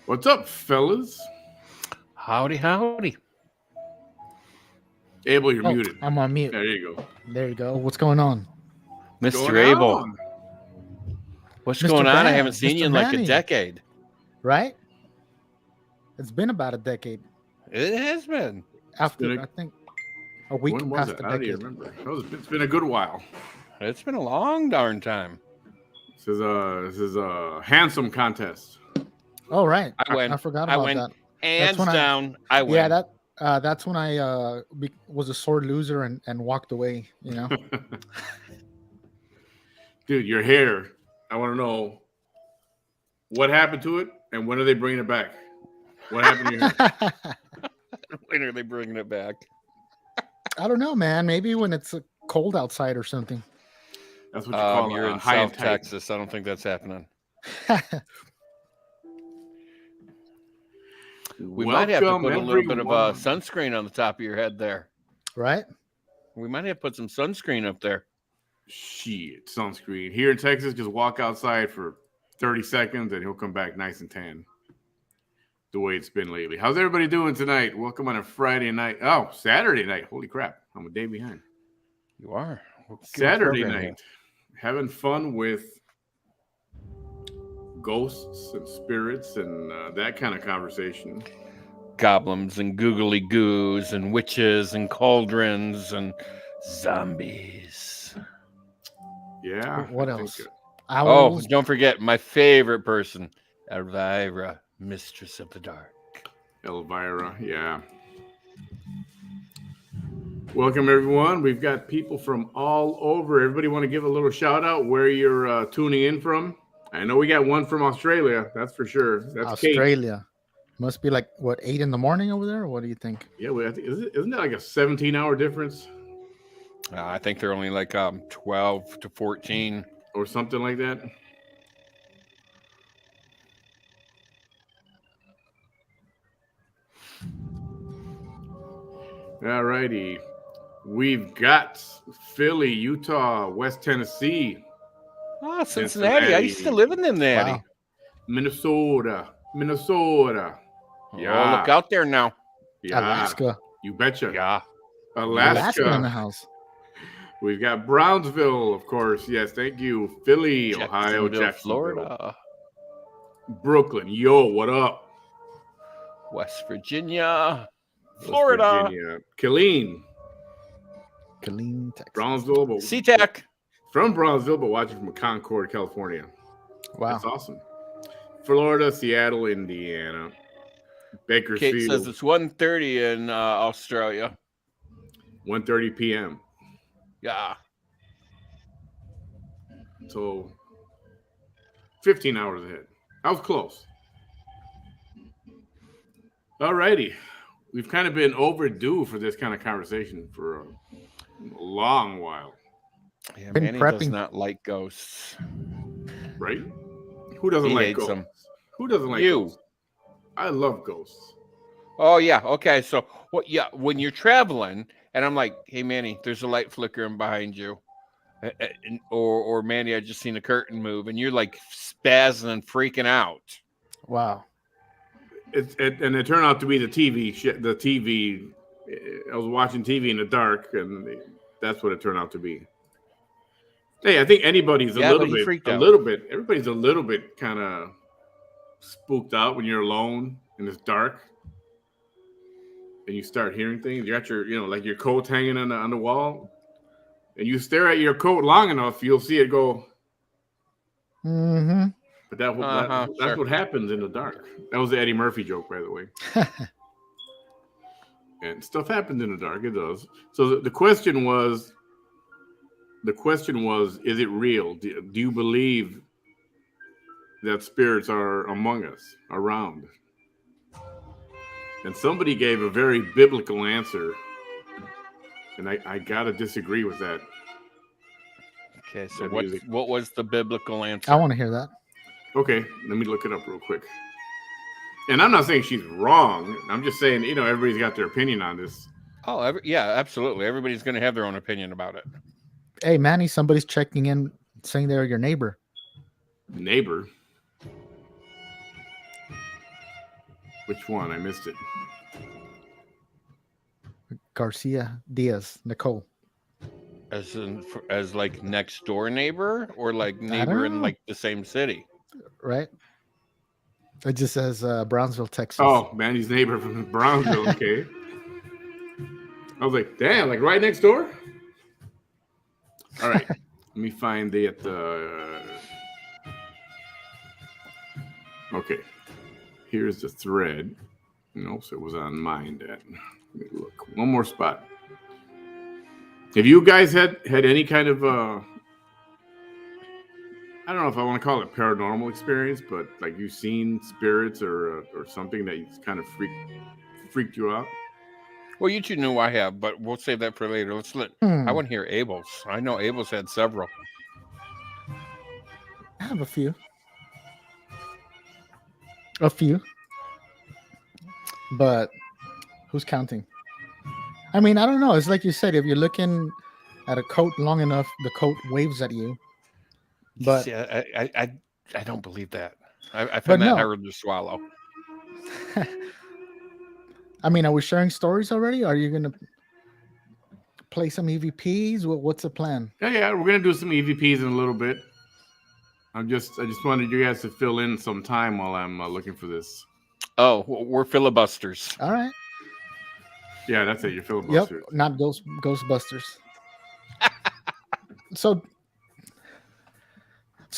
What's up, fellas? Howdy, howdy. Abel, you're muted. I'm on mute. There you go. There you go. What's going on? Mr. Abel. What's Mr. going on? I Bam, haven't seen Mr. you in like Manny. a decade. Right? It's been about a decade. It has been. After, I think, a week When was past it? the I don't decade. even remember. It's been a good while. It's been a long darn time. This is a handsome contest. Oh, right. I win. I forgot about that. Hands when down, I win. Yeah, that's when I was a sore loser and walked away, you know. Dude, your hair. I want to know what happened to it and when are they bringing it back? What happened to your hair? When are they bringing it back? I don't know, man. Maybe when it's cold outside or something. That's what you call you're in high and South tight. Texas. I don't think that's happening. We might have to put a little bit of sunscreen on the top of your head there. Right? We might have to put some sunscreen up there. Shit, sunscreen. Here in Texas, just walk outside for 30 seconds and he'll come back nice and tan. The way it's been lately. How's everybody doing tonight? Welcome on a Friday night. Oh, Saturday night. Holy crap. I'm a day behind. You are. Saturday night. Having fun with ghosts and spirits and that kind of conversation. Goblins and googly goos and witches and cauldrons and zombies. Yeah. What else? Oh, don't forget my favorite person, Elvira, Mistress of the Dark. Elvira, yeah. Welcome, everyone. We've got people from all over. Everybody want to give a little shout out where you're tuning in from? I know we got one from Australia. That's for sure. That's Australia. Kate. Must be like, what, 8 in the morning over there? Or what do you think? Yeah, I think, isn't that like a 17-hour difference? I think they're only like 12 to 14. Or something like that. All righty. We've got Philly, Utah, West Tennessee. Oh, Cincinnati. I used to live in Cincinnati. Wow. Minnesota. Yeah. Oh, look out there now. Yeah. Alaska. You betcha. Yeah. Alaska in the house. We've got Brownsville, of course. Yes, thank you. Philly, Ohio, Jacksonville, Florida, Brooklyn. Yo, what up? West Virginia, West Florida, Virginia, Killeen, Texas. Brownsville, but SeaTac. from Brownsville, but watching from Concord, California. Wow. That's awesome. Florida, Seattle, Indiana, Bakersfield. Kate says it's 1:30 in Australia. 1:30 p.m. Yeah. So 15 hours ahead. I was close. All righty. We've kind of been overdue for this kind of conversation for a long while. Yeah, Been Manny does prepping. not like ghosts. Right? Who doesn't He like hates ghosts? them. Who doesn't like You. ghosts? I love ghosts. Oh yeah. Okay. So what? Yeah. When you're traveling, and I'm like, "Hey Manny, there's a light flickering behind you," or Manny, I just seen a curtain move, and you're like spazzing and freaking out. Wow. And it turned out to be the TV. The TV. I was watching TV in the dark, and that's what it turned out to be. Hey, I think anybody's everybody's a little bit kind of spooked out when you're alone and it's dark and you start hearing things. You got your, like your coat hanging on the wall, and you stare at your coat long enough, you'll see it go. Mm-hmm. But that's what happens in the dark. That was the Eddie Murphy joke, by the way. And stuff happens in the dark. It does. So the question was, is it real? Do you believe that spirits are among us, around? And somebody gave a very biblical answer, and I gotta disagree with that. Okay, so what was the biblical answer? I want to hear that. Okay, let me look it up real quick. And I'm not saying she's wrong. I'm just saying, everybody's got their opinion on this. Oh, yeah, absolutely. Everybody's going to have their own opinion about it. Hey, Manny, somebody's checking in saying they're your neighbor. Neighbor? Which one? I missed it. Garcia Diaz, Nicole. As like next door neighbor, or like neighbor in like the same city? Right. It just says Brownsville, Texas. Oh, Manny's neighbor from Brownsville. Okay. I was like, damn, like right next door? All right. Let me find it. Okay. Here's the thread. No, so it was on mine. Let me look. One more spot. Have you guys had any kind of I don't know if I want to call it paranormal experience, but like you've seen spirits or something that kind of freaked you out? Well, you two know I have, but we'll save that for later. I want to hear Abel's. I know Abel's had several. I have a few. But who's counting? I mean, I don't know. It's like you said, if you're looking at a coat long enough, the coat waves at you. But yeah, I don't believe that. I find that hard to swallow. I mean, are we sharing stories already? Are you gonna play some EVPs? What's the plan? Yeah, we're gonna do some EVPs in a little bit. I just wanted you guys to fill in some time while I'm looking for this. Oh, we're filibusters. All right. Yeah, that's it. You're filibusters. Yep, not Ghostbusters. So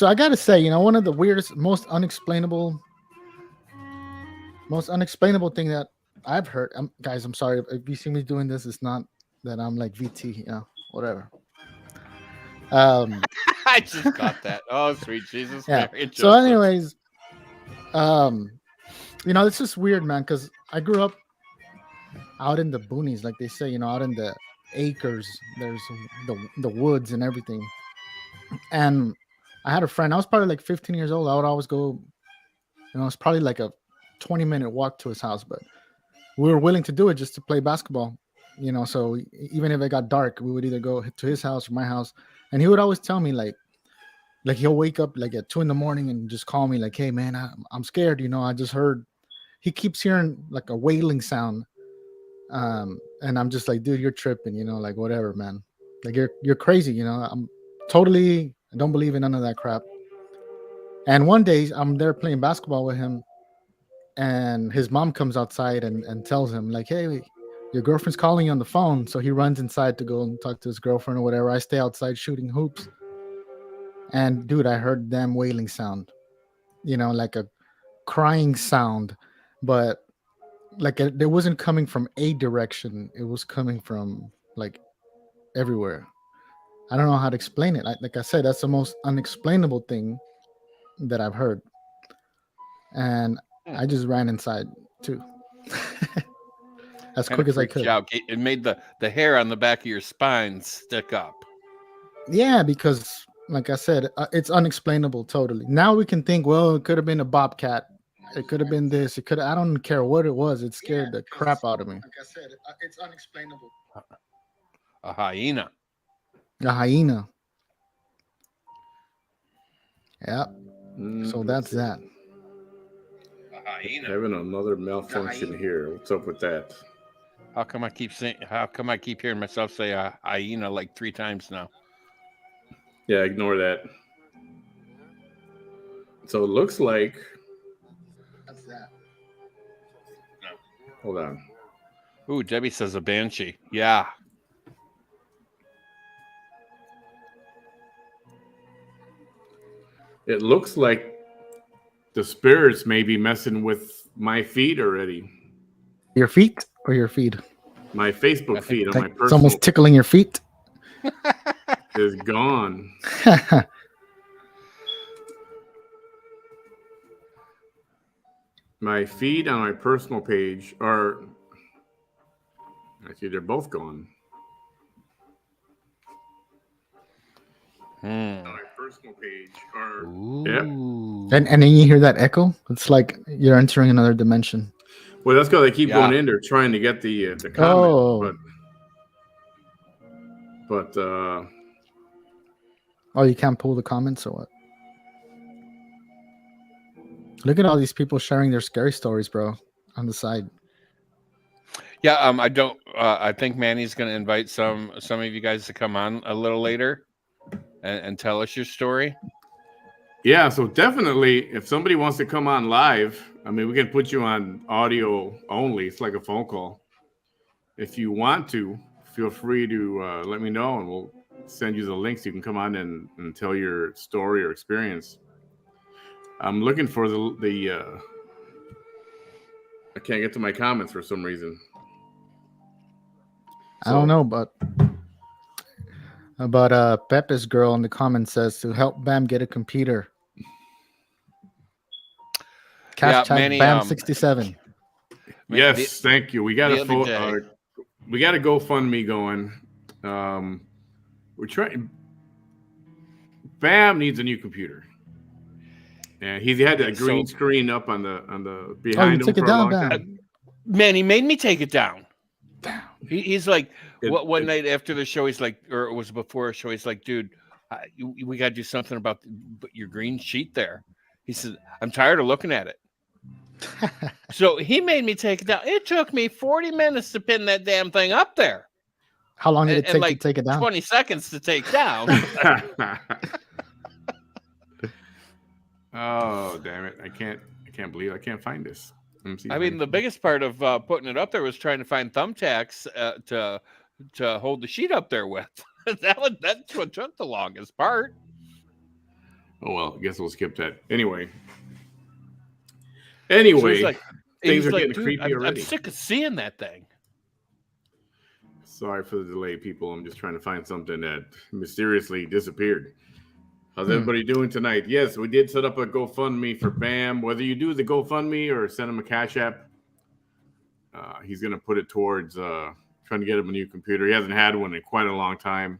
I gotta say, one of the weirdest, most unexplainable thing that I've heard. Guys, I'm sorry if you see me doing this. It's not that I'm like VT, whatever. I just got that. Oh, sweet Jesus. Yeah. So, anyways, it's just weird, man, because I grew up out in the boonies, like they say, out in the acres. There's the woods and everything. And I had a friend. I was probably like 15 years old. I would always go. It's probably like a 20-minute walk to his house, but we were willing to do it just to play basketball. So even if it got dark, we would either go to his house or my house. And he would always tell me like he'll wake up like at 2 a.m. and just call me like, "Hey man, I'm scared. I just heard." He keeps hearing like a wailing sound, and I'm just like, "Dude, you're tripping." Like whatever, man. Like you're crazy, you know. I don't believe in none of that crap. And one day I'm there playing basketball with him, and his mom comes outside and tells him like, "Hey, your girlfriend's calling you on the phone." So he runs inside to go and talk to his girlfriend or whatever. I stay outside shooting hoops, and dude, I heard them wailing sound, you know, like a crying sound, but like it wasn't coming from a direction. It was coming from like everywhere. I don't know how to explain it. Like I said, that's the most unexplainable thing that I've heard, and I just ran inside too, as Kind quick of as I freaked could. you out. It made the hair on the back of your spine stick up. Yeah, because like I said, it's unexplainable totally. Now we can think, well, it could have been a bobcat. It could have been this. It could. I don't care what it was. It scared the crap out of me. Like I said, it's unexplainable. A hyena. A hyena. Yeah. So Let's that's see. that. A hyena. Having another malfunction here. What's up with that? How come I keep hearing myself say a hyena like 3 times now? Yeah, ignore that. So it looks like. That's that. Hold on. Ooh, Debbie says a banshee. Yeah. It looks like the spirits may be messing with my feed already. Your feet or your feed? My Facebook feed on my Like, it's personal almost tickling your feet. is gone. My feed on my personal page are actually they're both gone. On my personal page are Ooh. and then you hear that echo. It's like you're entering another dimension. well, that's because they keep Yeah. going in there trying to get the comment, Oh. but Oh, you can't pull the comments or what? Look at all these people sharing their scary stories, bro, on the side. Yeah, I don't. I think Manny's going to invite some of you guys to come on a little later and tell us your story. yeah, so definitely if somebody wants to come on live, I mean, we can put you on audio only. It's like a phone call. If you want to, feel free to let me know and we'll send you the links. You can come on and tell your story or experience. I'm looking for the I can't get to my comments for some reason. I don't know, but Pepe's girl in the comments says to help Bam get a computer. Cash tag Manny, Bam67. Yes, thank you. We got the other day- we got a GoFundMe going. We're trying. Bam needs a new computer, and he had that green screen up on the behind him took for it a down, long Bam. time. Manny made me take it down. Damn. He's like, one night after the show, he's like, or it was before a show, he's like, dude, we got to do something about your green sheet there. He said, I'm tired of looking at it. So he made me take it down. It took me 40 minutes to pin that damn thing up there. How long did it take like to take it down? 20 seconds to take down. Oh, damn it. I can't believe I can't find this. I mean, the biggest part of putting it up there was trying to find thumbtacks to hold the sheet up there with. That's what took the longest part. Oh, well, I guess we'll skip that. Anyway, So he's like, things are getting dude, creepy I'm already. sick of seeing that thing. Sorry for the delay, people. I'm just trying to find something that mysteriously disappeared. How's everybody doing tonight? Yes, we did set up a GoFundMe for Bam. Whether you do the GoFundMe or send him a Cash App, he's going to put it towards trying to get him a new computer. He hasn't had one in quite a long time.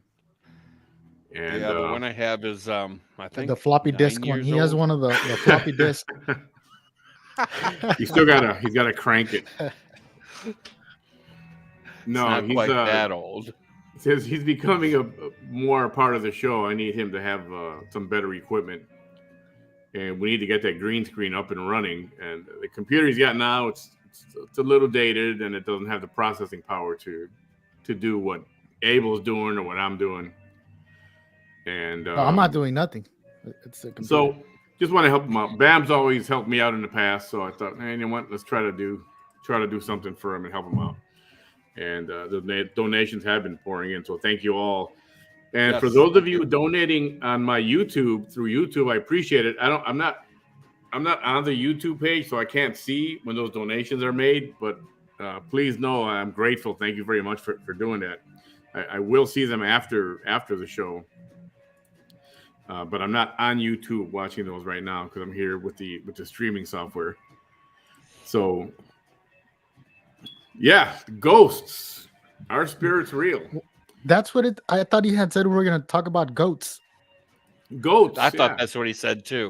And Yeah, the one I have is, I think, The floppy 9 disk one. years He has old. one of the floppy disk. he's got to crank it. No, It's not he's quite that old. Says he's becoming a more part of the show. I need him to have some better equipment, and we need to get that green screen up and running. And the computer he's got now, it's a little dated, and it doesn't have the processing power to do what Abel's doing or what I'm doing. And No, I'm not doing nothing. It's a computer. so just want to help him out. Bam's always helped me out in the past, so I thought, hey, you know what? Let's try to do something for him and help him out. And the donations have been pouring in, so thank you all. And for Yes, those of thank you donating on my YouTube through YouTube, I appreciate it. I'm not on the YouTube page, so I can't see when those donations are made. But please know I'm grateful. Thank you very much for doing that. I will see them after the show, but I'm not on YouTube watching those right now because I'm here with the streaming software. So yeah, ghosts. Our spirit's real. That's what it. I thought he had said we were gonna talk about goats. Goats. I thought yeah. that's what he said too.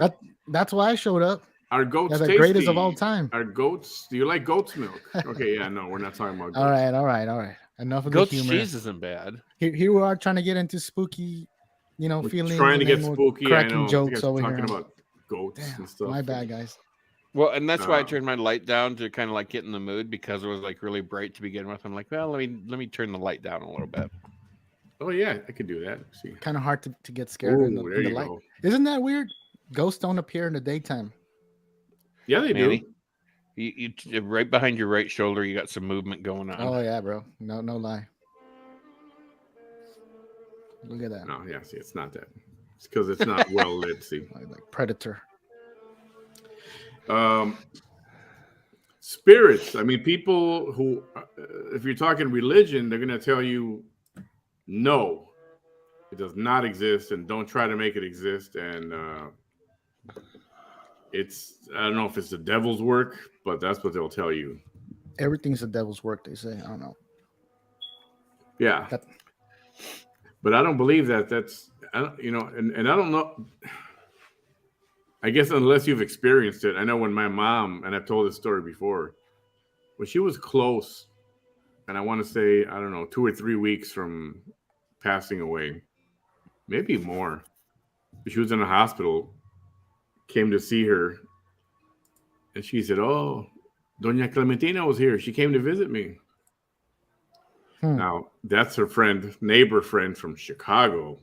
That's why I showed up. Are goats They're the tasty? greatest of all time. Are goats? Do you like goat's milk? Okay, yeah, no, we're not talking about goats. All right. Enough of Goat's the humor. cheese isn't bad. Here we are trying to get into spooky, We're feelings. trying to and get then we're spooky. I cracking know. jokes You guys are over talking here. about goats Damn, and stuff. my bad, guys. Well, and that's why I Uh, turned my light down to kind of like get in the mood because it was like really bright to begin with. I'm like, well, let me turn the light down a little bit. Oh yeah, I could do that. See. Kind of hard to get scared in Ooh, the, there in the you light. go. Isn't that weird? Ghosts don't appear in the daytime. Yeah, they Manny, do. you right behind your right shoulder, you got some movement going on. Oh yeah, bro. No lie. Look at that. No, yeah, see, it's not that. It's because it's not well lit. See, Like Predator. spirits. I mean, people who, if you're talking religion, they're gonna tell you, no, it does not exist, and don't try to make it exist. And I don't know if it's the devil's work, but that's what they'll tell you. Everything's the devil's work, they say. I don't know. Yeah. That- But I don't believe that. That's, and I don't know. I guess unless you've experienced it. I know when my mom, and I've told this story before, when she was close, and I want to say, I don't know, 2 or 3 weeks from passing away, maybe more. She was in a hospital, came to see her, and she said, oh, Doña Clementina was here. She came to visit me. Now, that's her neighbor friend from Chicago.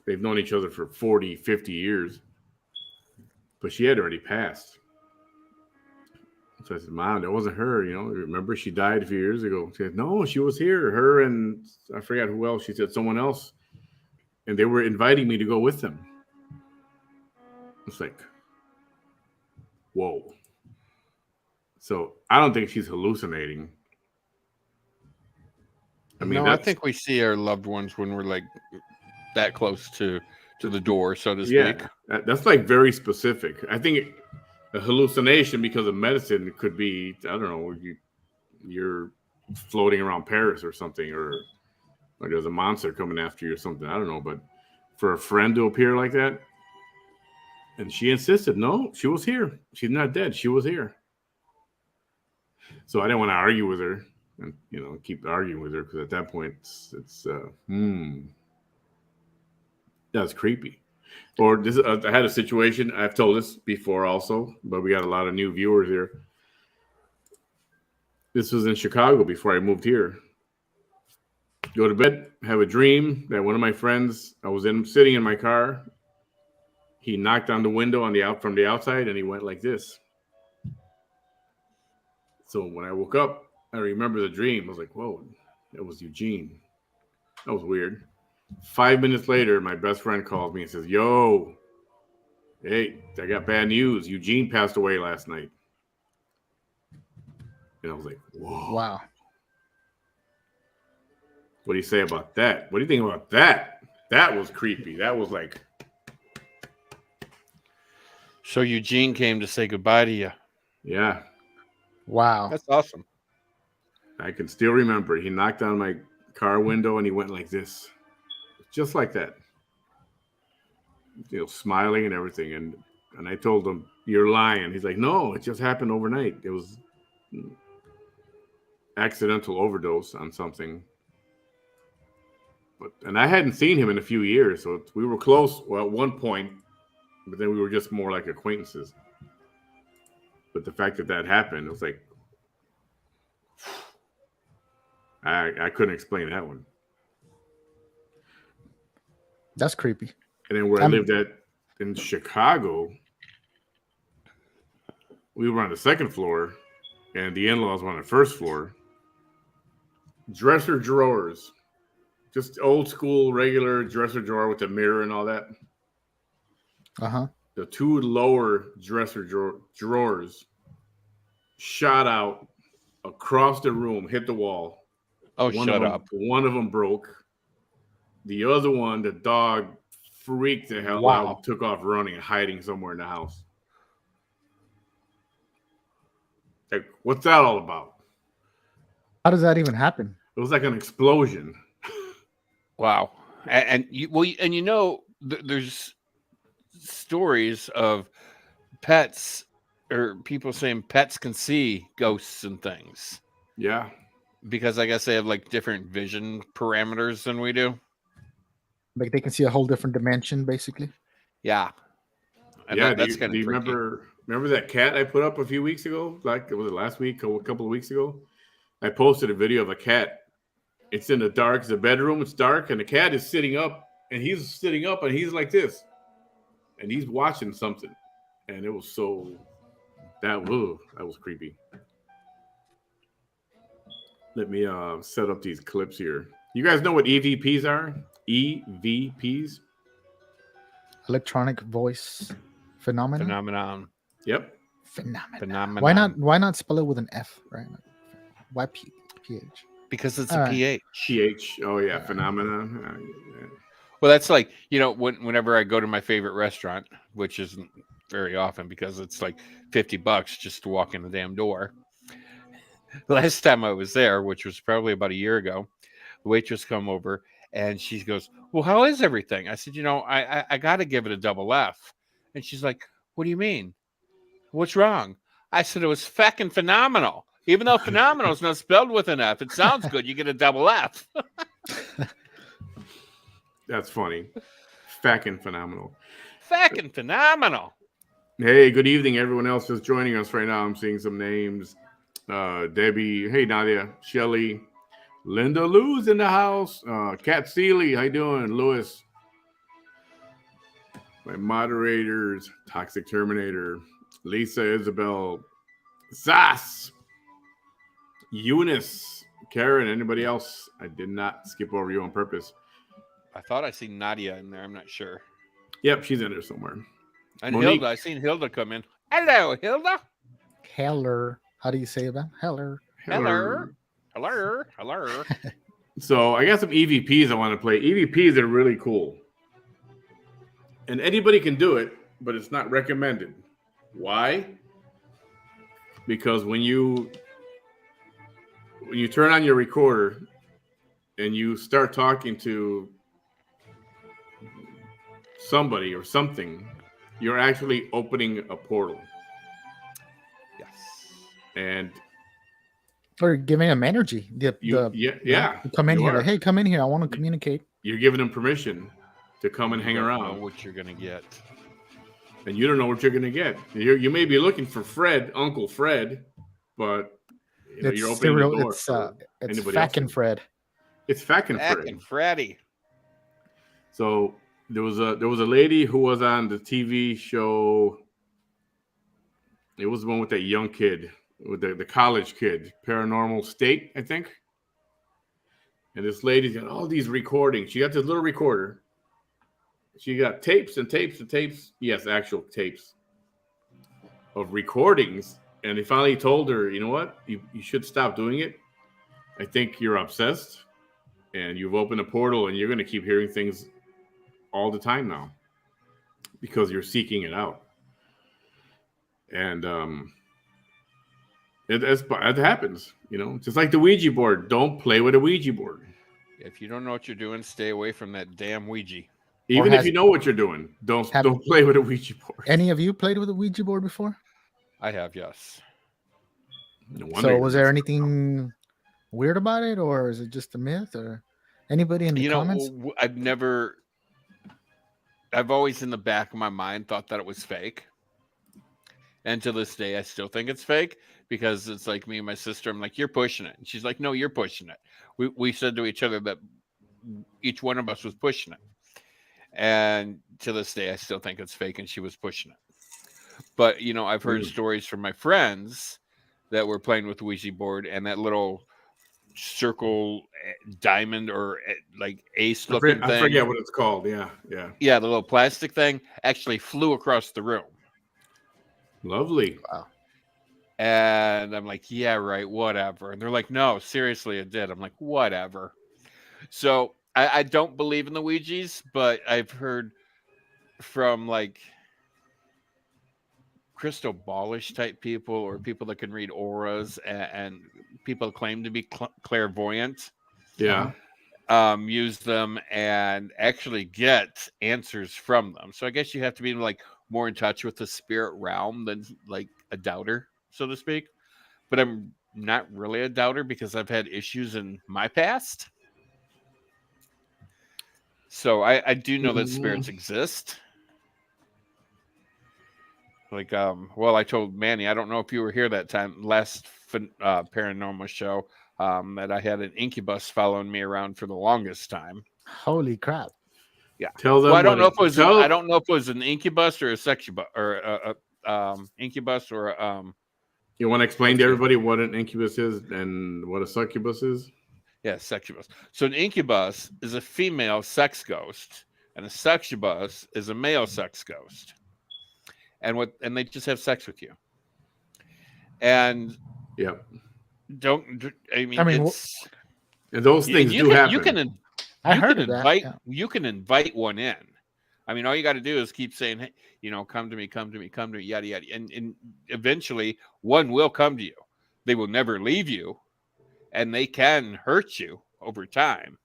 They've known each other for 40, 50 years. But she had already passed. So I said, Mom, that wasn't her. Remember she died a few years ago. She said, no, she was here. Her and I forgot who else. She said someone else. And they were inviting me to go with them. It's like, whoa. So I don't think she's hallucinating. I think we see our loved ones when we're like that close to the door, so to speak. Yeah, that's like very specific. I think a hallucination because of medicine could be, I don't know, you're floating around Paris or something, or there's a monster coming after you or something. I don't know, but for a friend to appear like that, and she insisted, no, she was here. She's not dead. She was here. So I didn't want to argue with her and keep arguing with her because at that point it's that's creepy. Or this, I had a situation. I've told this before also, but we got a lot of new viewers here. This was in Chicago before I moved here. Go to bed, have a dream that one of my friends, I was sitting in my car. He knocked on the window from the outside, and he went like this. So when I woke up, I remember the dream. I was like, whoa, that was Eugene. That was weird. 5 minutes later, my best friend calls me and says, yo, hey, I got bad news. Eugene passed away last night. And I was like, whoa. Wow. What do you say about that? What do you think about that? That was creepy. That was like. So Eugene came to say goodbye to you. Yeah. Wow. That's awesome. I can still remember. He knocked on my car window and he went like this. Just like that. Smiling and everything. And I told him, you're lying. He's like, no, it just happened overnight. It was accidental overdose on something. And I hadn't seen him in a few years. So we were close, well, at one point. But then we were just more like acquaintances. But the fact that happened, it was like, I couldn't explain that one. That's creepy. And then where I lived at in Chicago, we were on the second floor, and the in-laws were on the first floor. Dresser drawers, just old school, regular dresser drawer with a mirror and all that. The two lower dresser drawers shot out across the room, hit the wall. Oh, shut up. One of them broke. The other one, the dog freaked the hell out and took off running and hiding somewhere in the house. Like, what's that all about? How does that even happen? It was like an explosion. Wow. And there's stories of pets or people saying pets can see ghosts and things. Yeah. Because I guess they have like different vision parameters than we do. Like they can see a whole different dimension, basically. Yeah. And yeah. that's kind of do you remember that cat I put up a few weeks ago? Like, was it last week or a couple of weeks ago? I posted a video of a cat. It's in the dark. It's a bedroom. It's dark. And the cat is sitting up. And he's sitting up. And he's like this. And he's watching something. And it was so... That was creepy. Let me set up these clips here. You guys know what EVPs are? EVPs? Electronic voice phenomenon. Yep. Phenomenon. Why not spell it with an F, right? Why PH? Because it's a PH. PH. Oh yeah, phenomenon. Yeah. Well, that's like, whenever I go to my favorite restaurant, which isn't very often because it's like $50 just to walk in the damn door. The last time I was there, which was probably about a year ago, the waitress come over and she goes, "Well, how is everything?" I said, I got to give it a double F. And she's like, "What do you mean? What's wrong?" I said, "It was feckin' phenomenal. Even though phenomenal is not spelled with an F, it sounds good. You get a double F." That's funny. Feckin' phenomenal. Feckin' phenomenal. Hey, good evening, everyone else just joining us right now. I'm seeing some names. Debbie, hey Nadia, Shelly, Linda Lou's in the house. Kat Seeley, how you doing? Lewis. My moderators, Toxic Terminator, Lisa, Isabel, Zas, Eunice, Karen, anybody else? I did not skip over you on purpose. I thought I seen Nadia in there. I'm not sure. Yep, she's in there somewhere. And Monique. Hilda, I seen Hilda come in. Hello, Hilda. Heller. How do you say it, man? Heller. Hello. So I got some EVPs I want to play. EVPs are really cool. And anybody can do it, but it's not recommended. Why? Because when you turn on your recorder and you start talking to somebody or something, you're actually opening a portal. Yes. And or giving them energy. You come in here. are. Like, hey, come in here. I want to communicate. You're giving them permission to come and hang You don't around. know what you're gonna get. And you don't know what you're going to get. You may be looking for Fred, Uncle Fred, but you're opening the door. It's Fackin' Fred. It's Fackin' Fred. Fackin' Freddy. So there was a lady who was on the TV show. It was the one with that young kid, with the college kid, Paranormal State, I think. And this lady's got all these recordings. She got this little recorder. She got tapes and tapes and tapes. Yes, actual tapes of recordings. And they finally told her, you know what? You should stop doing it. I think you're obsessed. And you've opened a portal and you're going to keep hearing things all the time now. Because you're seeking it out. And it happens. Just like the Ouija board. Don't play with a Ouija board. If you don't know what you're doing, stay away from that damn Ouija. Even if you know what you're doing, don't play with a Ouija board. Any of you played with a Ouija board before? I have, yes. So was there anything weird about it, or is it just a myth, or anybody in the comments? I've always in the back of my mind thought that it was fake. And to this day, I still think it's fake because it's like me and my sister. I'm like, you're pushing it. And she's like, no, you're pushing it. We said to each other that each one of us was pushing it. And to this day, I still think it's fake and she was pushing it. But, I've heard stories from my friends that were playing with the Ouija board and that little circle diamond or like ace looking thing. I forget what it's called. Yeah. Yeah, the little plastic thing actually flew across the room. Lovely. Wow. And I'm like, yeah, right, whatever. And they're like, no, seriously, it did. I'm like, whatever. So I don't believe in the Ouijas, but I've heard from like crystal ballish type people or people that can read auras and people claim to be clairvoyant. Yeah. Use them and actually get answers from them. So I guess you have to be like more in touch with the spirit realm than like a doubter, so to speak. But I'm not really a doubter because I've had issues in my past. So I do know that spirits exist. Like, I told Manny, I don't know if you were here that time, last paranormal show, that I had an incubus following me around for the longest time. Holy crap! Yeah. Tell them. Well, I don't know if it was an incubus or a succubus or incubus or You want to explain to everybody what an incubus is and what a succubus is? Yeah, succubus. So an incubus is a female sex ghost, and a succubus is a male sex ghost. And they just have sex with you. And yeah, and those things do happen. You can invite one in. I mean, all you got to do is keep saying, hey, come to me, yada yada, and eventually one will come to you. They will never leave you, and they can hurt you over time.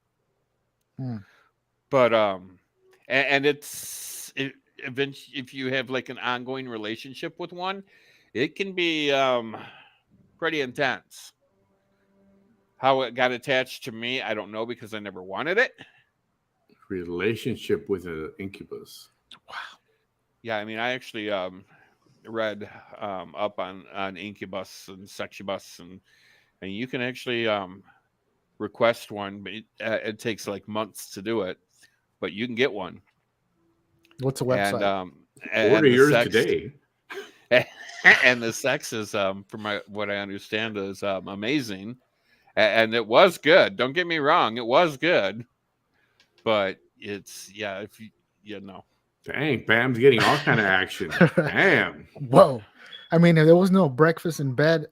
But eventually, if you have like an ongoing relationship with one, it can be pretty intense. How it got attached to me, I don't know because I never wanted it. Relationship with an incubus. Wow. Yeah, I mean, I actually read up on incubus and succubus, and you can actually request one, but it takes like months to do it. But you can get one. What's the website? And order yours today. And the sex is, from what I understand, is amazing. And it was good. Don't get me wrong. It was good. But it's, if you know. Dang, Bam's getting all kind of action. Damn. Whoa. I mean, if there was no breakfast in bed.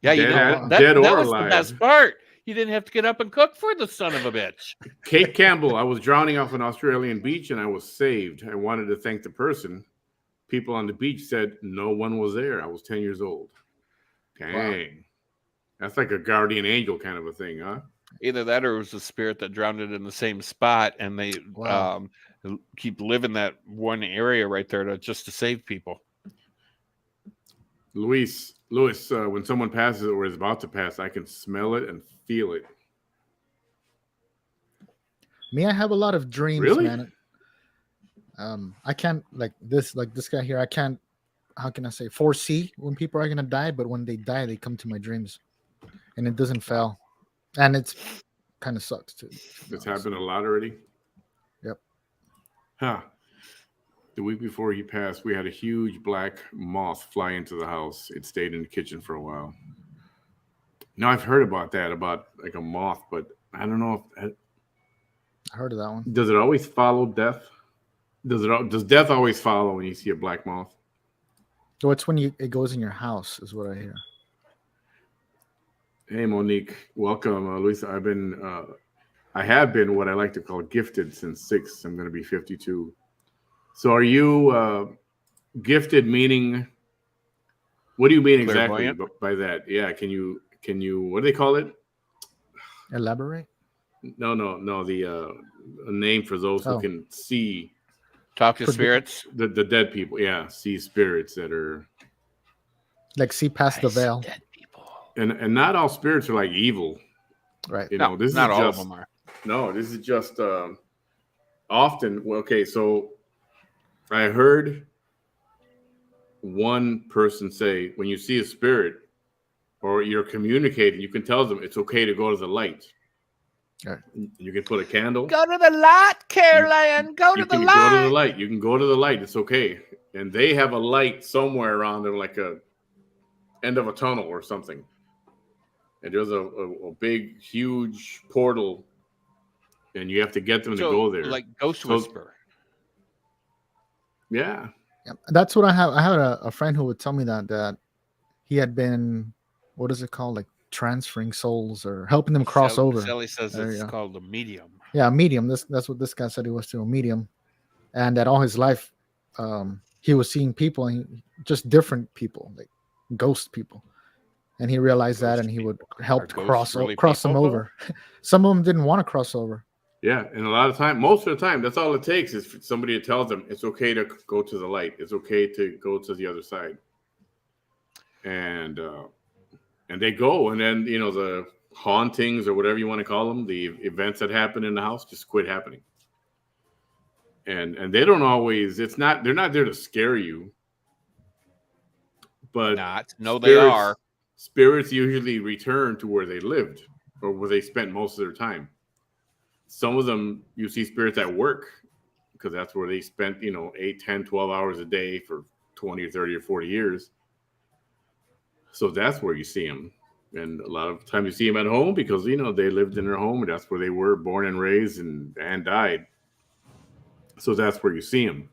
Yeah, that was alive. The best part. You didn't have to get up and cook for the son of a bitch. Kate Campbell, I was drowning off an Australian beach and I was saved. I wanted to thank the person. People on the beach said no one was there. I was 10 years old. Dang. Wow. That's like a guardian angel kind of a thing, huh? Either that or it was a spirit that drowned it in the same spot and they keep living that one area right there just to save people. Lewis, when someone passes or is about to pass, I can smell it and feel it. Me, I have a lot of dreams, really? Man. I can't like this guy here. I can't. How can I say foresee when people are gonna die? But when they die, they come to my dreams, and it doesn't fail, and it's kind of sucks too. It's happened a lot already. Yep. Huh. The week before he passed, we had a huge black moth fly into the house. It stayed in the kitchen for a while. No, I've heard about that, about like a moth, but I don't know if I heard of that one. Does it always follow death? Does death always follow when you see a black moth? So it's when it goes in your house, is what I hear. Hey, Monique, welcome, Luisa. I have been what I like to call gifted since 6. I'm going to be 52. So are you gifted, meaning, what do you mean exactly by that? Yeah, can you, what do they call it? Elaborate? No, the name for those who can see. Talk to spirits? The dead people, yeah, see spirits that are. Like see past the veil. Dead people. And not all spirits are like evil. Right. This not is all just, of them are. No, this is just often, so I heard one person say, when you see a spirit or you're communicating, you can tell them it's okay to go to the light. Right. You can put a candle. Go to the light, Caroline. Go to You the can go to the light. light. You can go to the light. It's okay. And they have a light somewhere around there, like a end of a tunnel or something. And there's a big, huge portal, and you have to get them to go there. Like Ghost Whisper. Yeah. Yeah, that's what I have. I had a friend who would tell me that he had been, what is it called, like transferring souls or helping them cross over. Sally says There you it's go. called a medium. Yeah, a medium. That's what this guy said he was to, a medium, and that all his life, he was seeing people, and just different people, like ghost people, and he realized that, and he would help Are ghosts really cross them people, over. Some of them didn't want to cross over. Yeah. And a lot of time, most of the time, that's all it takes is for somebody to tell them it's okay to go to the light. It's okay to go to the other side. And they go, and then, you know, the hauntings or whatever you want to call them, the events that happen in the house just quit happening. And they don't always, they're not there to scare you. But they are. Spirits usually return to where they lived or where they spent most of their time. Some of them, you see spirits at work because that's where they spent, 8, 10, 12 hours a day for 20 or 30 or 40 years. So that's where you see them. And a lot of times you see them at home because, they lived in their home and that's where they were born and raised and died. So that's where you see them.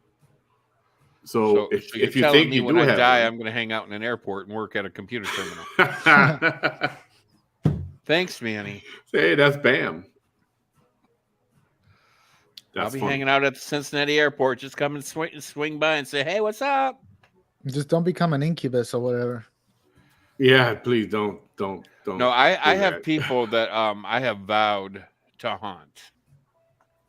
So if you think me you when do I have die, one, I'm going to hang out in an airport and work at a computer terminal. Thanks, Manny. Hey, that's Bam. I'll be hanging out at the Cincinnati airport. Just come and swing by and say, "Hey, what's up?" Just don't become an incubus or whatever. Yeah, please don't. No, I have people that I have vowed to haunt.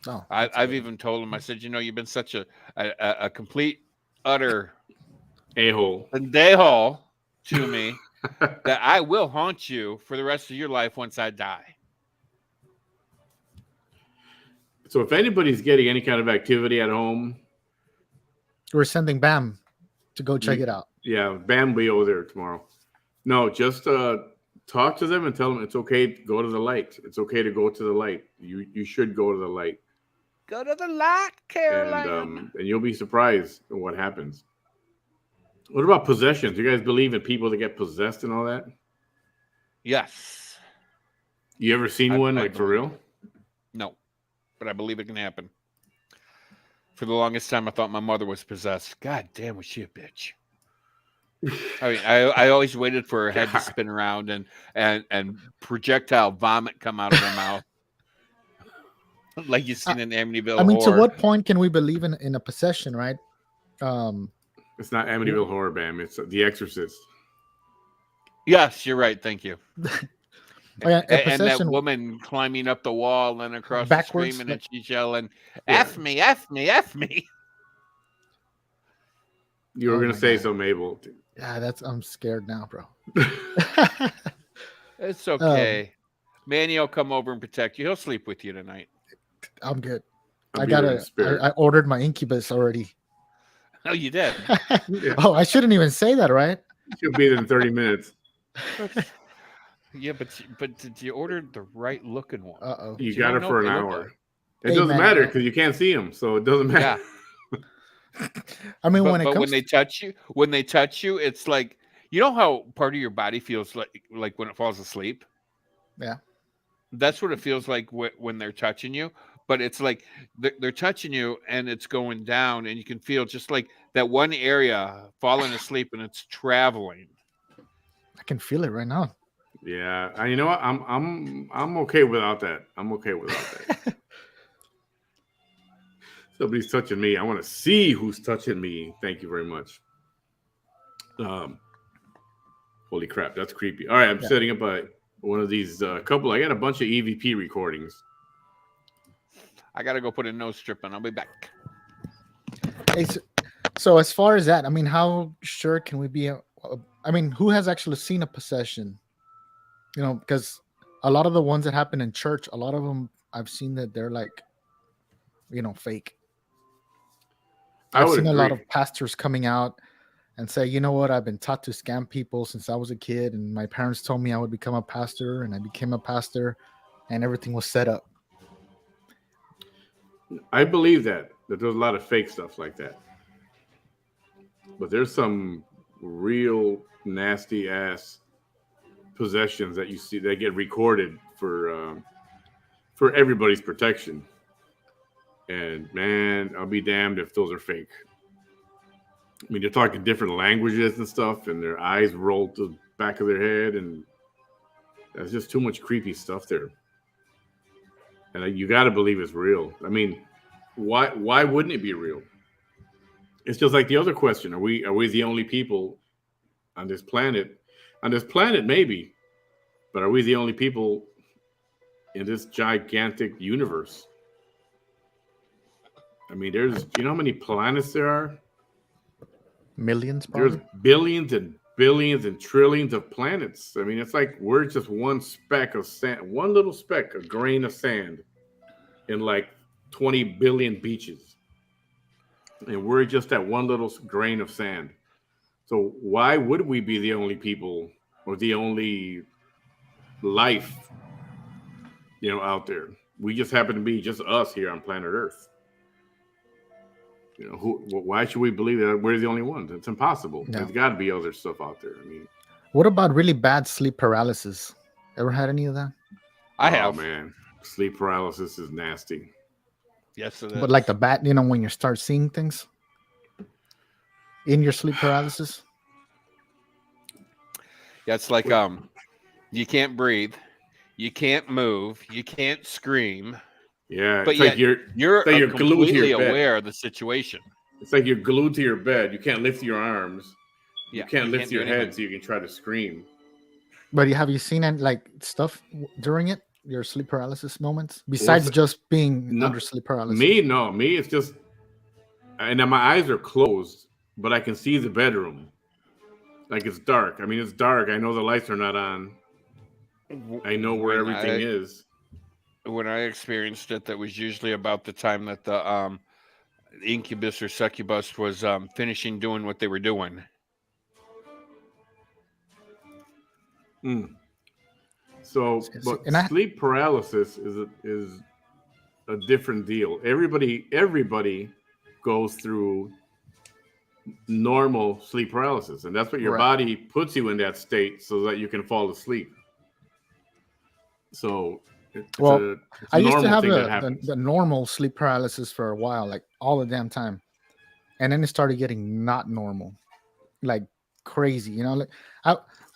Oh, I've even told them. I said, you've been such a complete, utter a-hole to me that I will haunt you for the rest of your life once I die. So if anybody's getting any kind of activity at home, we're sending Bam to go check it out. Yeah, Bam will be over there tomorrow. No, just talk to them and tell them it's okay to go to the light. It's okay to go to the light. You should go to the light. Go to the light, Caroline. And you'll be surprised at what happens. What about possessions? You guys believe in people that get possessed and all that? Yes. You ever seen one, like, for real? No, but I believe it can happen. For the longest time, I thought my mother was possessed. God damn, was she a bitch? I mean, I always waited for her head to spin around and projectile vomit come out of her mouth. Like you've seen in Amityville I mean, Horror. to what point can we believe in a possession, right? It's not Amityville Horror, Bam. It's The Exorcist. Yes, you're right. Thank you. And that woman climbing up the wall and across backwards, screaming, and she's yelling, F me, F me, F me. You were going to say something, Abel. Yeah, I'm scared now, bro. It's okay. Manny will come over and protect you. He'll sleep with you tonight. I'm good. I ordered my incubus already. Oh, you did? Yeah. Oh, I shouldn't even say that, right? She'll be there in 30 minutes. Yeah, but did you order the right looking one? Uh-oh. You got her for an hour. It Hey, doesn't man, matter because you can't see them, so it doesn't matter. Yeah. I mean, when they touch you, it's like, you know how part of your body feels like when it falls asleep? Yeah. That's what it feels like when they're touching you. But it's like they're touching you and it's going down, and you can feel just like that one area falling asleep, and it's traveling. I can feel it right now. Yeah, you know what? I'm okay without that. I'm okay without that. Somebody's touching me. I want to see who's touching me. Thank you very much. Holy crap, that's creepy. All right, I'm setting up one of these couple. I got a bunch of EVP recordings. I gotta go put a nose strip on. I'll be back. Hey, so as far as that, I mean, how sure can we be? I mean, who has actually seen a possession? Because a lot of the ones that happen in church, a lot of them I've seen that they're like, fake. I've seen a lot of pastors coming out and say, you know what, I've been taught to scam people since I was a kid, and my parents told me I would become a pastor, and I became a pastor, and everything was set up. I believe that there's a lot of fake stuff like that, but there's some real nasty ass possessions that you see that get recorded for everybody's protection. And man, I'll be damned if those are fake. I mean, they're talking different languages and stuff, and their eyes roll to the back of their head, and that's just too much creepy stuff there. And you got to believe it's real. I mean, why wouldn't it be real? It's just like the other question: Are we the only people on this planet? On this planet, maybe, but are we the only people in this gigantic universe? I mean, you know how many planets there are? Millions, probably. There's billions and billions and trillions of planets. I mean, it's like we're just one speck of sand, one little speck, a grain of sand in like 20 billion beaches. And we're just that one little grain of sand. So why would we be the only people or the only life, out there? We just happen to be just us here on planet Earth. Why should we believe that we're the only ones? It's impossible. No. There's got to be other stuff out there. I mean, what about really bad sleep paralysis? Ever had any of that? I have. Man, sleep paralysis is nasty. Yes, it is. But like the bad, when you start seeing things in your sleep paralysis. Yeah, it's like you can't breathe, you can't move, you can't scream. Yeah, but it's yet like you're glued to completely your bed. aware of the situation. It's like you're glued to your bed. You can't lift your arms. Yeah, you can't lift your do head anything. so you can try to scream. But have you seen any like stuff during it? Your sleep paralysis moments, besides just being under sleep paralysis? Me, it's just, and then my eyes are closed, but I can see the bedroom. Like it's dark. I mean, it's dark. I know the lights are not on. I know where everything is. When I experienced it, that was usually about the time that the incubus or succubus was finishing doing what they were doing. So, but sleep paralysis is a different deal. Everybody goes through normal sleep paralysis, and that's what your body puts you in that state so that you can fall asleep. So, I used to have the normal sleep paralysis for a while, like all the damn time, and then it started getting not normal, like crazy. Like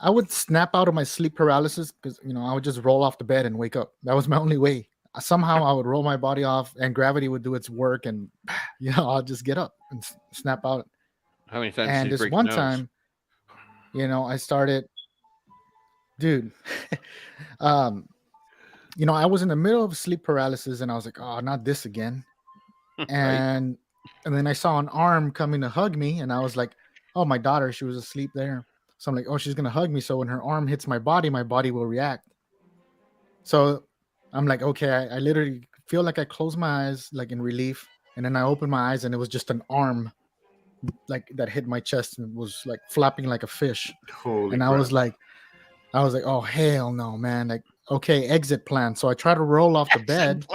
I would snap out of my sleep paralysis because I would just roll off the bed and wake up. That was my only way. Somehow I would roll my body off, and gravity would do its work, and I'll just get up and snap out. How many times? And this one time, I started, dude. I was in the middle of sleep paralysis, and I was like, "Oh, not this again!" And then I saw an arm coming to hug me, and I was like, "Oh, my daughter, she was asleep there." So I'm like, "Oh, she's gonna hug me." So when her arm hits my body will react. So I'm like, "Okay." I literally feel like I closed my eyes, like in relief, and then I opened my eyes, and it was just an arm, like that hit my chest and was like flapping like a fish. Holy and crap. I was like, "Oh hell no, man!" Like, okay, exit plan. So I try to roll off the bed.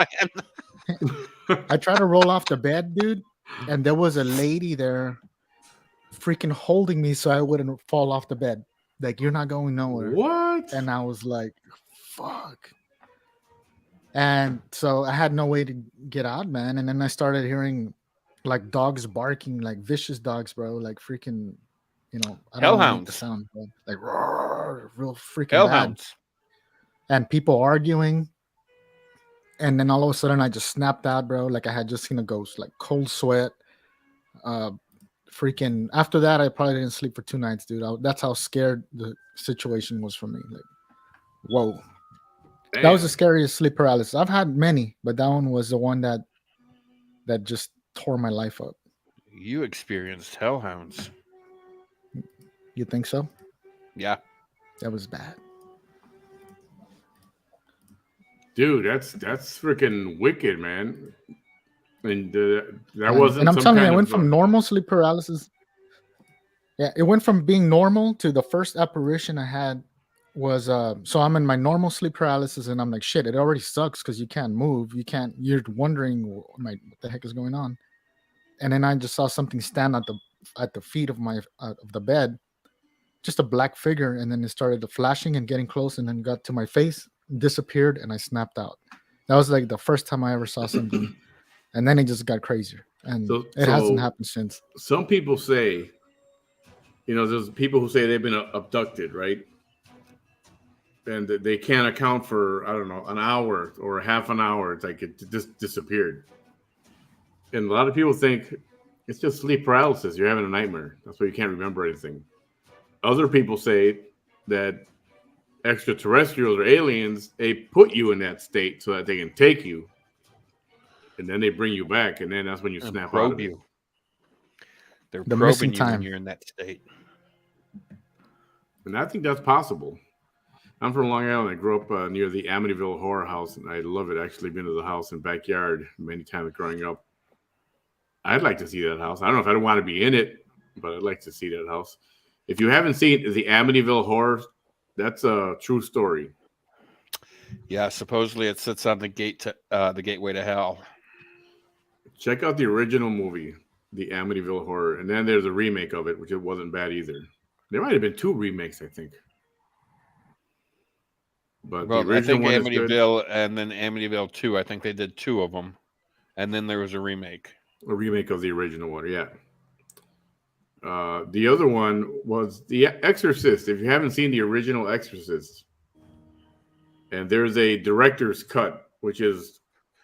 I try to roll off the bed, dude, and there was a lady there freaking holding me so I wouldn't fall off the bed. Like, "You're not going nowhere." What? And I was like, fuck. And so I had no way to get out, man. And then I started hearing like dogs barking, like vicious dogs, bro. Like freaking, I don't know the sound, but like roar, real freaking hellhounds. Bad. And people arguing. And then all of a sudden I just snapped out, bro. Like I had just seen a ghost, like cold sweat. Freaking after that, I probably didn't sleep for 2 nights, dude. That's how scared the situation was for me. Like, whoa. Damn. That was the scariest sleep paralysis. I've had many, but that one was the one that just tore my life up. You experienced hellhounds. You think so? Yeah. That was bad. Dude, that's freaking wicked, man. And that wasn't. And I'm telling you, I went from normal sleep paralysis. Yeah, it went from being normal to the first apparition I had was so I'm in my normal sleep paralysis and I'm like, shit, it already sucks because you can't move, you're wondering what the heck is going on. And then I just saw something stand at the feet of my of the bed, just a black figure, and then it started flashing and getting close, and then got to my face, disappeared, and I snapped out. That was like the first time I ever saw something, and then it just got crazier, and it hasn't happened since. Some people say, there's people who say they've been abducted, right? And they can't account for, I don't know, an hour or half an hour. It's like it just disappeared. And a lot of people think it's just sleep paralysis. You're having a nightmare. That's why you can't remember anything. Other people say that extraterrestrials or aliens, they put you in that state so that they can take you. And then they bring you back. And then that's when you snap out of it. They're The probing missing you time. when you're in that state. And I think that's possible. I'm from Long Island. I grew up near the Amityville Horror House, and I love it. Actually, been to the house and backyard many times growing up. I'd like to see that house. I don't know if I don't want to be in it, but I'd like to see that house. If you haven't seen the Amityville Horror, that's a true story. Yeah, supposedly it sits on the gateway to hell. Check out the original movie, the Amityville Horror, and then there's a remake of it, which it wasn't bad either. There might have been 2 remakes, I think. But the original I think one is good. Amityville and then Amityville 2. I think they did 2 of them, and then there was a remake. A remake of the original one, yeah. The other one was The Exorcist. If you haven't seen the original Exorcist, and there's a director's cut, which is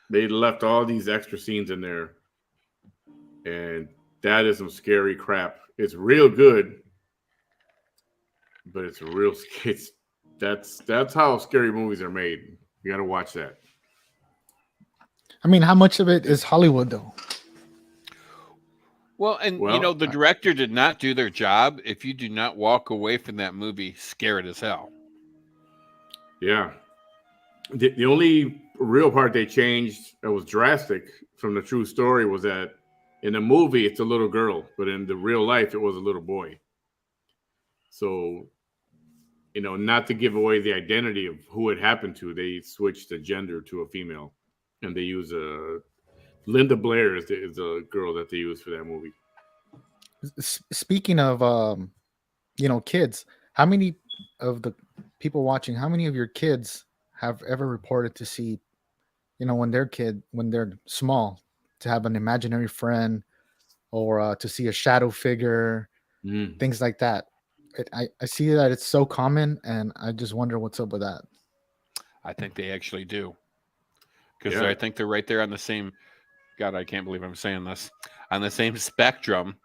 they left all these extra scenes in there, and that is some scary crap. It's real good, but it's real. That's how scary movies are made. You got to watch that. I mean, how much of it is Hollywood though? Well, the director did not do their job if you do not walk away from that movie scared as hell. Yeah. The only real part they changed that was drastic from the true story was that in the movie, it's a little girl, but in the real life, it was a little boy. So, not to give away the identity of who it happened to, they switched the gender to a female. And they use Linda Blair is the girl that they use for that movie. Speaking of, kids, how many of the people watching, how many of your kids have ever reported to see, when they're small, to have an imaginary friend or to see a shadow figure, things like that? I see that it's so common, and I just wonder what's up with that. I think they actually do. Because I think they're right there on the same, God, I can't believe I'm saying this, on the same spectrum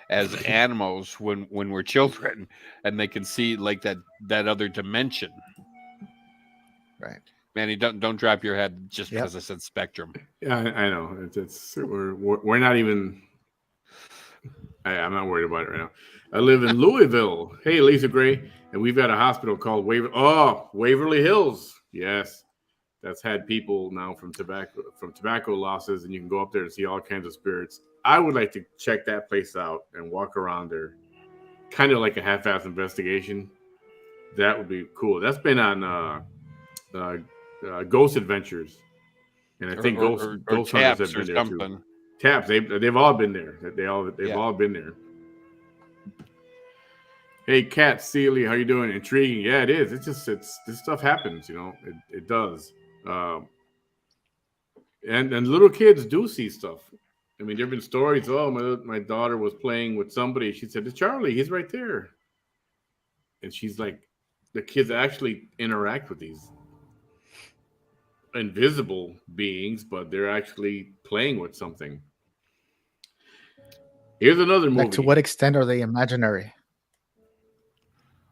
as animals when we're children, and they can see like that other dimension. Right. Manny, don't drop your head just because I said spectrum. Yeah, I know. We're not even. I'm not worried about it right now. I live in Louisville. Hey, Lisa Gray, and we've got a hospital called Waverly Hills. Yes, that's had people now from tobacco losses, and you can go up there and see all kinds of spirits. I would like to check that place out and walk around there, kind of like a half-ass investigation. That would be cool. That's been on Ghost Adventures, and I think Ghost Hunters have been there too. Taps, they've all been there. They've all been there. Hey, Kat Seeley, how you doing? Intriguing. Yeah, it is. This stuff happens. It does. And little kids do see stuff. I mean, there have been stories. Oh, my daughter was playing with somebody. She said, "It's Charlie. He's right there." And she's like, the kids actually interact with these invisible beings, but they're actually playing with something. Here's another movie. Like, to what extent are they imaginary?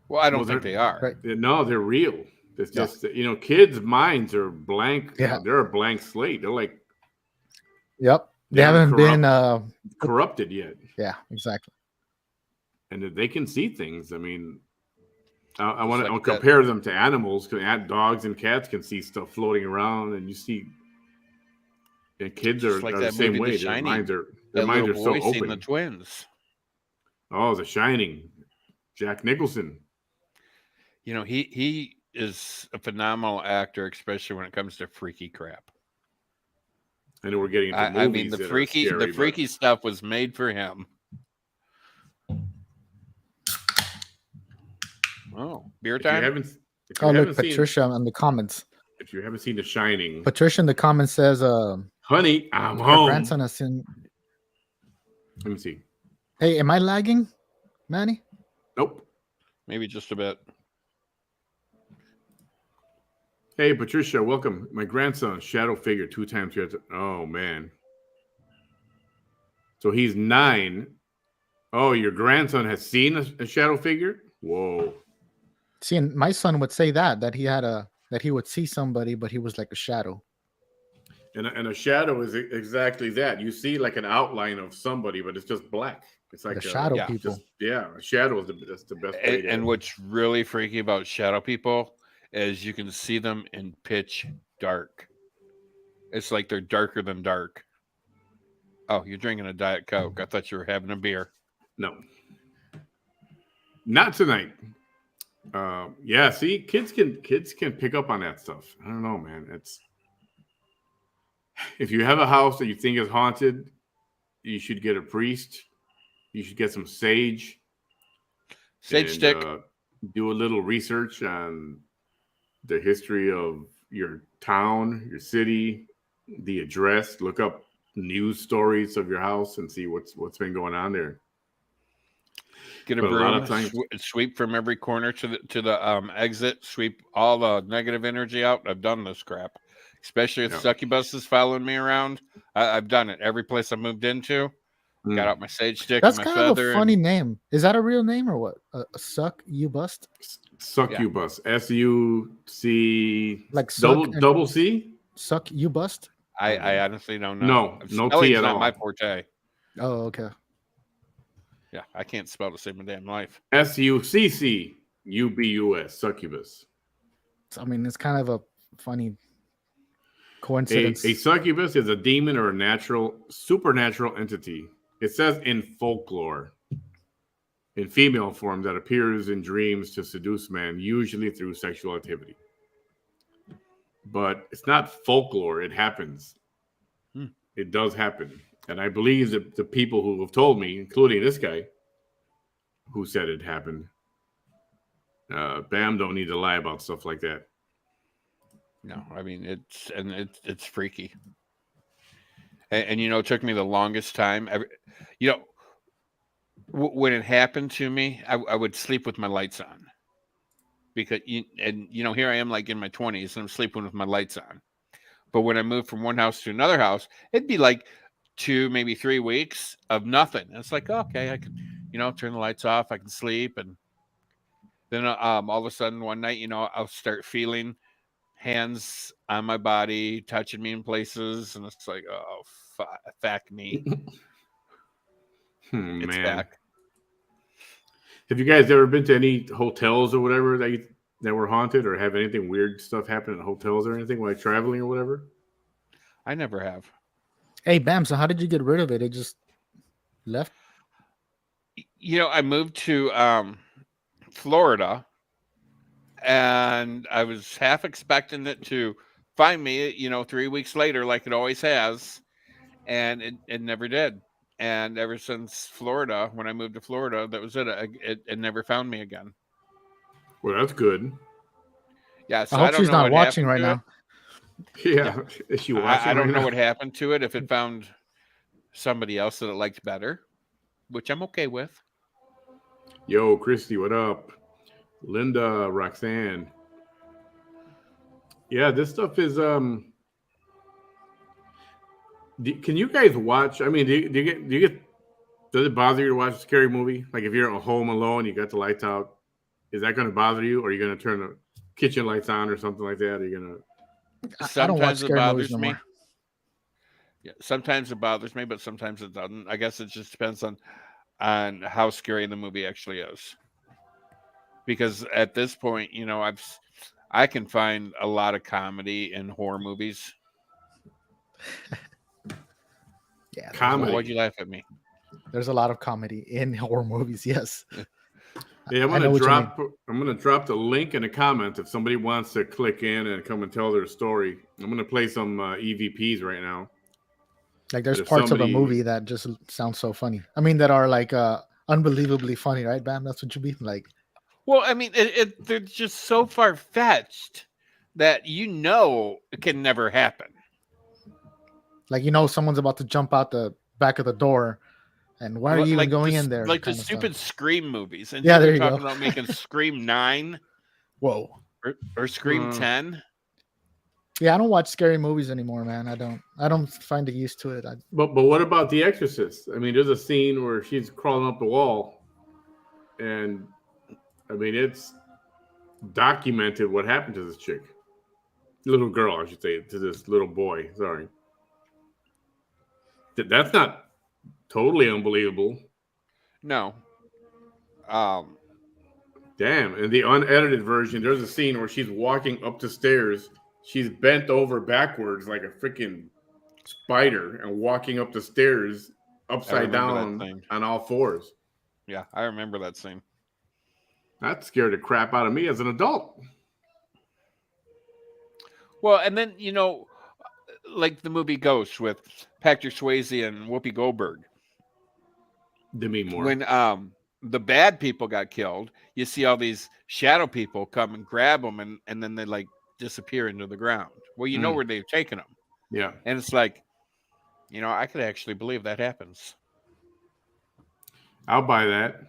Well, I don't think they are. Right. No, they're real. It's just, kids' minds are blank. Yeah. They're a blank slate. They're like, yep. They haven't been corrupted yet. Yeah, exactly. And they can see things. I mean, I want to compare them to animals, because dogs and cats can see stuff floating around, and you see. And kids are the same way. Their minds are so open. The twins. Oh, The Shining. Jack Nicholson. You know, he is a phenomenal actor, especially when it comes to freaky crap. I know we're getting into movies I mean, the that are scary, freaky stuff was made for him. Oh, beer If you time. haven't, Oh, look, Patricia in the comments. if you haven't seen The Shining, Patricia in the comments says, honey, I'm her home. grandson has seen. Let me see. Hey, am I lagging, Manny? Nope. Maybe just a bit. Hey, Patricia, welcome. My grandson, shadow figure 2 times here. Oh, man. So he's 9. Oh, your grandson has seen a shadow figure? Whoa. See, and my son would say that he would see somebody, but he was like a shadow. And a shadow is exactly that. You see like an outline of somebody, but it's just black. It's like The shadow people. A shadow is that's the best way. And what's really freaky about shadow people is you can see them in pitch dark. It's like they're darker than dark. Oh, you're drinking a Diet Coke. I thought you were having a beer. No. Not tonight. Yeah, see, kids can pick up on that stuff. I don't know, man. It's if you have a house that you think is haunted, you should get a priest. You should get some sage. Sage stick. Do a little research on the history of your town, your city, the address. Look up news stories of your house and see what's been going on there. Get a broom, sweep from every corner to the exit, sweep all the negative energy out. I've done this crap, especially if succubuses following me around. I've done it every place I moved into. Got out my sage stick. That's and my kind feather of a funny name. Is that a real name or what? A suck you bust? Succubus. SUC. Like double C. Suck you bust. I honestly don't know. No T at not all. My forte. Oh, okay. Yeah, I can't spell to save my damn life. SUCCUBUS. Succubus. I mean, it's kind of a funny coincidence. A succubus is a demon or a supernatural entity. It says in folklore, in female form, that appears in dreams to seduce men, usually through sexual activity. But it's not folklore. It happens. It does happen. And I believe that the people who have told me, including this guy, who said it happened, Bam don't need to lie about stuff like that. No, I mean it's freaky. And you know, it took me the longest time. You know, when it happened to me, I would sleep with my lights on, because here I am like in my 20s and I'm sleeping with my lights on. But when I moved from one house to another house, it'd be like 2, maybe 3 weeks of nothing. And it's like, okay, I can, turn the lights off. I can sleep. And then all of a sudden one night, I'll start feeling hands on my body, touching me in places. And it's like, oh, fuck me. It's man. back. Have you guys ever been to any hotels or whatever that were haunted, or have anything weird stuff happen in hotels or anything while traveling or whatever? I never have. Hey, Bam, so how did you get rid of it? It just left? I moved to Florida, and I was half expecting it to find me, 3 weeks later, like it always has, and it never did. And ever since Florida, when I moved to Florida, that was it. It never found me again. Well, that's good. Yeah, so I hope she's not watching right now. Yeah. Is she watching? I don't know what happened to it. If it found somebody else that it liked better, which I'm okay with. Yo, Christy, what up? Linda, Roxanne. Yeah, this stuff is can you guys watch? I mean, do you get does it bother you to watch a scary movie? Like if you're at home alone, you got the lights out, is that going to bother you, or are you going to turn the kitchen lights on or something like that? Are you going to? Sometimes it bothers me. Yeah, sometimes it bothers me, but sometimes it doesn't. I guess it just depends on how scary the movie actually is. Because at this point, I can find a lot of comedy in horror movies. Yeah, comedy. Why'd you laugh at me? There's a lot of comedy in horror movies. Yes. Yeah, I know what you mean. I'm gonna drop the link in the comments if somebody wants to click in and come and tell their story. I'm gonna play some EVPs right now. Like there's But if parts of a somebody, movie that just sound so funny. I mean, that are like unbelievably funny, right, Bam? That's what you mean. Like, Well, I mean, they're just so far fetched that it can never happen. someone's about to jump out the back of the door, and why are you even going in there? Like the Kind of stupid stuff. Scream movies. And Yeah, there they're you talking go. about making Scream 9 Whoa. or Scream 10. Yeah, I don't watch scary movies anymore, man. I don't find it used to it. but what about The Exorcist? I mean, there's a scene where she's crawling up the wall, and I mean, it's documented what happened to this chick, little girl, I should say, to this little boy. Sorry, that's not totally unbelievable. No. Damn. In the unedited version, there's a scene where she's walking up the stairs. She's bent over backwards like a freaking spider and walking up the stairs upside down on all fours. Yeah, I remember that scene. That scared the crap out of me as an adult. Well, and then, like the movie Ghost with Patrick Swayze and Whoopi Goldberg. Demi Moore. When the bad people got killed, you see all these shadow people come and grab them, and then they like disappear into the ground. Well, you know where they've taken them. Yeah. And it's like, I could actually believe that happens. I'll buy that.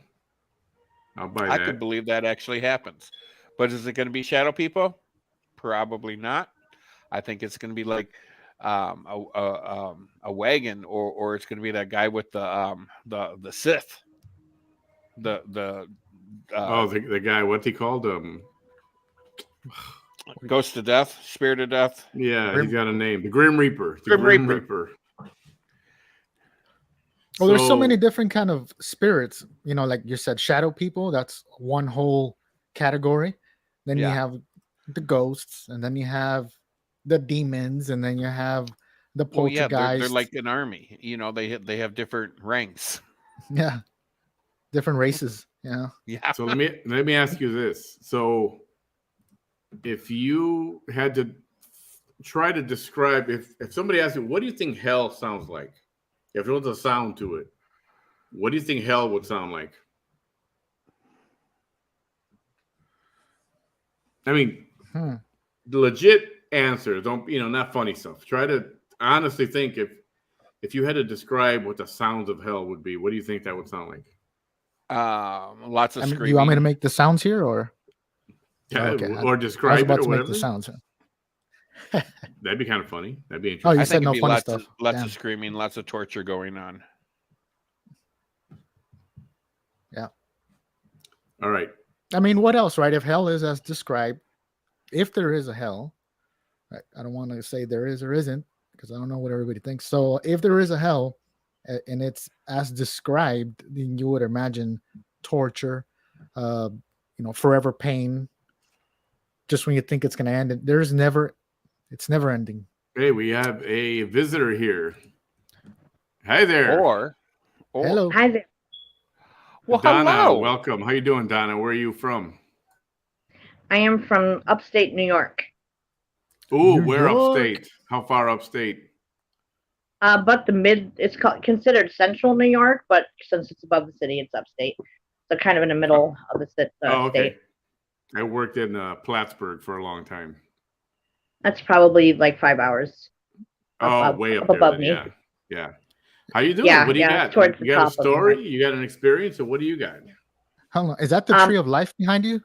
I could believe that actually happens. But is it going to be shadow people? Probably not. I think it's going to be like a wagon, or it's going to be that guy with the Sith. The guy, what's he called? Ghost of Death, Spirit of Death. Yeah, he's got a name. The Grim Reaper. Grim Reaper. Well, there's so many different kind of spirits. Like you said, shadow people. That's one whole category. Then you have the ghosts, and then you have the demons, and then you have the poltergeist. Well, they're like an army. They have different ranks. Yeah, different races. Yeah. So let me ask you this. So if you had to try to describe, if somebody asked you, what do you think hell sounds like? If there was a sound to it, what do you think hell would sound like? I mean, the legit answer. Don't not funny stuff. Try to honestly think if you had to describe what the sounds of hell would be. What do you think that would sound like? Lots of screaming. Do you want me to make the sounds here, or or describe it, or whatever? Make the sounds. That'd be kind of funny. That'd be Oh, interesting. you said no funny stuff. Lots of screaming, lots of torture going on. Yeah. All right. I mean, what else, right? If hell is as described, if there is a hell, right? I don't want to say there is or isn't, because I don't know what everybody thinks. So if there is a hell and it's as described, then you would imagine torture, forever pain. Just when you think it's going to end, it's never ending. Hey, we have a visitor here. Hi there. Or hello. Hi there. Well, Donna, hello. welcome. How you doing, Donna? Where are you from? I am from upstate New York. Ooh, where upstate? How far upstate? But it's considered central New York, but since it's above the city, it's upstate. So kind of in the middle of the state. Okay. I worked in Plattsburgh for a long time. That's probably like 5 hours. Way up above there. me. Yeah. How you doing? Yeah, what do you got? Towards You the got a top of story? You got an experience? Or what do you got? Hold on. Is that the tree of life behind you?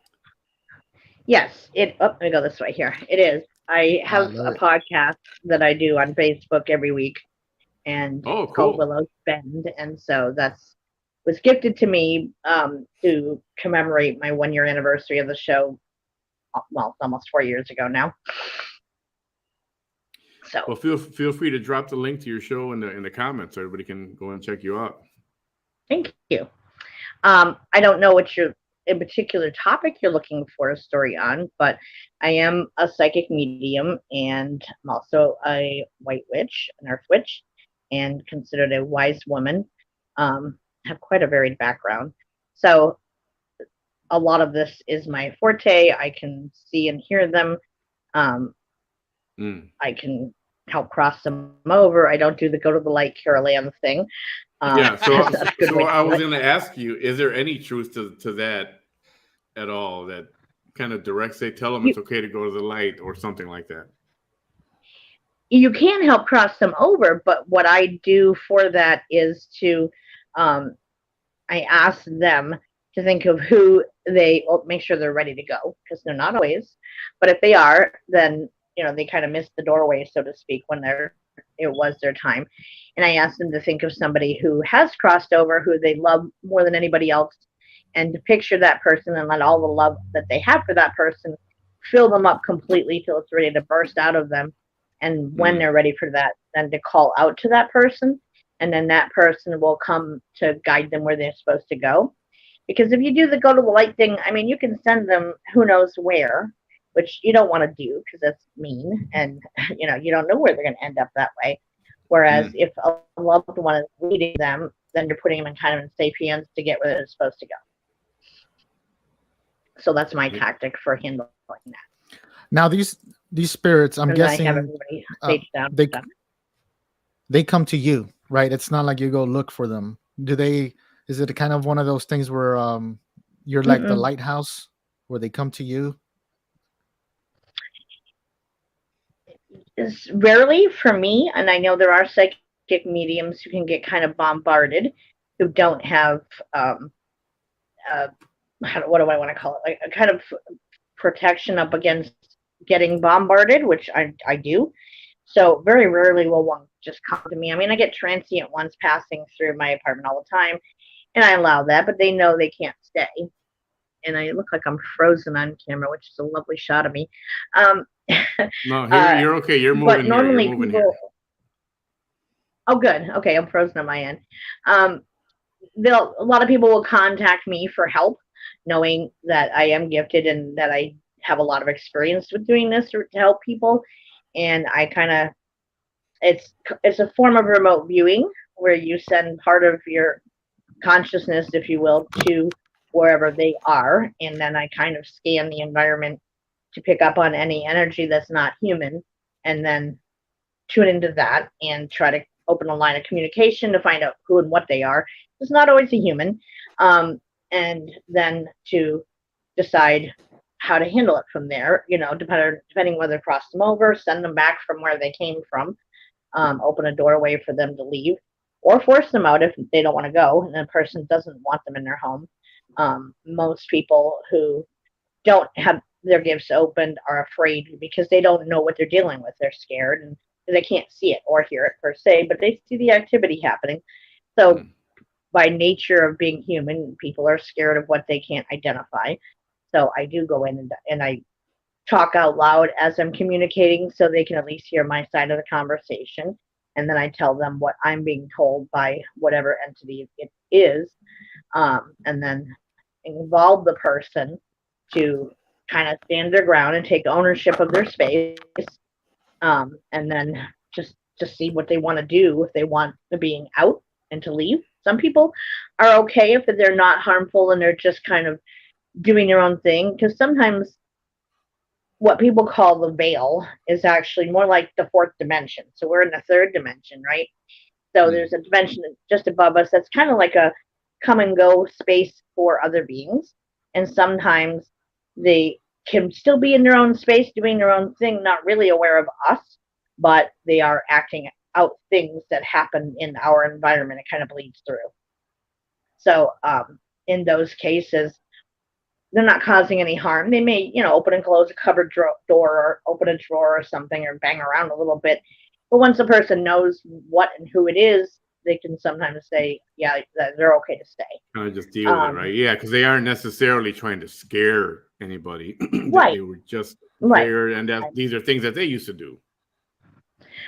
Yes. Let me go this way here. It is. I have a podcast that I do on Facebook every week, and it's called Willow's Bend, and so was gifted to me to commemorate my 1-year anniversary of the show. Well, it's almost 4 years ago now. So, well, feel free to drop the link to your show in the comments so everybody can go and check you out. Thank you. I don't know what in particular topic you're looking for a story on, but I am a psychic medium, and I'm also a white witch, an earth witch, and considered a wise woman. Have quite a varied background. So a lot of this is my forte. I can see and hear them. I can help cross them over. I don't do the go to the light Carol Ann thing. Yeah, so I was going to ask you, is there any truth to that at all? That kind of directs, they tell them it's okay to go to the light or something like that? You can help cross them over, but what I do for that is to, I ask them to think of who make sure they're ready to go, because they're not always. But if they are, then they kind of miss the doorway, so to speak, when it was their time. And I ask them to think of somebody who has crossed over, who they love more than anybody else, and to picture that person and let all the love that they have for that person fill them up completely till it's ready to burst out of them. And when they're ready for that, then to call out to that person, and then that person will come to guide them where they're supposed to go. Because if you do the go to the light thing, I mean, you can send them who knows where, which you don't want to do because that's mean, and you don't know where they're going to end up that way. Whereas if a loved one is leading them, then you're putting them in kind of in safe hands to get where they're supposed to go. So that's my tactic for handling that. Now these spirits, I'm guessing, they come to you, right? It's not like you go look for them. Is it kind of one of those things where you're like the lighthouse, where they come to you? It's rarely for me, and I know there are psychic mediums who can get kind of bombarded, who don't have what do I want to call it, like a kind of protection up against getting bombarded, which I do. So very rarely will one just come to me. I mean, I get transient ones passing through my apartment all the time, and I allow that, but they know they can't stay. And I look like I'm frozen on camera, which is a lovely shot of me. No, you're okay. You're moving. But normally people. Here. Oh, good. Okay, I'm frozen on my end. A lot of people will contact me for help, knowing that I am gifted and that I have a lot of experience with doing this to help people. And I kind of, it's a form of remote viewing where you send part of your consciousness, if you will, to wherever they are, and then I kind of scan the environment to pick up on any energy that's not human, and then tune into that and try to open a line of communication to find out who and what they are. It's not always a human, and then to decide how to handle it from there, depending whether cross them over, send them back from where they came from, open a doorway for them to leave, or force them out if they don't want to go and the person doesn't want them in their home. Most people who don't have their gifts opened are afraid because they don't know what they're dealing with. They're scared and they can't see it or hear it per se, but they see the activity happening. So by nature of being human, people are scared of what they can't identify. So I do go in and I talk out loud as I'm communicating so they can at least hear my side of the conversation. And then I tell them what I'm being told by whatever entity it is, and then involve the person to kind of stand their ground and take ownership of their space, and then just see what they want to do, if they want the being out and to leave. Some people are okay if they're not harmful and they're just kind of doing their own thing, because sometimes what people call the veil is actually more like the fourth dimension. So we're in the third dimension, right? So there's a dimension just above us that's kind of like a come and go space for other beings. And sometimes they can still be in their own space, doing their own thing, not really aware of us, but they are acting out things that happen in our environment. It kind of bleeds through. So in those cases, they're not causing any harm. They may, open and close a cupboard door or open a drawer or something or bang around a little bit. But once a person knows what and who it is, they can sometimes say, yeah, that they're okay to stay. Kind of just deal with it, right? Yeah, because they aren't necessarily trying to scare anybody. Right. They were just there, and these are things that they used to do.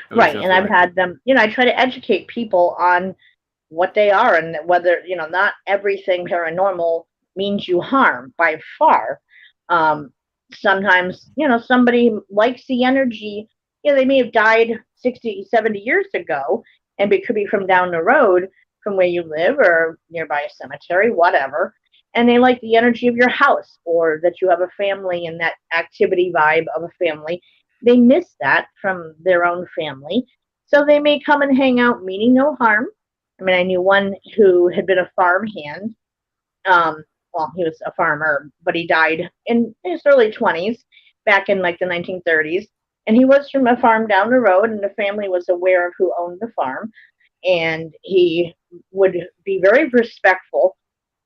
Right, and I've had them, I try to educate people on what they are and whether, not everything paranormal means you harm by far. Sometimes, somebody likes the energy. They may have died 60, 70 years ago, and it could be from down the road from where you live or nearby a cemetery, whatever. and they like the energy of your house, or that you have a family and that activity vibe of a family. They miss that from their own family. So they may come and hang out, meaning no harm. I mean, I knew one who had been a farm hand. Well, he was a farmer, but he died in his early 20s, back in like the 1930s. And he was from a farm down the road, and the family was aware of who owned the farm. And he would be very respectful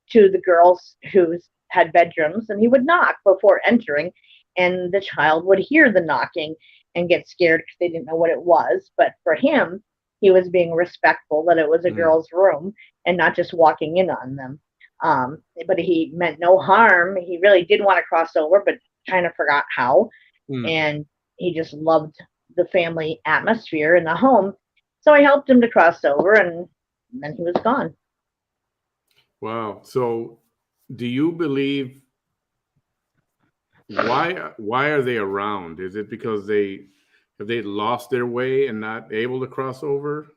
to the girls who had bedrooms, and he would knock before entering, and the child would hear the knocking and get scared because they didn't know what it was. But for him, he was being respectful that it was a girl's room and not just walking in on them. But he meant no harm. He really did want to cross over, but kind of forgot how. And he just loved the family atmosphere in the home. So I helped him to cross over, and then he was gone. Wow. So do you believe, why are they around? Is it because have they lost their way and not able to cross over?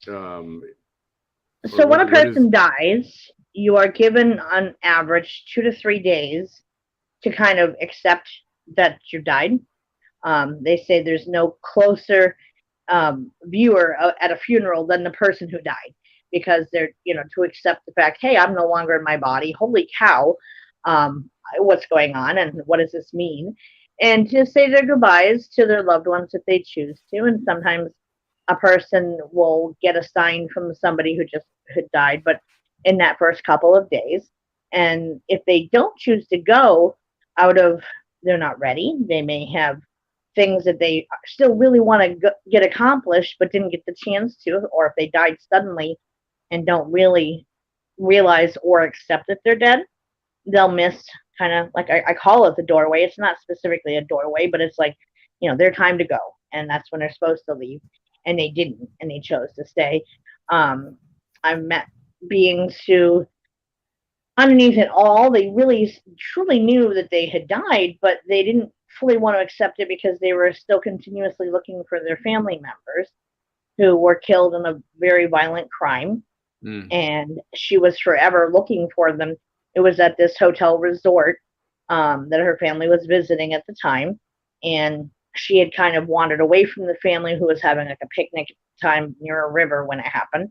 So when a person dies, you are given on average 2 to 3 days to kind of accept that you died. They say there's no closer viewer at a funeral than the person who died, because they're, to accept the fact, hey, I'm no longer in my body. Holy cow, what's going on, and what does this mean? And to say their goodbyes to their loved ones if they choose to. And sometimes a person will get a sign from somebody who just had died, but in that first couple of days. And if they don't choose to go they're not ready, they may have things that they still really want to get accomplished but didn't get the chance to, or if they died suddenly and don't really realize or accept that they're dead, they'll miss kind of like, I call it the doorway. It's not specifically a doorway, but it's like, their time to go, and that's when they're supposed to leave, and they didn't, and they chose to stay. I've met beings who, underneath it all, they really truly knew that they had died, but they didn't fully want to accept it because they were still continuously looking for their family members who were killed in a very violent crime. And she was forever looking for them. It was at this hotel resort that her family was visiting at the time, and she had kind of wandered away from the family, who was having like a picnic time near a river when it happened,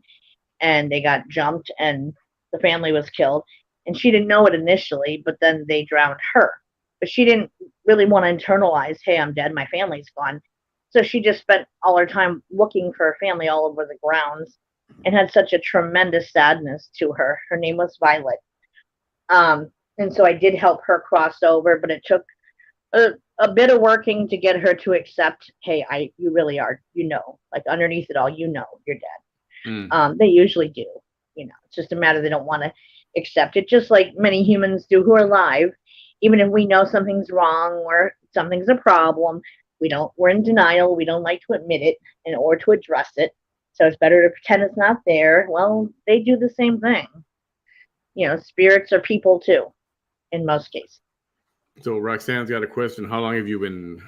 and they got jumped and the family was killed. And she didn't know it initially, but then they drowned her. But she didn't really want to internalize, hey, I'm dead, my family's gone. So she just spent all her time looking for her family all over the grounds, and had such a tremendous sadness to her. Her name was Violet. And so I did help her cross over, but it took a bit of working to get her to accept, hey, you really are, like underneath it all, you're dead. They usually do. It's just a matter they don't want to accept it, just like many humans do who are alive. Even if we know something's wrong or something's a problem, we're in denial. We don't like to admit it or to address it. So it's better to pretend it's not there. Well, they do the same thing. Spirits are people too, in most cases. So Roxanne's got a question. How long have you been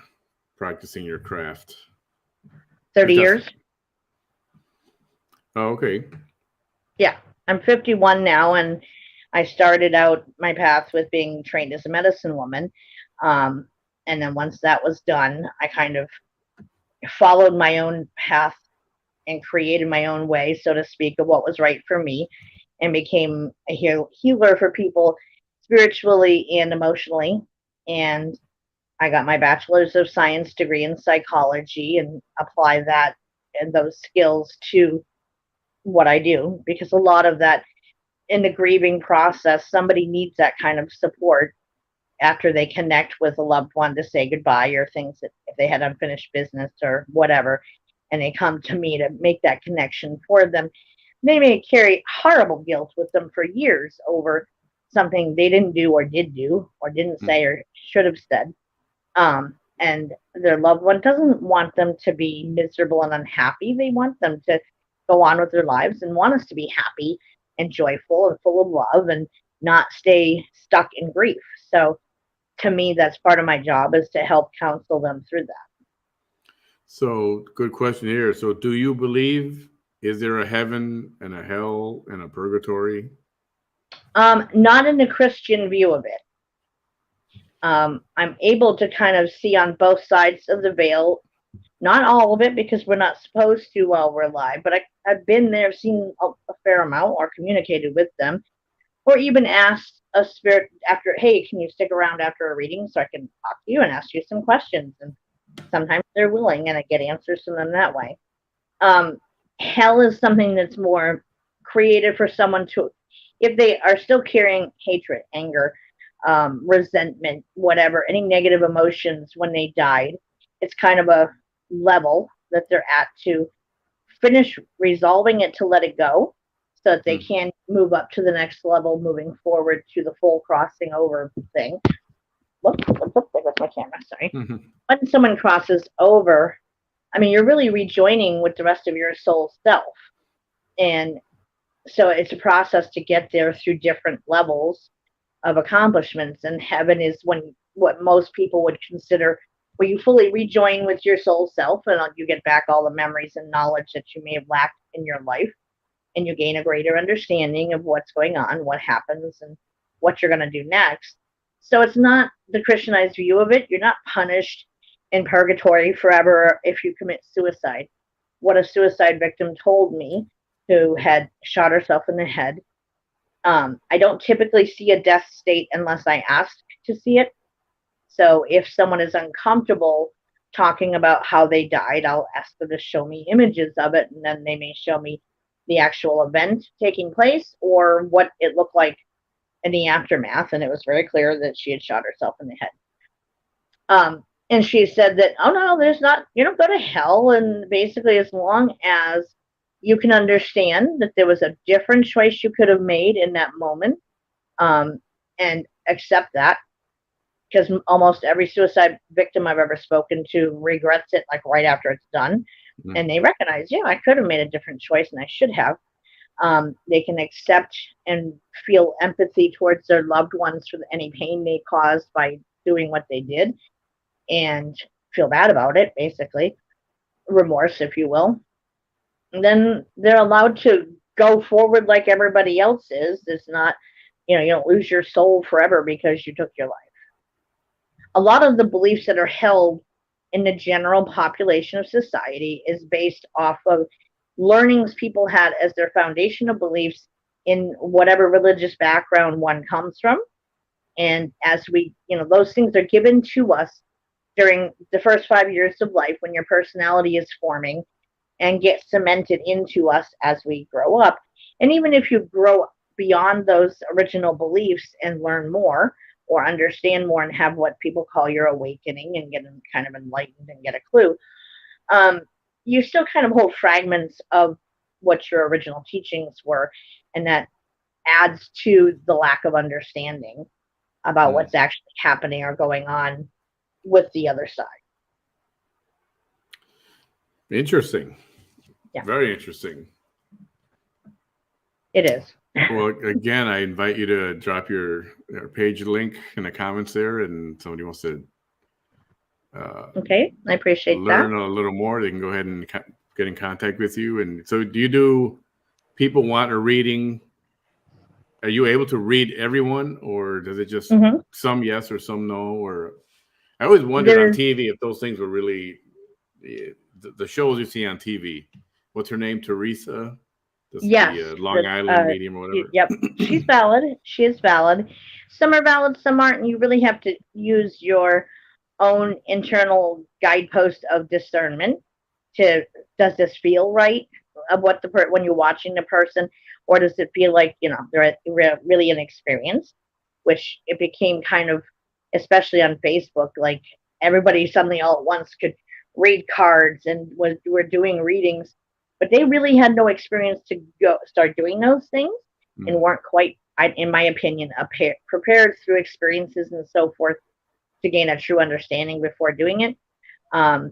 practicing your craft? 30 years. Oh, okay. Yeah, I'm 51 now, and I started out my path with being trained as a medicine woman. And then once that was done, I kind of followed my own path and created my own way, so to speak, of what was right for me, and became a healer for people spiritually and emotionally. And I got my bachelor's of science degree in psychology and apply that and those skills to what I do, because a lot of that in the grieving process, somebody needs that kind of support after they connect with a loved one to say goodbye, or things that if they had unfinished business or whatever, and they come to me to make that connection for them. They may carry horrible guilt with them for years over something they didn't do or didn't say or should have said. And their loved one doesn't want them to be miserable and unhappy. They want them to go on with their lives and want us to be happy and joyful and full of love and not stay stuck in grief. So to me, that's part of my job, is to help counsel them through that. So good question here. So do you believe, is there a heaven and a hell and a purgatory? Not in the Christian view of it. I'm able to kind of see on both sides of the veil. Not all of it, because we're not supposed to while we're alive, but I've been there, seen a fair amount, or communicated with them, or even asked a spirit after, hey, can you stick around after a reading so I can talk to you and ask you some questions? And sometimes they're willing, and I get answers from them that way. Hell is something that's more created for someone to, if they are still carrying hatred, anger, resentment, whatever, any negative emotions when they died, it's kind of a level that they're at to finish resolving it, to let it go, so that they can move up to the next level, moving forward to the full crossing over thing. Whoops, there goes my camera, sorry. When someone crosses over, I mean, you're really rejoining with the rest of your soul self. And so it's a process to get there through different levels of accomplishments. And heaven is when what most people would consider where you fully rejoin with your soul self, and you get back all the memories and knowledge that you may have lacked in your life, and you gain a greater understanding of what's going on, what happens, and what you're going to do next. So it's not the Christianized view of it. You're not punished in purgatory forever if you commit suicide. What a suicide victim told me, who had shot herself in the head, I don't typically see a death state unless I ask to see it. So if someone is uncomfortable talking about how they died, I'll ask them to show me images of it, and then they may show me the actual event taking place or what it looked like in the aftermath. And it was very clear that she had shot herself in the head. And she said that, oh no, there's not, you don't go to hell. And basically, as long as you can understand that there was a different choice you could have made in that moment, and accept that, because almost every suicide victim I've ever spoken to regrets it like right after it's done. And they recognize, yeah, I could have made a different choice and I should have. They can accept and feel empathy towards their loved ones for any pain they caused by doing what they did, and feel bad about it, basically. Remorse, if you will. And then they're allowed to go forward like everybody else is. It's not, you don't lose your soul forever because you took your life. A lot of the beliefs that are held in the general population of society is based off of learnings people had as their foundation of beliefs in whatever religious background one comes from. And as we, those things are given to us during the first 5 years of life when your personality is forming, and get cemented into us as we grow up. And even if you grow beyond those original beliefs and learn more or understand more and have what people call your awakening and get kind of enlightened and get a clue, you still kind of hold fragments of what your original teachings were, and that adds to the lack of understanding about what's actually happening or going on with the other side. Interesting. Yeah. Very interesting. It is. Well, again, I invite you to drop your page link in the comments there, and somebody wants to okay, I appreciate learn that. a little more, they can go ahead and get in contact with you. And so do people want a reading? Are you able to read everyone, or does it just some yes or some no? Or I always wondered on TV if those things were really the shows you see on TV. What's her name? Teresa? Yes. The Long Island medium or whatever. Yep. She's valid. She is valid. Some are valid, some aren't. And you really have to use your own internal guidepost of discernment to, does this feel right of what when you're watching the person, or does it feel like, they're really inexperienced, which it became kind of, especially on Facebook, like everybody suddenly all at once could read cards and were doing readings, but they really had no experience to go start doing those things, and weren't quite, in my opinion, prepared through experiences and so forth to gain a true understanding before doing it,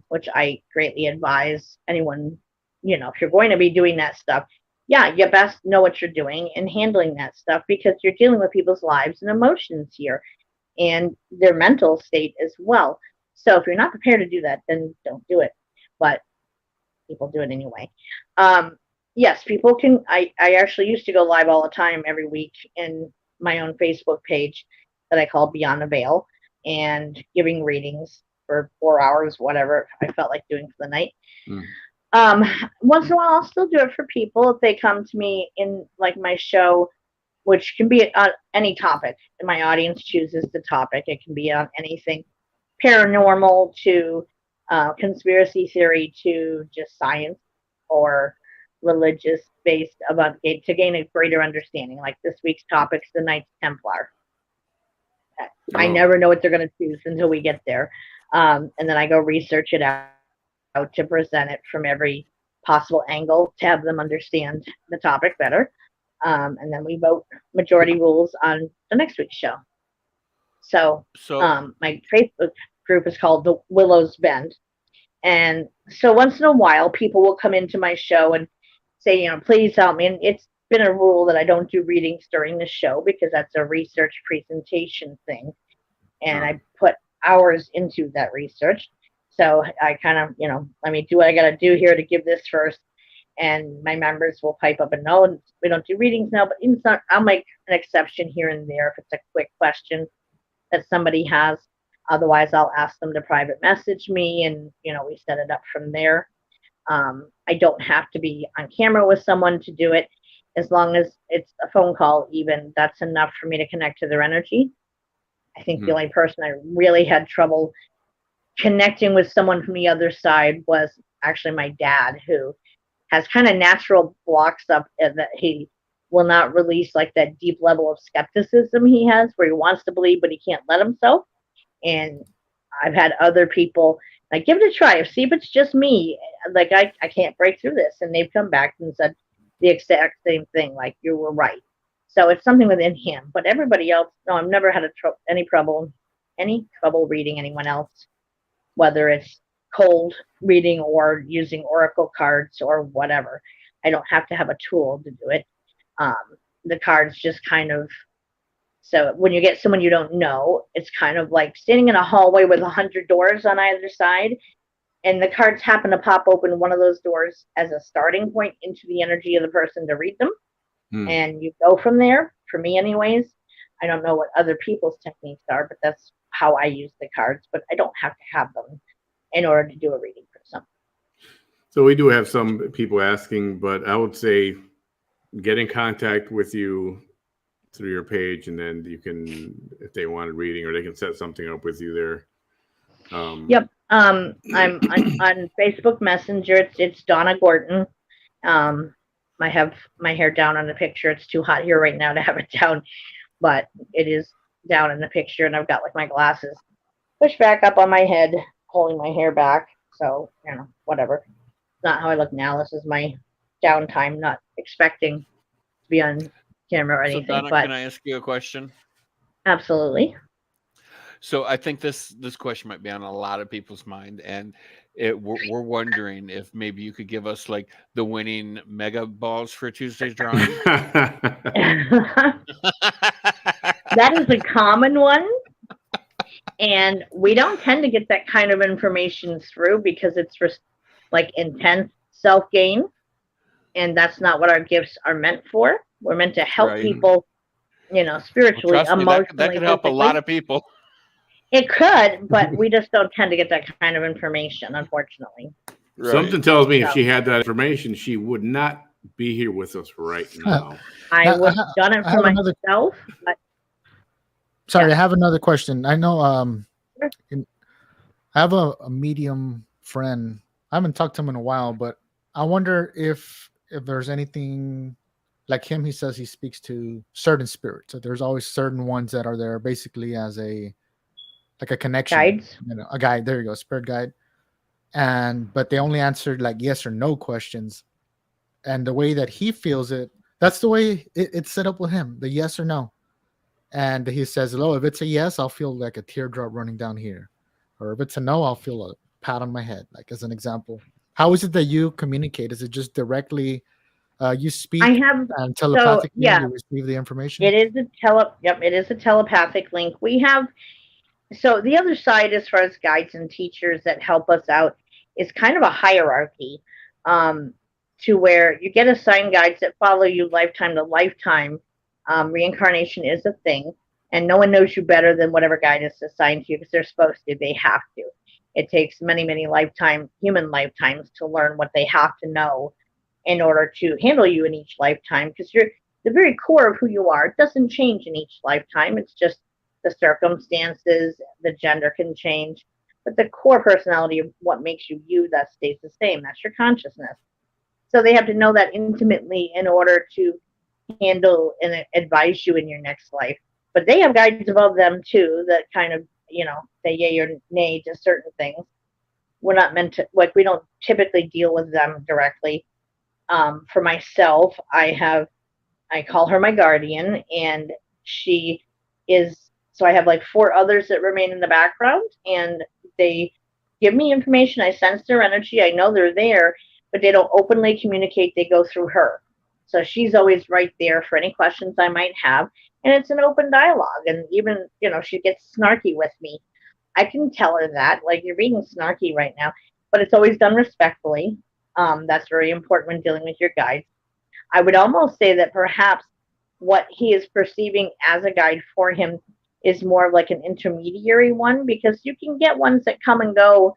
which I greatly advise anyone, if you're going to be doing that stuff, you best know what you're doing and handling that stuff, because you're dealing with people's lives and emotions here and their mental state as well. So if you're not prepared to do that, then don't do it. But people do it anyway. Yes, people can. I actually used to go live all the time every week and my own Facebook page that I call Beyond the Veil, and giving readings for 4 hours, whatever I felt like doing for the night. Once in a while, I'll still do it for people if they come to me in like my show, which can be on any topic. My audience chooses the topic. It can be on anything paranormal to conspiracy theory to just science or religious based about to gain a greater understanding. Like this week's topic is the Knights Templar. I never know what they're going to choose until we get there. And then I go research it out to present it from every possible angle to have them understand the topic better. And then we vote majority rules on the next week's show. So my Facebook group is called the Willows Bend. And so once in a while, people will come into my show and say, please help me. And it's been a rule that I don't do readings during the show because that's a research presentation thing. And I put hours into that research. So I kind of, let me do what I got to do here to give this first. And my members will pipe up and no, we don't do readings now, but it's not, I'll make an exception here and there if it's a quick question that somebody has. Otherwise, I'll ask them to private message me and, we set it up from there. I don't have to be on camera with someone to do it. As long as it's a phone call, even, that's enough for me to connect to their energy. I think the only person I really had trouble connecting with someone from the other side was actually my dad, who has kind of natural blocks up that he will not release, like that deep level of skepticism he has where he wants to believe, but he can't let himself. And I've had other people like, give it a try. See if it's just me. Like, I can't break through this. And they've come back and said the exact same thing. Like, you were right. So it's something within him. But everybody else, no, I've never had any trouble reading anyone else, whether it's cold reading or using oracle cards or whatever. I don't have to have a tool to do it. The cards just kind of, so when you get someone you don't know, it's kind of like standing in a hallway with 100 doors on either side, and the cards happen to pop open one of those doors as a starting point into the energy of the person to read them. And you go from there, for me anyways. I don't know what other people's techniques are, but that's how I use the cards, but I don't have to have them in order to do a reading for someone. So we do have some people asking, but I would say get in contact with you through your page, and then you can, if they want a reading, or they can set something up with you there. Yep. I'm on Facebook Messenger. It's Donna Gordon. I have my hair down on the picture. It's too hot here right now to have it down, but it is down in the picture, and I've got like my glasses pushed back up on my head, holding my hair back. So, whatever. It's not how I look now. This is my downtime, not expecting to be on camera or anything. So Donna, but can I ask you a question? Absolutely. So I think this question might be on a lot of people's mind, and we're wondering if maybe you could give us like the winning mega balls for Tuesday's drawing. That is a common one, and we don't tend to get that kind of information through because it's for like intense self-gain, and that's not what our gifts are meant for. We're meant to help people, spiritually, emotionally. That could help a lot of people. It could, but we just don't tend to get that kind of information, unfortunately. Right. Something tells me if she had that information, she would not be here with us right now. I would have done it for myself. Sorry, I have another question. I know I have a medium friend. I haven't talked to him in a while, but I wonder if there's anything like him. He says he speaks to certain spirits. So there's always certain ones that are there basically as a connection. Guides. A guide. There you go, spirit guide. But they only answered like yes or no questions. And the way that he feels it, that's the way it's set up with him, the yes or no. And he says, if it's a yes, I'll feel like a teardrop running down here. Or if it's a no, I'll feel a pat on my head, like as an example. How is it that you communicate? Is it just directly you speak and telepathically you receive the information? It is it is a telepathic link. We have, so the other side as far as guides and teachers that help us out is kind of a hierarchy to where you get assigned guides that follow you lifetime to lifetime. Reincarnation is a thing, and no one knows you better than whatever guide is assigned to you, because they're supposed to. They have to. It takes many, many human lifetimes to learn what they have to know in order to handle you in each lifetime, because you're the very core of who you are. It doesn't change in each lifetime. It's just the circumstances, the gender can change, but the core personality of what makes you you, that stays the same. That's your consciousness. So they have to know that intimately in order to handle and advise you in your next life. But they have guides above them too that kind of, say yay or nay to certain things. We're not meant to, like, we don't typically deal with them directly. For myself, I call her my guardian, and she is, so I have like 4 others that remain in the background, and they give me information. I sense their energy. I know they're there, but they don't openly communicate. They go through her. So she's always right there for any questions I might have. And it's an open dialogue. And even, she gets snarky with me. I can tell her that, like, you're being snarky right now, but it's always done respectfully. That's very important when dealing with your guides. I would almost say that perhaps what he is perceiving as a guide for him is more of like an intermediary one, because you can get ones that come and go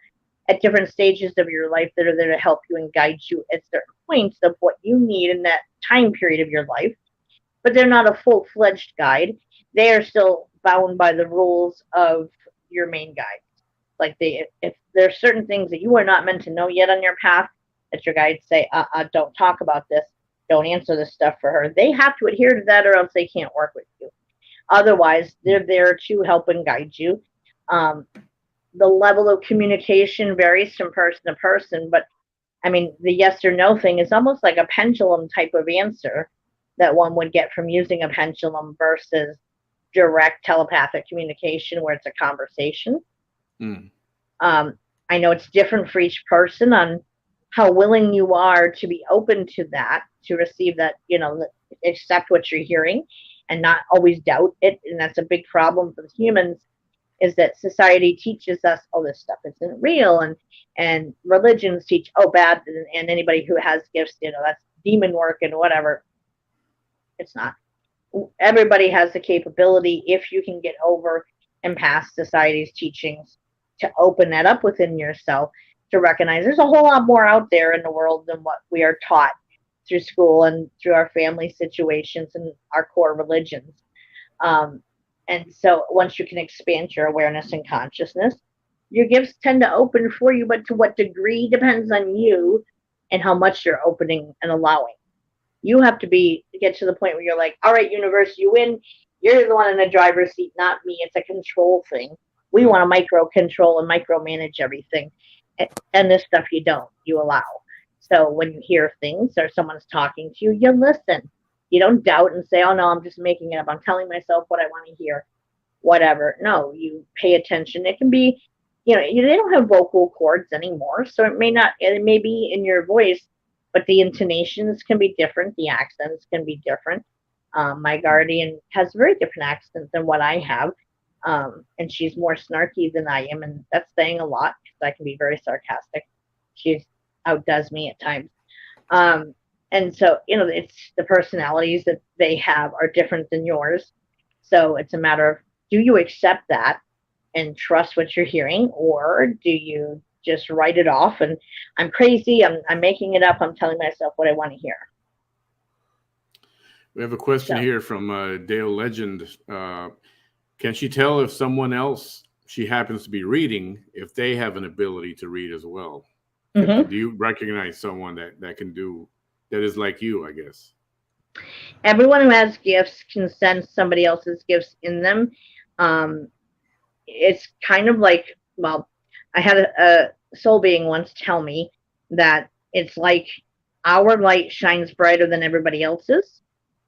at different stages of your life that are there to help you and guide you at certain points of what you need in that time period of your life. But they're not a full-fledged guide. They are still bound by the rules of your main guide. Like, if there are certain things that you are not meant to know yet on your path, that your guides say, don't talk about this, don't answer this stuff for her. They have to adhere to that, or else they can't work with you. Otherwise, they're there to help and guide you. The level of communication varies from person to person, but I mean, the yes or no thing is almost like a pendulum type of answer that one would get from using a pendulum versus direct telepathic communication where it's a conversation. I know it's different for each person on how willing you are to be open to that, to receive that, accept what you're hearing and not always doubt it. And that's a big problem for humans, is that society teaches us, oh, this stuff isn't real. And religions teach, oh, bad. And anybody who has gifts, that's demon work and whatever. It's not. Everybody has the capability, if you can get over and past society's teachings, to open that up within yourself, to recognize there's a whole lot more out there in the world than what we are taught through school and through our family situations and our core religions. And so once you can expand your awareness and consciousness, your gifts tend to open for you, but to what degree depends on you and how much you're opening and allowing. You have to get to the point where you're like, all right, universe, you win. You're the one in the driver's seat, not me. It's a control thing. We want to micro control and micromanage everything. And this stuff you don't, you allow. So when you hear things or someone's talking to you, you listen. You don't doubt and say, oh, no, I'm just making it up. I'm telling myself what I want to hear, whatever. No, you pay attention. It can be, they don't have vocal cords anymore. So it may be in your voice, but the intonations can be different. The accents can be different. My guardian has a very different accent than what I have. And she's more snarky than I am. And that's saying a lot, because I can be very sarcastic. She outdoes me at times. And so, it's the personalities that they have are different than yours. So it's a matter of, do you accept that and trust what you're hearing, or do you just write it off and I'm crazy, I'm making it up, I'm telling myself what I want to hear? We have a question here from Dale Legend. Can she tell if someone else she happens to be reading, if they have an ability to read as well? Mm-hmm. Do you recognize someone that can do, that is like you, I guess? Everyone who has gifts can sense somebody else's gifts in them. It's kind of like, well, I had a soul being once tell me that it's like our light shines brighter than everybody else's.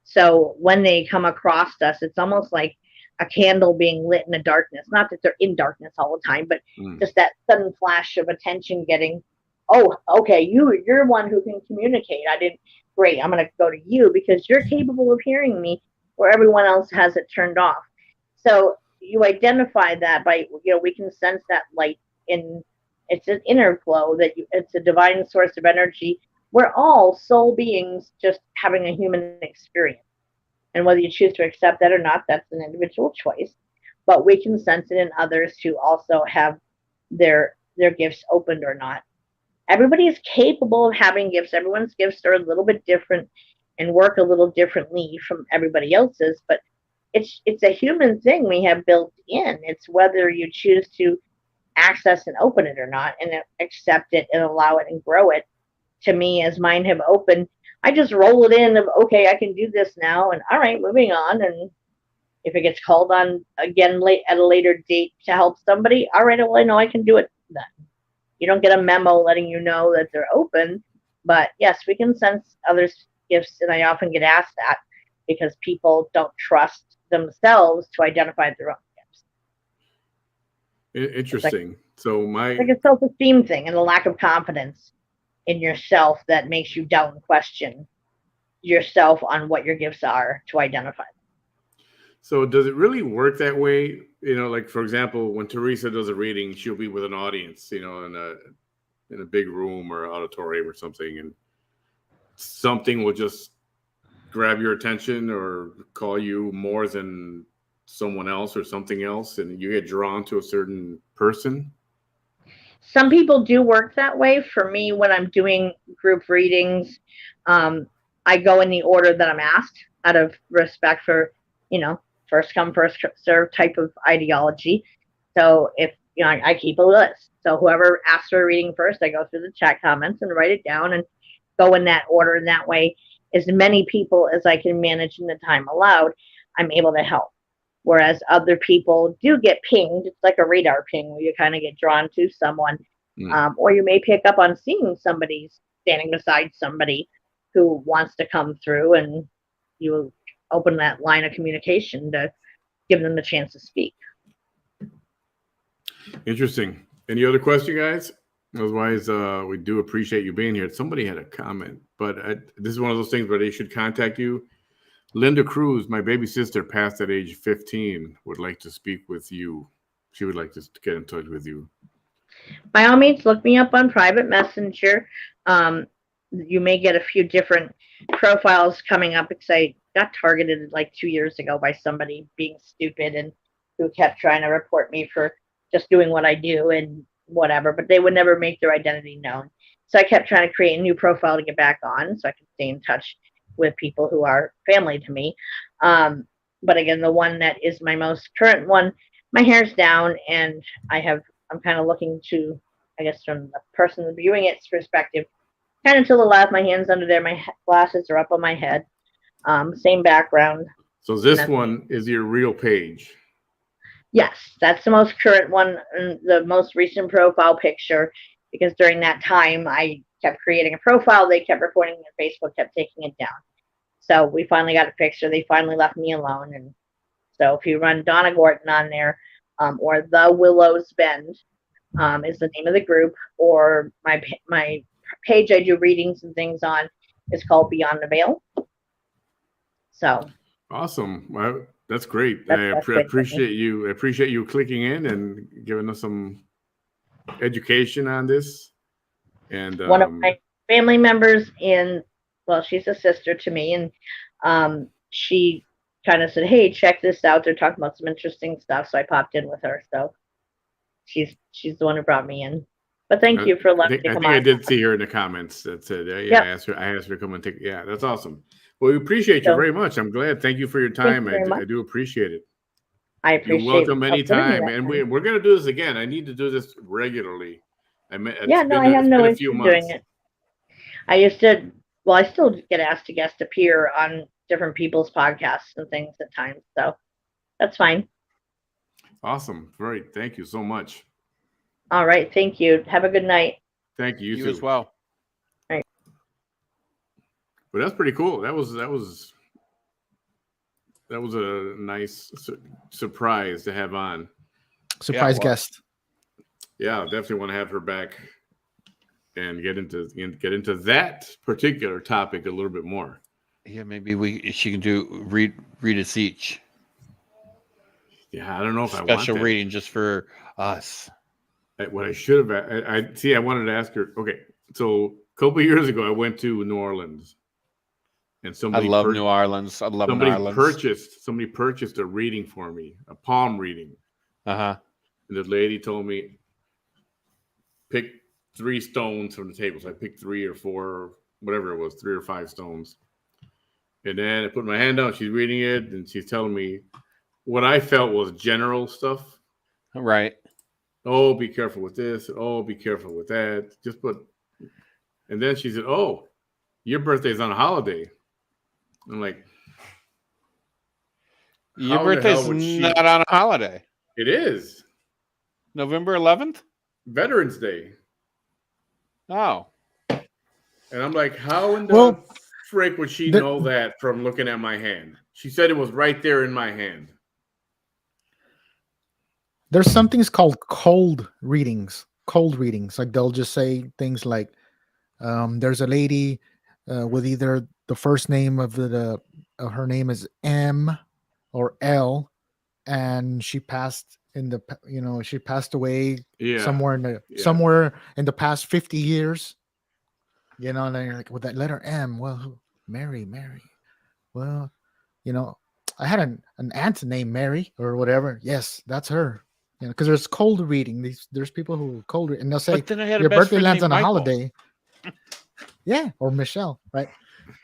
So when they come across us, it's almost like a candle being lit in the darkness. Not that they're in darkness all the time, but just that sudden flash of attention getting, oh, okay, you're one who can communicate. Great, I'm going to go to you because you're capable of hearing me where everyone else has it turned off. So you identify that by, we can sense that light it's an inner flow, it's a divine source of energy. We're all soul beings just having a human experience. And whether you choose to accept that or not, that's an individual choice. But we can sense it in others who also have their gifts opened or not. Everybody is capable of having gifts. Everyone's gifts are a little bit different and work a little differently from everybody else's, but it's a human thing we have built in. It's whether you choose to access and open it or not, and accept it and allow it and grow it. To me, as mine have opened, I just roll it in of, okay, I can do this now, and all right, moving on. And if it gets called on again at a later date to help somebody, all right, well, I know I can do it then. You don't get a memo letting you know that they're open, but yes, we can sense others' gifts, and I often get asked that because people don't trust themselves to identify their own gifts. Interesting. So it's like a self-esteem thing and a lack of confidence in yourself that makes you doubt and question yourself on what your gifts are to identify them. So does it really work that way? You know, like, for example, when Teresa does a reading, she'll be with an audience, you know, in a big room or auditorium or something, and something will just grab your attention or call you more than someone else or something else, and you get drawn to a certain person. Some people do work that way. For me, when I'm doing group readings, I go in the order that I'm asked out of respect for, you know, first come, first serve type of ideology. So if, you know, I keep a list. So whoever asks for a reading first, I go through the chat comments and write it down and go in that order. And that way, as many people as I can manage in the time allowed, I'm able to help. Whereas other people do get pinged. It's like a radar ping where you kind of get drawn to someone. Or you may pick up on seeing somebody standing beside somebody who wants to come through, and you open that line of communication to give them the chance to speak. Interesting. Any other question, guys? Otherwise, we do appreciate you being here. Somebody had a comment, but this is one of those things where they should contact you. Linda Cruz, my baby sister, passed at age 15, would like to speak with you. She would like to get in touch with you. By all means, look me up on private messenger. You may get a few different profiles coming up because I got targeted like 2 years ago by somebody being stupid and who kept trying to report me for just doing what I do and whatever, but they would never make their identity known. So I kept trying to create a new profile to get back on so I could stay in touch with people who are family to me. But again, the one that is my most current one, my hair's down, and I'm kind of looking to, I guess from the person viewing its perspective, kind of to the left, my hands under there, my glasses are up on my head, same background. So this one is your real page? Yes, that's the most current one, the most recent profile picture, because during that time I kept creating a profile, they kept reporting it, Facebook kept taking it down. So we finally got a picture, they finally left me alone. And so if you run Donna Gorton on there, or The Willows Bend is the name of the group, or my page I do readings and things on is called Beyond the Veil. So awesome. Well, that's great. I appreciate you. I appreciate you clicking in and giving us some education on this. And one of my family members she's a sister to me, and she kind of said, "Hey, check this out. They're talking about some interesting stuff." So I popped in with her. So she's the one who brought me in. But thank you for letting me come on. I did see her in the comments that said, "Yeah, I asked her to come and take." Yeah, that's awesome. Well, we appreciate you very much. I'm glad. Thank you for your time. I do appreciate it. I appreciate it. You're welcome anytime. And we're going to do this again. I need to do this regularly. I have no issue doing it. I still get asked to guest appear on different people's podcasts and things at times. So that's fine. Awesome. Great. Thank you so much. All right. Thank you. Have a good night. Thank you. You as well. But that's pretty cool. That was a nice surprise to have on. Surprise guest. Yeah, definitely want to have her back and get into that particular topic a little bit more. Yeah, maybe she can read us each. Yeah, I don't know if I want special reading just for us. What I should have, I wanted to ask her. Okay, so a couple of years ago, I went to New Orleans. And somebody I love New Orleans. I love New Orleans. Somebody purchased a reading for me, a palm reading. Uh-huh. And the lady told me, pick 3 stones from the table. So I picked 3 or 4, whatever it was, 3 or 5 stones. And then I put my hand out. She's reading it, and she's telling me what I felt was general stuff. Right. Oh, be careful with this. Oh, be careful with that. And then she said, oh, your birthday's on a holiday. I'm like, your birthday's not on a holiday. It is. November 11th? Veterans Day. Oh. And I'm like, how in the frick would she know that from looking at my hand? She said it was right there in my hand. There's some things called cold readings. Cold readings. Like they'll just say things like, there's a lady with either the first name of her name is M or L, and she passed she passed away somewhere in the past 50 years. And then you're like, with that letter M, well, Mary. Well, I had an aunt named Mary or whatever. Yes, that's her. Because there's cold reading. There's people who cold read, and they'll say your birthday lands on a holiday. Yeah, or Michelle, right?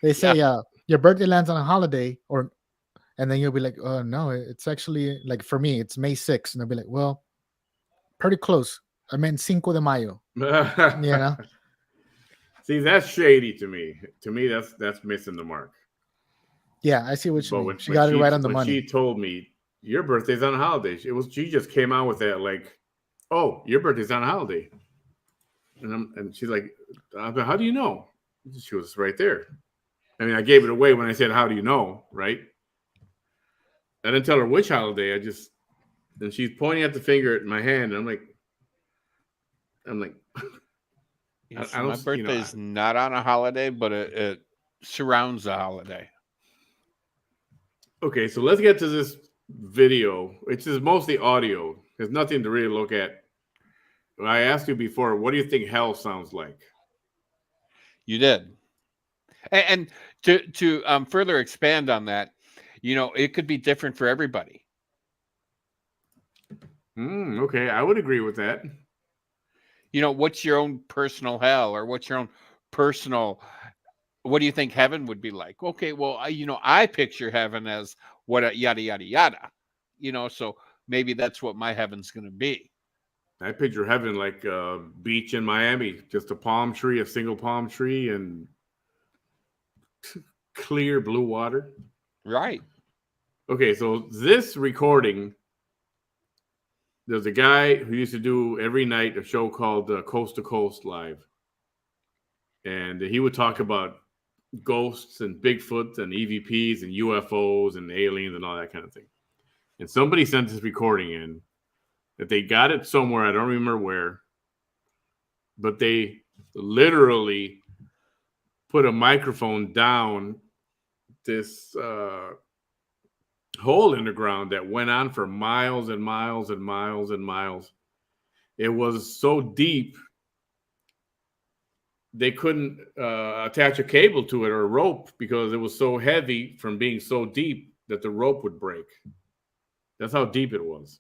They say your birthday lands on a holiday, and then you'll be like, oh no, it's actually, like, for me, it's May 6th, and I'll be like, well, pretty close. I meant Cinco de Mayo. See, that's shady to me. To me, that's missing the mark. Yeah, I see what you mean. She got it right on the money. She told me your birthday's on a holiday. She just came out with that, like, oh, your birthday's on a holiday. And she's like, how do you know? She was right there. I mean, I gave it away when I said, how do you know? Right? I didn't tell her which holiday. And she's pointing at the finger at my hand. And I'm like, my birthday is not on a holiday, but it surrounds a holiday. Okay, so let's get to this video. It's just mostly audio. There's nothing to really look at. I asked you before, what do you think hell sounds like? You did. And to further expand on that, it could be different for everybody. Okay, I would agree with that. What's your own personal hell, or what's your own personal, what do you think heaven would be like? Okay, well, I picture heaven as what a yada, yada, yada, so maybe that's what my heaven's going to be. I picture heaven like a beach in Miami, just a single palm tree, and clear blue water. Right. Okay, so this recording, there's a guy who used to do every night a show called Coast to Coast Live. And he would talk about ghosts and Bigfoot and EVPs and UFOs and aliens and all that kind of thing. And somebody sent this recording in that they got it somewhere, I don't remember where, but they literally put a microphone down this hole in the ground that went on for miles and miles and miles and miles. It was so deep they couldn't attach a cable to it or a rope because it was so heavy from being so deep that the rope would break. That's how deep it was.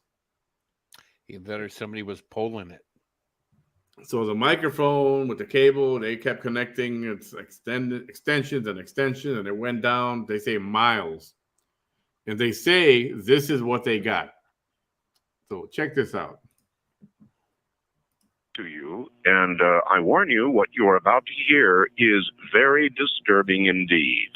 Either that or somebody was pulling it. So the microphone with the cable, they kept connecting its extensions, and it went down, they say, miles. And they say this is what they got. So check this out. To you, and I warn you, what you are about to hear is very disturbing indeed.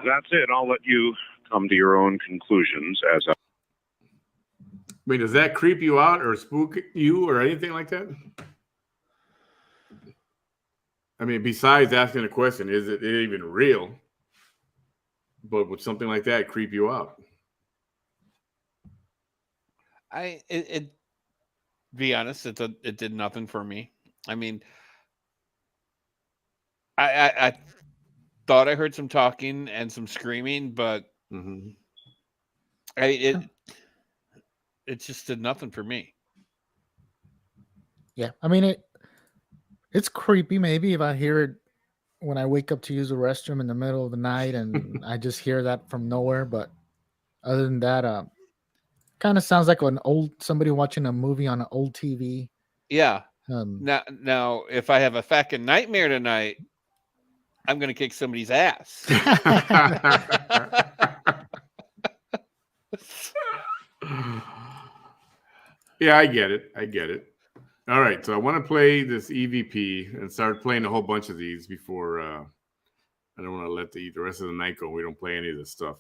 That's it. I'll let you come to your own conclusions as mean, does that creep you out or spook you or anything like that? I mean, besides asking the question, is it even real? But would something like that creep you out? Be honest, it did nothing for me. I mean, I thought I heard some talking and some screaming, but it just did nothing for me. Yeah, I mean it's creepy maybe if I hear it when I wake up to use the restroom in the middle of the night and I just hear that from nowhere. But other than that, kind of sounds like somebody watching a movie on an old TV. Yeah. Now, if I have a fucking nightmare tonight, I'm gonna kick somebody's ass. Yeah, I get it. All right, so I want to play this EVP and start playing a whole bunch of these before. I don't want to let the rest of the night go. We don't play any of this stuff.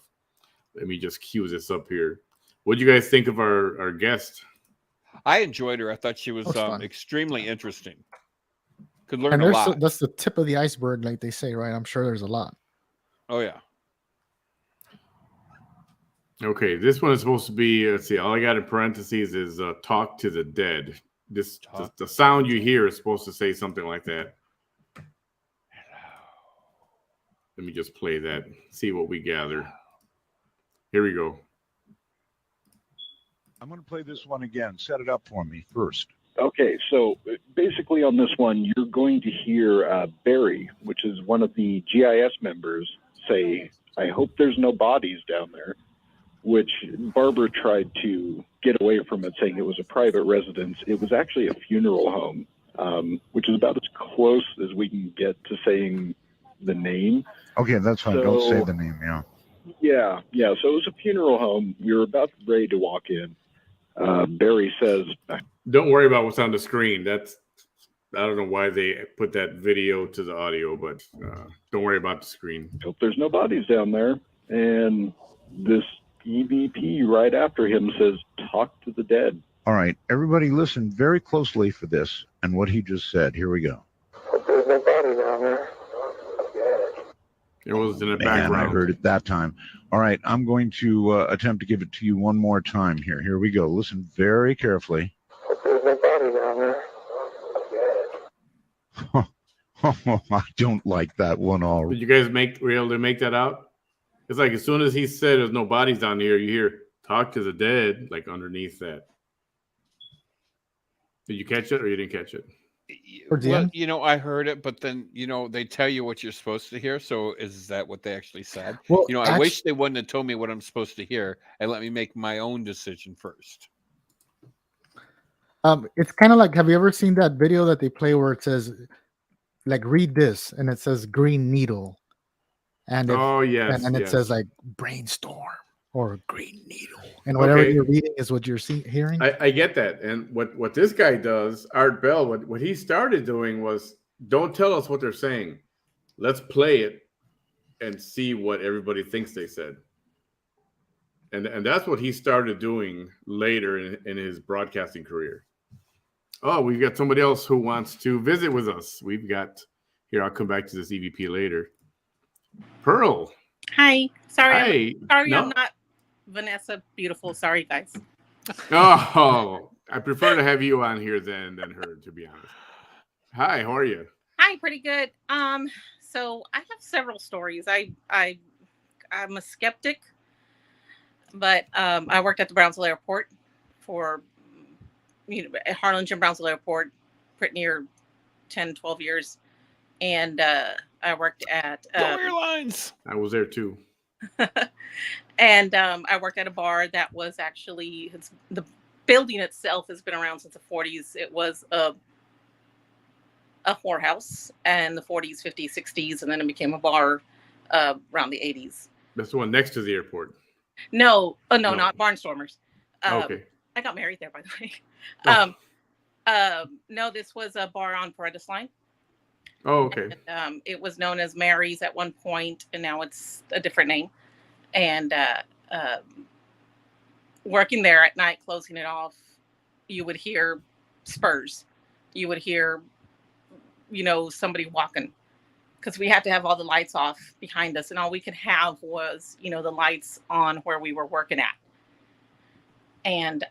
Let me just cue this up here. What do you guys think of our guest? I enjoyed her. I thought she was extremely interesting. Could learn a lot. That's the tip of the iceberg, like they say, right? I'm sure there's a lot. Oh yeah. Okay, this one is supposed to be. Let's see. All I got in parentheses is "talk to the dead." The sound you hear is supposed to say something like that. Let me just play that. See what we gather. Here we go. I'm going to play this one again. Set it up for me first. Okay, so basically on this one, you're going to hear Barry, which is one of the GIS members, say, "I hope there's no bodies down there," which Barbara tried to get away from it, saying it was a private residence. It was actually a funeral home, which is about as close as we can get to saying the name. Okay, that's fine. So, don't say the name, yeah. Yeah, so it was a funeral home. We were about ready to walk in. Barry says, "Don't worry about what's on the screen. I don't know why they put that video to the audio, but don't worry about the screen. Hope there's no bodies down there." And this EVP right after him says, "Talk to the dead." All right, everybody listen very closely for this and what he just said. Here we go. There's no bodies down there. It was in the background. I heard it that time. All right, I'm going to attempt to give it to you one more time here. Here we go. Listen very carefully. There's no bodies down there. I don't like that one all. Did you guys were able to make that out? It's like as soon as he said there's no bodies down here, you hear "talk to the dead" like underneath that. Did you catch it or you didn't catch it? Well, I heard it, but then they tell you what you're supposed to hear. So is that what they actually said? Well, I wish they wouldn't have told me what I'm supposed to hear and let me make my own decision first. It's kind of like, have you ever seen that video that they play where it says, like, read this, and it says green needle, and it says like brainstorm or green needle, and whatever you're reading is what you're hearing. I get that, and what this guy does, Art Bell, what he started doing was, don't tell us what they're saying, let's play it and see what everybody thinks they said, and that's what he started doing later in his broadcasting career. Oh, we've got somebody else who wants to visit with us. We've got here. I'll come back to this EVP later. Pearl. Hi. Sorry. Hi. I'm not Vanessa Beautiful. Sorry, guys. Oh, I prefer to have you on here than her, to be honest. Hi, how are you? Hi, pretty good. So I have several stories. I'm a skeptic, but I worked at the Brownsville Airport for at Harlingen Brownsville Airport pretty near 10, 12 years. And I worked at airlines. I was there too. And I worked at a bar that was actually, the building itself has been around since the 40s. It was a whorehouse in the 40s, 50s, 60s, and then it became a bar around the 80s. That's the one next to the airport. No, not Barnstormers. Okay. I got married there, by the way. No, this was a bar on Paredes Line. Oh, okay. And, it was known as Mary's at one point, and now it's a different name. And working there at night, closing it off, you would hear spurs. You would hear, somebody walking, because we had to have all the lights off behind us, and all we could have was, the lights on where we were working at. And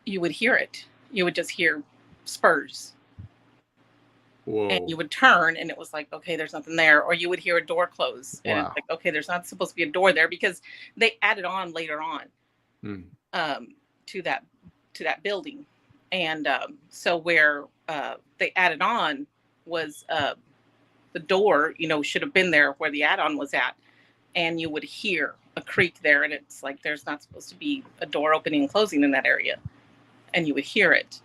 you would hear it. You would just hear spurs. Whoa. And you would turn, and it was like, okay, there's nothing there. Or you would hear a door close, and it's like, okay, there's not supposed to be a door there, because they added on later on to that building. And so where they added on was the door, should have been there where the add-on was at, and you would hear a creak there, and it's like there's not supposed to be a door opening and closing in that area, and you would hear it.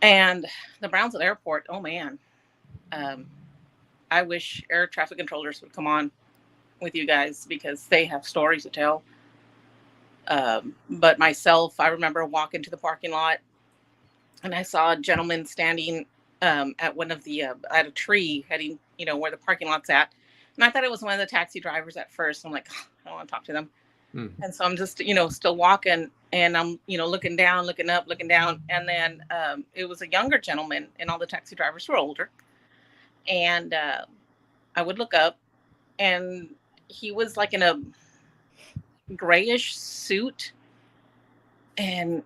And the Brownsville Airport, oh man, I wish air traffic controllers would come on with you guys, because they have stories to tell. But myself, I remember walking to the parking lot, and I saw a gentleman standing at one of the at a tree heading, where the parking lot's at. And I thought it was one of the taxi drivers at first. I'm like, I don't want to talk to them. And so I'm just, still walking, and I'm, looking down, looking up, looking down. And then it was a younger gentleman, and all the taxi drivers were older. And I would look up, and he was like in a grayish suit. And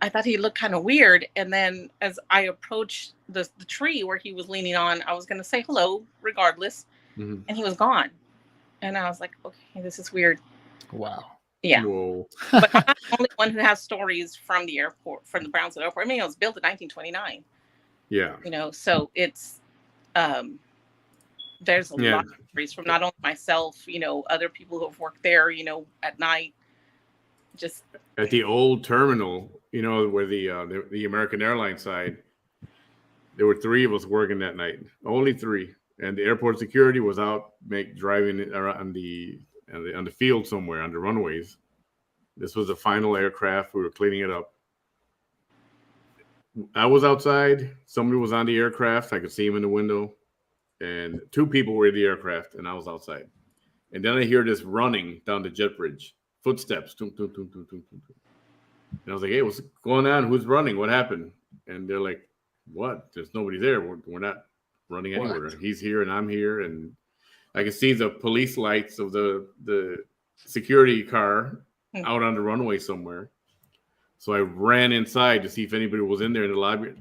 I thought he looked kind of weird. And then as I approached the tree where he was leaning on, I was going to say hello regardless. And he was gone. And I was like, okay, this is weird. Wow. Yeah. Whoa. But I'm not the only one who has stories from the airport, from the Brownsville Airport. I mean, it was built in 1929. Yeah. So it's, there's a lot of stories from not only myself, other people who have worked there, at night. Just at the old terminal, where the American Airlines side, there were 3 of us working that night, only 3, and the airport security was out driving around on the field somewhere on the runways. This was the final aircraft. We were cleaning it up. I was outside. Somebody was on the aircraft. I could see him in the window, and 2 people were in the aircraft, and I was outside. And then I hear this running down the jet bridge. Footsteps. Tum, tum, tum, tum, tum, tum. And I was like, hey, what's going on? Who's running? What happened? And they're like, what? There's nobody there. We're not running anywhere. What? He's here and I'm here. And I can see the police lights of the security car out on the runway somewhere. So I ran inside to see if anybody was in there in the lobby.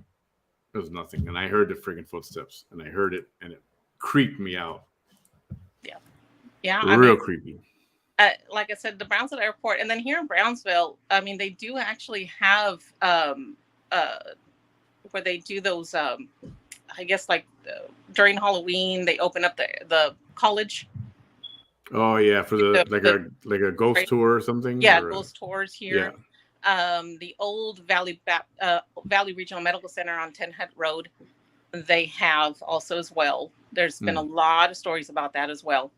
There was nothing. And I heard the freaking footsteps. And I heard it, and it creeped me out. Yeah. Yeah. Real creepy. Like I said, the Brownsville Airport, and then here in Brownsville, I mean, they do actually have where they do those. I guess like during Halloween, they open up the college. Oh yeah, for like a ghost tour or something. Yeah, ghost tours here. Yeah. The old Valley Regional Medical Center on 10 Hut Road, they have also as well. There's been a lot of stories about that as well.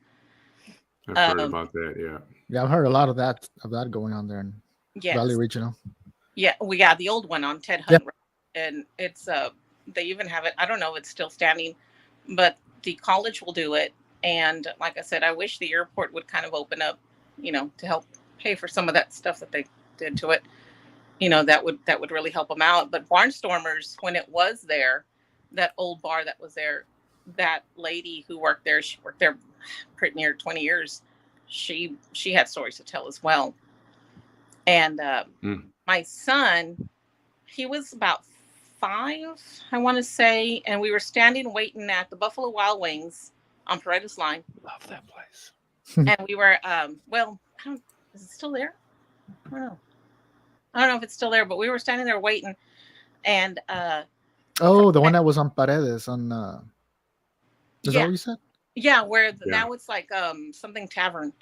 I've heard about that, yeah. Yeah, I've heard a lot of that going on there in Valley Regional. Yeah, the old one on Ted Hunt Road. And it's they even have it, I don't know if it's still standing, but the college will do it. And like I said, I wish the airport would kind of open up, to help pay for some of that stuff that they did to it. That would really help them out. But Barnstormers, when it was there, that old bar that was there, that lady who worked there, she worked there pretty near 20 years. She had stories to tell as well. And my son, he was about 5, I want to say, and we were standing waiting at the Buffalo Wild Wings on Paredes Line. Love that place. And we were, is it still there? I don't know if it's still there, but we were standing there waiting. And the one that was on Paredes on is that what you said? Yeah, where now it's like something tavern.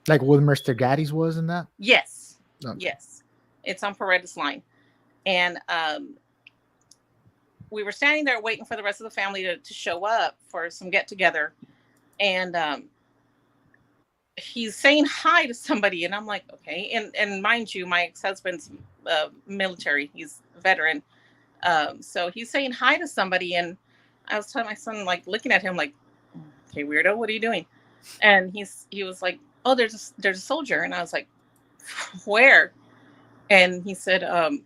Like where Mr. Gaddy's was in that? Yes. Okay. Yes. It's on Paredes Line. And we were standing there waiting for the rest of the family to show up for some get together. And he's saying hi to somebody, and I'm like, okay. And mind you, my ex-husband's military. He's a veteran. So he's saying hi to somebody, and I was telling my son, like, looking at him like, okay, weirdo, what are you doing? And he was like, oh, there's a soldier. And I was like, where? And he said,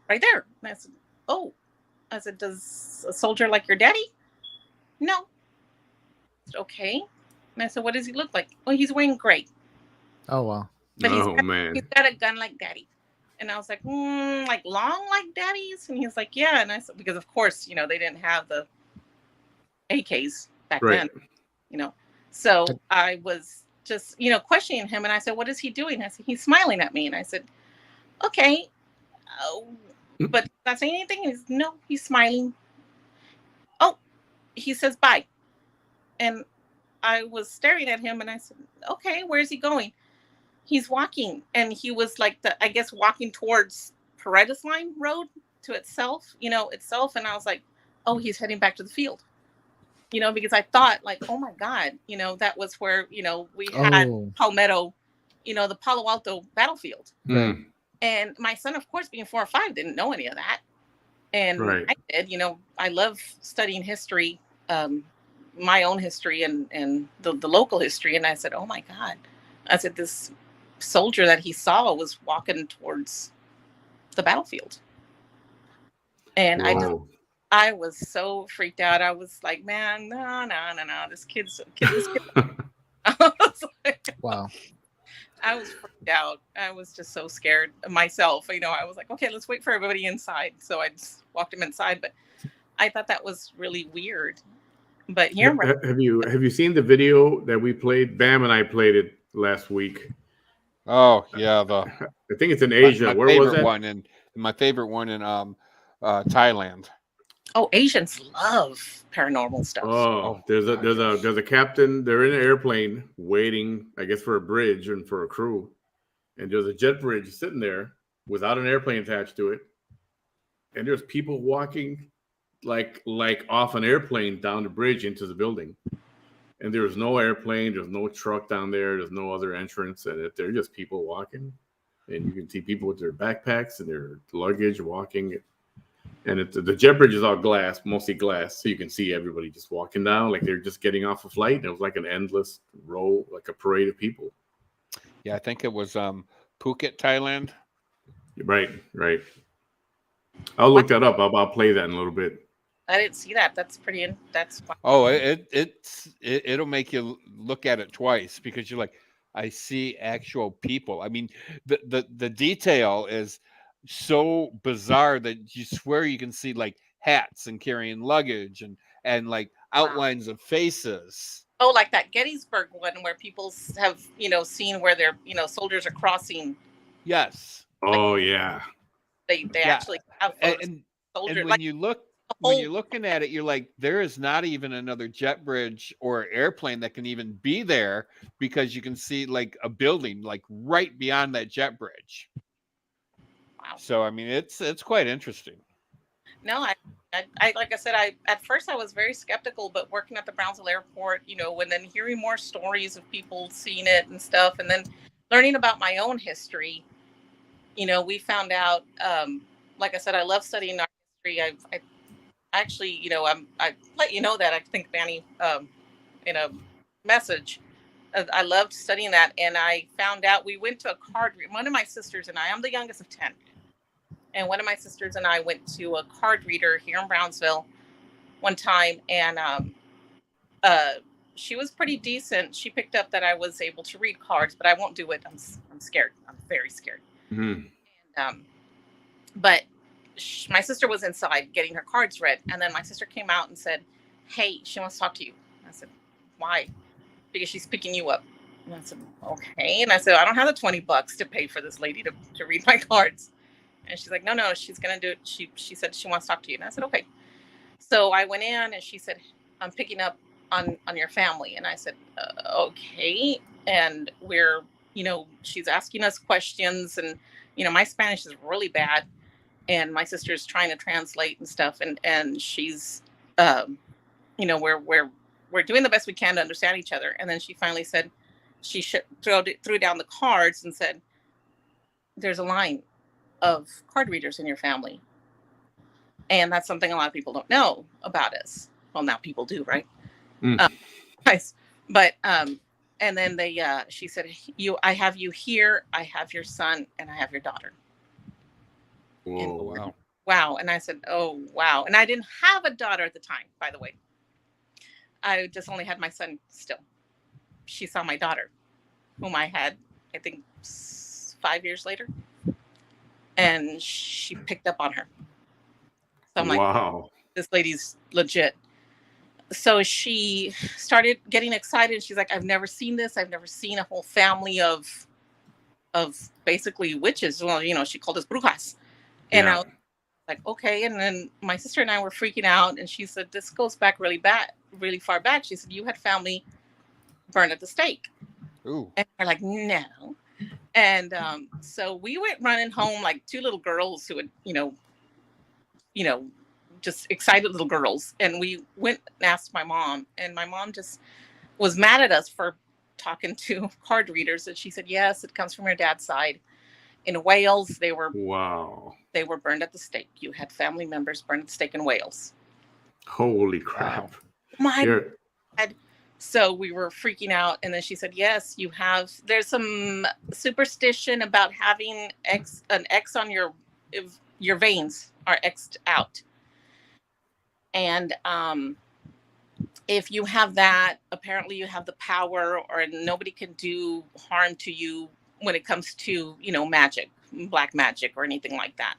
right there. And I said, oh. I said, does a soldier like your daddy? No. I said, okay. And I said, what does he look like? Well, he's wearing gray. Oh, wow. But man. He's got a gun like daddy. And I was like, like long like daddy's? And he was like, yeah. And I said, because of course, they didn't have the AKs back then, So I was just, questioning him. And I said, what is he doing? I said, he's smiling at me. And I said, okay. But did I say anything? And he said, no, he's smiling. Oh, he says bye. And I was staring at him and I said, okay, where's he going? He's walking. And he was like, walking towards Paredes Line Road to itself. And I was like, oh, he's heading back to the field. Because I thought like, oh my God, that was where, we had Palmetto, the Palo Alto battlefield. Mm. And my son, of course, being 4 or 5, didn't know any of that. And I did, I love studying history, my own history and the local history. And I said, oh my God, I said, this soldier that he saw was walking towards the battlefield. And I was so freaked out. I was like, man, no. This kid's I was like, wow. I was freaked out. I was just so scared myself. I was like, okay, let's wait for everybody inside. So I just walked him inside. But I thought that was really weird. But here, have you seen the video that we played? Bam and I played it last week. Oh yeah, I think it's in Asia. Where was that? My favorite one in Thailand. Oh, Asians love paranormal stuff. Oh, there's a captain. They're in an airplane waiting, I guess, for a bridge and for a crew. And there's a jet bridge sitting there without an airplane attached to it. And there's people walking like off an airplane down the bridge into the building. And there's no airplane, there's no truck down there, there's no other entrance, and they're just people walking. And you can see people with their backpacks and their luggage walking. And the jet bridge is all glass, mostly glass, so you can see everybody just walking down like they're just getting off a flight. And it was like an endless row, like a parade of people. Yeah, I think it was Phuket, Thailand. Right. I'll look that up. I'll play that in a little bit. I didn't see that. That's pretty. That's fun. Oh, it'll make you look at it twice because you're like, I see actual people. I mean, the detail is so bizarre that you swear you can see like hats and carrying luggage and like outlines of faces. Oh, like that Gettysburg one where people have seen where they're soldiers are crossing. Yes. Oh yeah. They actually have and when you're looking at it, you're like, there is not even another jet bridge or airplane that can even be there because you can see like a building like right beyond that jet bridge. Wow. So I mean, it's quite interesting. No, I like I said, at first I was very skeptical, but working at the Brownsville airport, and then hearing more stories of people seeing it and stuff, and then learning about my own history, we found out, like I said, I love studying our history. I actually, I let you know that I think Manny, in a message, I loved studying that. And I found out we went to a card reader. One of my sisters and I'm the youngest of 10. And one of my sisters and I went to a card reader here in Brownsville one time. And she was pretty decent. She picked up that I was able to read cards, but I won't do it. I'm scared. I'm very scared. Mm-hmm. And, but my sister was inside getting her cards read. And then my sister came out and said, hey, she wants to talk to you. I said, why? Because she's picking you up. And I said, okay. And I said, I don't have the $20 to pay for this lady to read my cards. And she's like, no, she's going to do it. She said she wants to talk to you. And I said, okay. So I went in and she said, I'm picking up on your family. And I said, okay. And we're, she's asking us questions and, my Spanish is really bad. And my sister's trying to translate and stuff. And she's, we're doing the best we can to understand each other. And then she finally said, she threw down the cards and said, there's a line of card readers in your family. And that's something a lot of people don't know about us. Well, now people do, right? Mm. But And then she said, I have you here, I have your son, and I have your daughter. Whoa. And, Wow. wow. And I said, oh, wow. And I didn't have a daughter at the time, by the way. I just only had my son still. She saw my daughter, whom I had, I think, 5 years later. And she picked up on her. So I'm like, wow, this lady's legit. So she started getting excited. She's like, I've never seen this. I've never seen a whole family of basically witches. Well, you know, she called us brujas. And yeah. I was like, okay. And then my sister and I were freaking out. And she said, this goes back really far back. She said, you had family burned at the stake. Ooh. And we're like, no. And so we went running home like two little girls who had, you know, just excited little girls. And we went and asked my mom, and my mom just was mad at us for talking to card readers. And she said, yes, it comes from your dad's side. In Wales, they were burned at the stake. You had family members burned at the stake in Wales. Holy crap. My God. So we were freaking out. And then she said, yes, there's some superstition about having an X on your veins are X'd out. And if you have that, apparently you have the power, or nobody can do harm to you when it comes to, you know, magic, black magic or anything like that.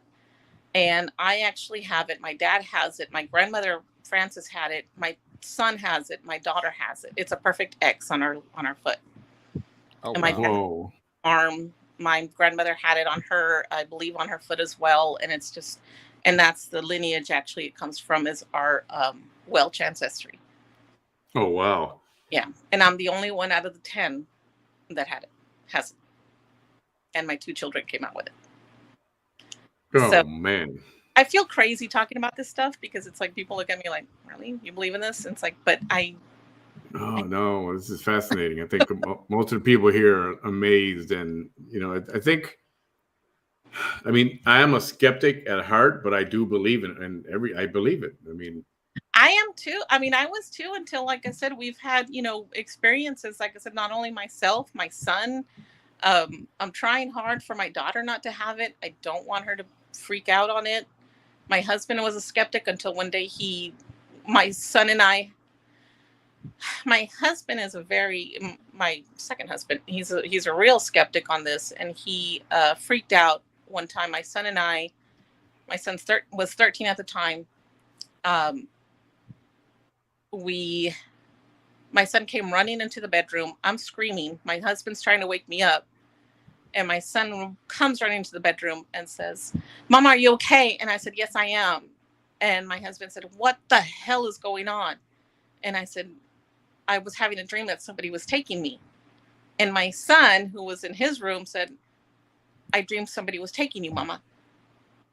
And I actually have it. My dad has it. My grandmother Frances had it. My son has it. My daughter has it. It's a perfect X on our foot. Oh, and my wow. arm. My grandmother had it on her, I believe, on her foot as well. And it's just, and that's the lineage actually it comes from, is our Welsh ancestry. Oh, wow. Yeah. And I'm the only one out of the 10 that has it. And my 2 children came out with it. Oh, so, man. I feel crazy talking about this stuff because it's like people look at me like, really? You believe in this? And it's like, but Oh, no, this is fascinating. I think most of the people here are amazed. And, you know, I mean, I am a skeptic at heart, but I do believe in it. And I believe it. I mean, I am too. I mean, I was too until, like I said, we've had, you know, experiences. Like I said, not only myself, my son. I'm trying hard for my daughter not to have it. I don't want her to freak out on it. My husband was a skeptic until one day my husband is my second husband, he's a real skeptic on this. And he freaked out one time. My son was 13 at the time. My son came running into the bedroom. I'm screaming. My husband's trying to wake me up. And my son comes running into the bedroom and says, Mama, are you okay? And I said, yes, I am. And my husband said, what the hell is going on? And I said, I was having a dream that somebody was taking me. And my son, who was in his room, said, I dreamed somebody was taking you, Mama.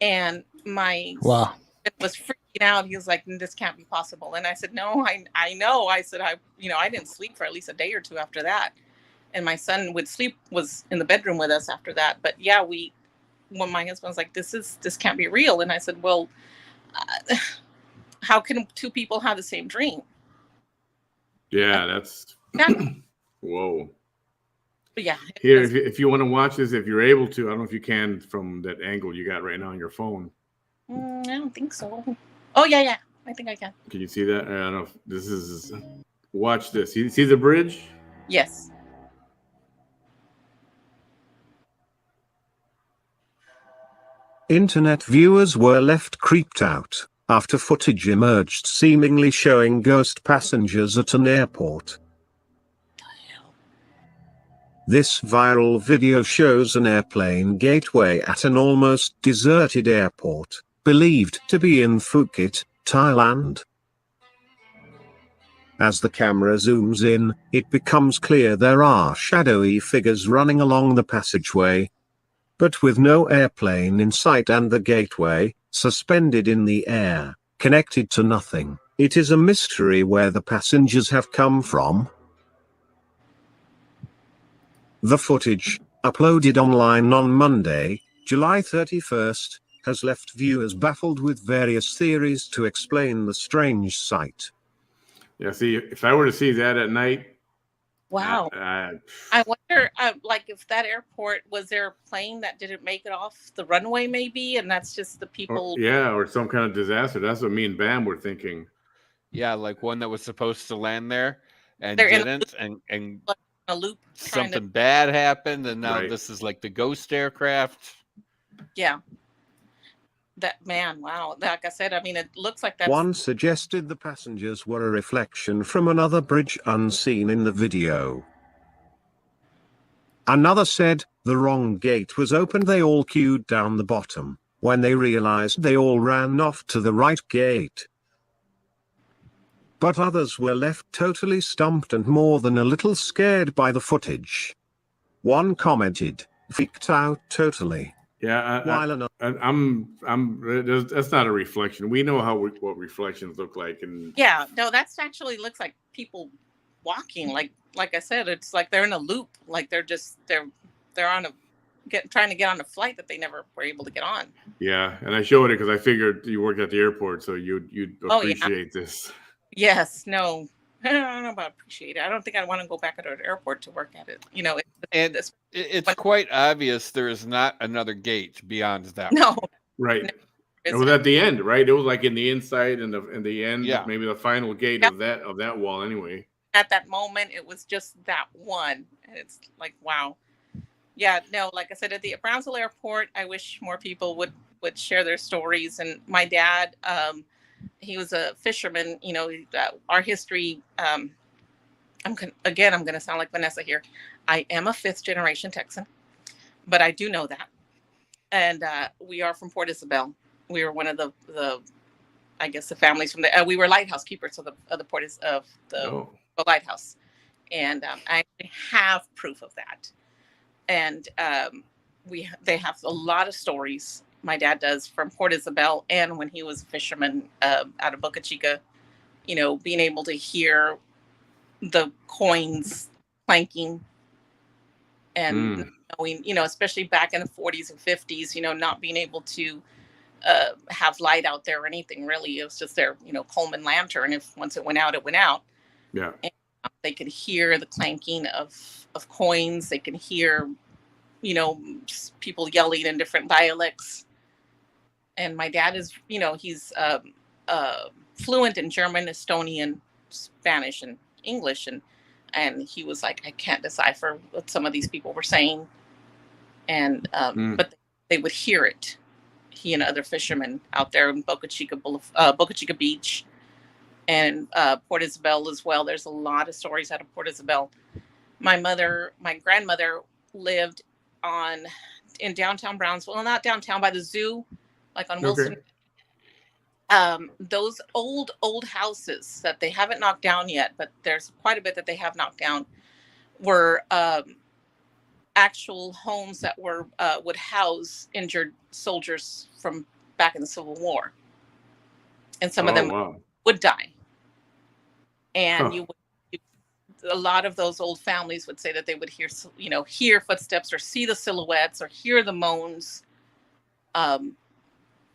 And my son was freaking out. He was like, this can't be possible. And I said, no, I know. I said, I didn't sleep for at least a day or two after that. And my son was in the bedroom with us after that. But yeah, when my husband was like, this can't be real. And I said, well, how can 2 people have the same dream? Yeah, that's, whoa. But yeah. Here, if you want to watch this, if you're able to, I don't know if you can from that angle you got right now on your phone. I don't think so. Oh, yeah. I think I can. Can you see that? I don't know if this is, watch this. You see the bridge? Yes. Internet viewers were left creeped out after footage emerged seemingly showing ghost passengers at an airport. This viral video shows an airplane gateway at an almost deserted airport, believed to be in Phuket, Thailand. As the camera zooms in, it becomes clear there are shadowy figures running along the passageway, but with no airplane in sight and the gateway suspended in the air, connected to nothing. It is a mystery where the passengers have come from. The footage, uploaded online on Monday, July 31st, has left viewers baffled with various theories to explain the strange sight. Yeah, see, if I were to see that at night, Wow. I wonder, like, if that airport, was there a plane that didn't make it off the runway, maybe, and that's just the people. Or some kind of disaster. That's what me and Bam were thinking. Yeah, like one that was supposed to land there and They're didn't, in a loop. Something bad happened, and now this is like the ghost aircraft. Yeah. That man, wow. Like I said, I mean, it looks like that's. One suggested the passengers were a reflection from another bridge unseen in the video. Another said, the wrong gate was opened. They all queued down the bottom. When they realized, they all ran off to the right gate. But others were left totally stumped and more than a little scared by the footage. One commented, freaked out totally. Yeah, that's not a reflection. We know what reflections look like, and yeah, no, that's actually looks like people walking. Like I said, it's like they're in a loop. Like they're on trying to get on a flight that they never were able to get on. Yeah, and I showed it because I figured you worked at the airport, so you'd appreciate this. Yes, no. I don't know about appreciate it. I don't think I want to go back at an airport to work at it. You know, it's quite obvious there is not another gate beyond that. No, right. No, it was at the end, right? It was like in the inside and the end, maybe the final gate of that wall. Anyway, at that moment, it was just that one, and it's like, wow. Yeah, no, like I said, at the Brownsville Airport, I wish more people would share their stories. And my dad, he was a fisherman. You know, our history. I'm going to sound like Vanessa here. I am a 5th generation Texan, but I do know that. And we are from Port Isabel. We were one of the I guess the families from the. We were lighthouse keepers of the port of the lighthouse, and I have proof of that. And they have a lot of stories. My dad does from Port Isabel, and when he was a fisherman out of Boca Chica, you know, being able to hear the coins clanking, and knowing, you know, especially back in the 40s and 50s, you know, not being able to have light out there or anything really. It was just their, you know, Coleman lantern. If once it went out, it went out. Yeah. And they could hear the clanking of coins. They can hear, you know, people yelling in different dialects. And my dad is, you know, he's fluent in German, Estonian, Spanish, and English. And he was like, I can't decipher what some of these people were saying. And but they would hear it. He and other fishermen out there in Boca Chica Beach and Port Isabel as well. There's a lot of stories out of Port Isabel. My grandmother lived in downtown Brownsville. Well, not downtown, by the zoo, like on Wilson. Those old houses that they haven't knocked down yet, but there's quite a bit that they have knocked down, were actual homes that were would house injured soldiers from back in the Civil War, and some of them would die. And a lot of those old families would say that they would hear footsteps or see the silhouettes or hear the moans.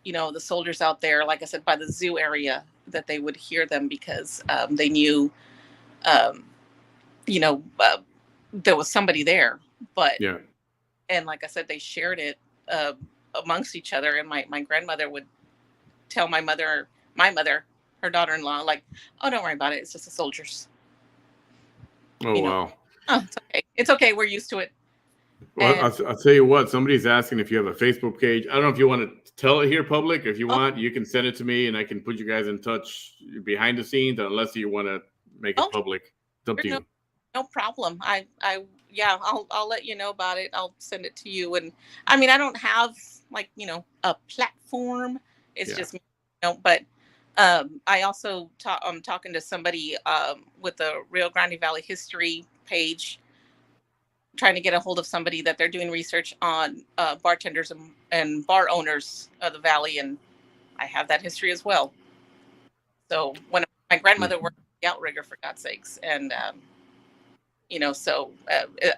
You know, the soldiers out there, like I said, by the zoo area, that they would hear them because they knew, there was somebody there. But and like I said, they shared it amongst each other. And my grandmother would tell my mother, her daughter-in-law, like, "Oh, don't worry about it. It's just the soldiers." Oh, wow. Oh, it's okay. It's okay. We're used to it. Well, I'll tell you what. Somebody's asking if you have a Facebook page. I don't know if you want to tell it here public. If you want, you can send it to me, and I can put you guys in touch behind the scenes. Unless you want to make it public, it's up to you. No problem. I'll let you know about it. I'll send it to you. And I mean, I don't have a platform. It's just but I also I'm talking to somebody with the Rio Grande Valley History page, trying to get a hold of somebody that they're doing research on bartenders and bar owners of the valley, and I have that history as well. So when my grandmother worked at the Outrigger, for God's sakes, and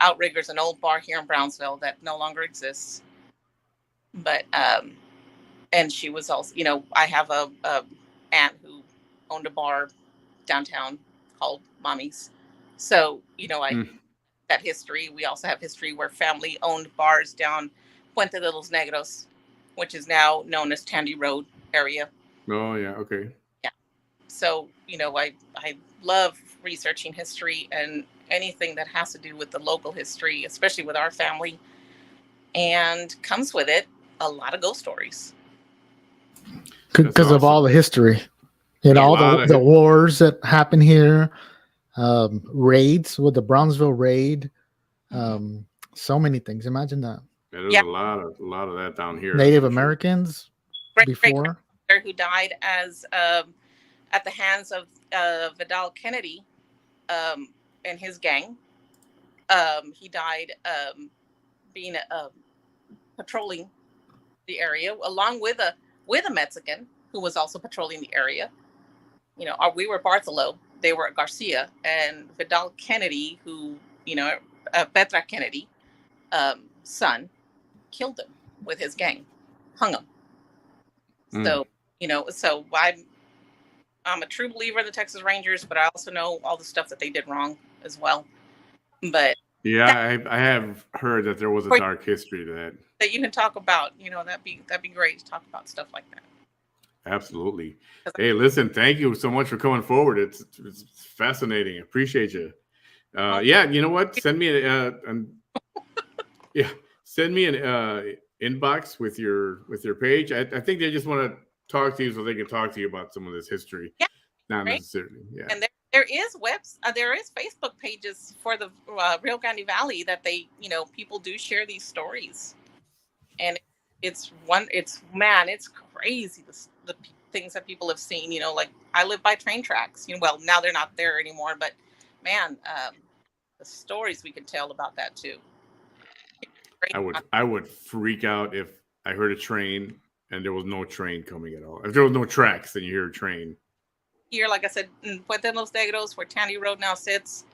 Outrigger's an old bar here in Brownsville that no longer exists. But and she was also, I have a aunt who owned a bar downtown called Mommy's, So, that history. We also have history where family owned bars down Puente de los Negros, which is now known as Tandy Road area. Oh yeah, okay. Yeah. So, I love researching history and anything that has to do with the local history, especially with our family, and comes with it a lot of ghost stories. Because of all the history, all the wars that happen here, raids with the Brownsville raid, so many things. Imagine that. Yeah, there's a lot of that down here. Native Americans before who died as at the hands of Vidal Kennedy and his gang. He died being patrolling the area along with a Mexican who was also patrolling the area. We were Bartholo, they were Garcia, and Vidal Kennedy, who Petra Kennedy, son, killed him with his gang, hung him. So so I'm a true believer in the Texas Rangers, but I also know all the stuff that they did wrong as well. But yeah, I have heard that there was a dark history to that you can talk about. That'd be great to talk about stuff like that. Absolutely. Hey, listen, thank you so much for coming forward. It's fascinating. Appreciate you. Yeah, you know what? Send me send me an inbox with your page. I think they just want to talk to you so they can talk to you about some of this history. Yeah, not necessarily. Yeah. And there is Facebook pages for the Rio Grande Valley that they people do share these stories, and it's crazy the things that people have seen. Like I live by train tracks. Well, now they're not there anymore, but man, the stories we can tell about that too. I would freak out if I heard a train and there was no train coming at all. If there was no tracks, then you hear a train. Here, like I said, in Puente de los Negros, where Tandy Road now sits,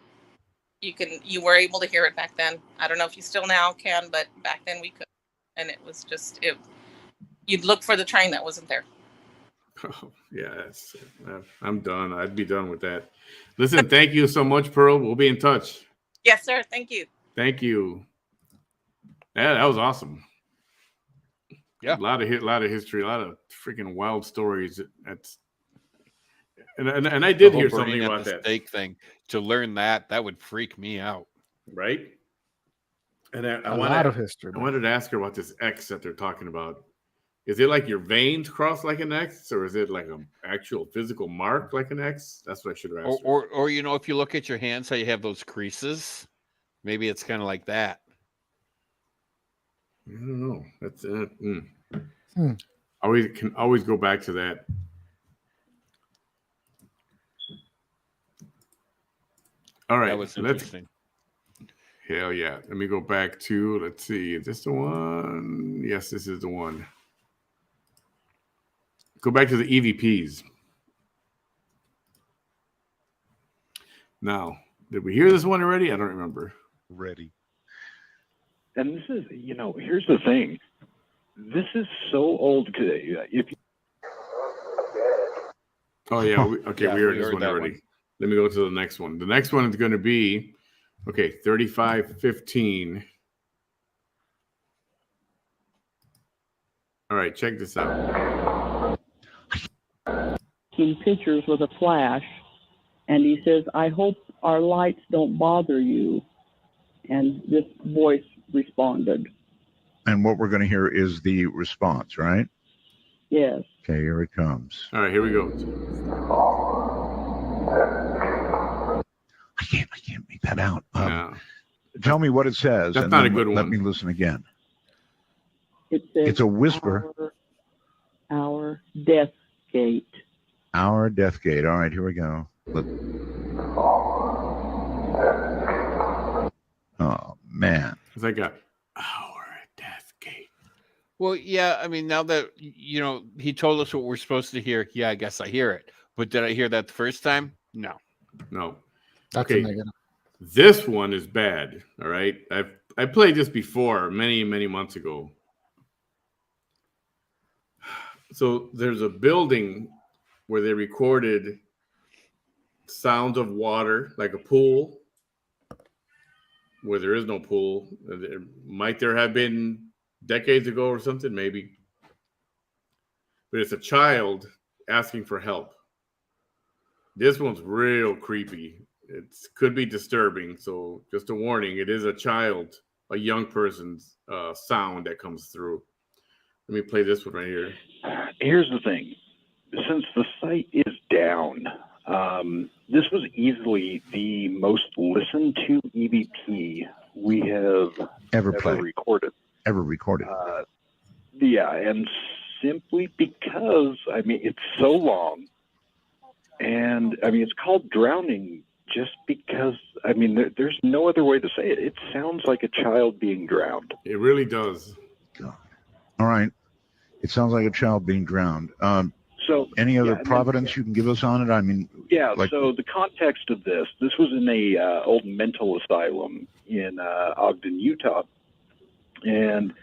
you were able to hear it back then. I don't know if you still now can, but back then we could. And it was just you'd look for the train that wasn't there. Oh, yeah, I'm done. I'd be done with that. Listen, thank you so much, Pearl. We'll be in touch. Yes, sir. Thank you. Thank you. Yeah, that was awesome. Yeah, a lot of history, a lot of freaking wild stories. And I did hear something about that steak thing. To learn that would freak me out, right? And a lot of history. I wanted to ask her about this X that they're talking about. Is it like your veins cross like an X, or is it like an actual physical mark like an X? That's what I should have asked. Or if you look at your hands, how you have those creases, maybe it's kind of like that. I don't know. That's can always go back to that. All right, that was interesting. Hell yeah. Let me go back to, let's see, is this the one? Yes, this is the one. Go back to the EVPs. Now, did we hear this one already? I don't remember. Ready. And this is, here's the thing. This is so old. Oh, yeah. We heard this one already. Let me go to the next one. The next one is going to be, 3515. All right, check this out. Taking pictures with a flash, and he says, "I hope our lights don't bother you." And this voice responded. And what we're going to hear is the response, right? Yes. Okay, here it comes. All right, here we go. I can't make that out. Tell me what it says. That's not a good one. Let me listen again. It says, it's a whisper. Our death gate. Our death gate. All right, here we go. Oh, man. It's like our death gate. Well, yeah, I mean, now that, he told us what we're supposed to hear, yeah, I guess I hear it. But did I hear that the first time? No. That's okay. This one is bad. All right. I played this before many, many months ago. So there's a building where they recorded sounds of water, like a pool, where there is no pool. Might there have been decades ago or something? Maybe. But it's a child asking for help. This one's real creepy. It could be disturbing. So just a warning, it is a child, a young person's sound that comes through. Let me play this one right here. Here's the thing. Since the site is down, this was easily the most listened to EVP we have ever recorded. Yeah, and simply because, I mean, it's so long. And, I mean, it's called drowning just because, I mean, there's no other way to say it. It sounds like a child being drowned. It really does. God. All right. It sounds like a child being drowned. So, any other providence you can give us on it? I mean, yeah. So the context of this was in a old mental asylum in Ogden, Utah, and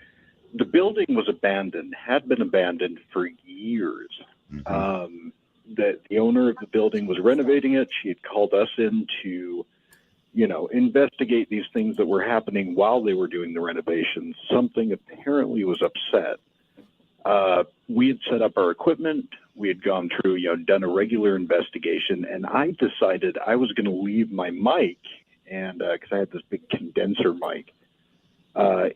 the building was abandoned. Had been abandoned for years. Mm-hmm. That the owner of the building was renovating it. She had called us in to, you know, investigate these things that were happening while they were doing the renovations. Something apparently was upset. We had set up our equipment. We had gone through, you know, done a regular investigation, and I decided I was going to leave my mic, and because I had this big condenser mic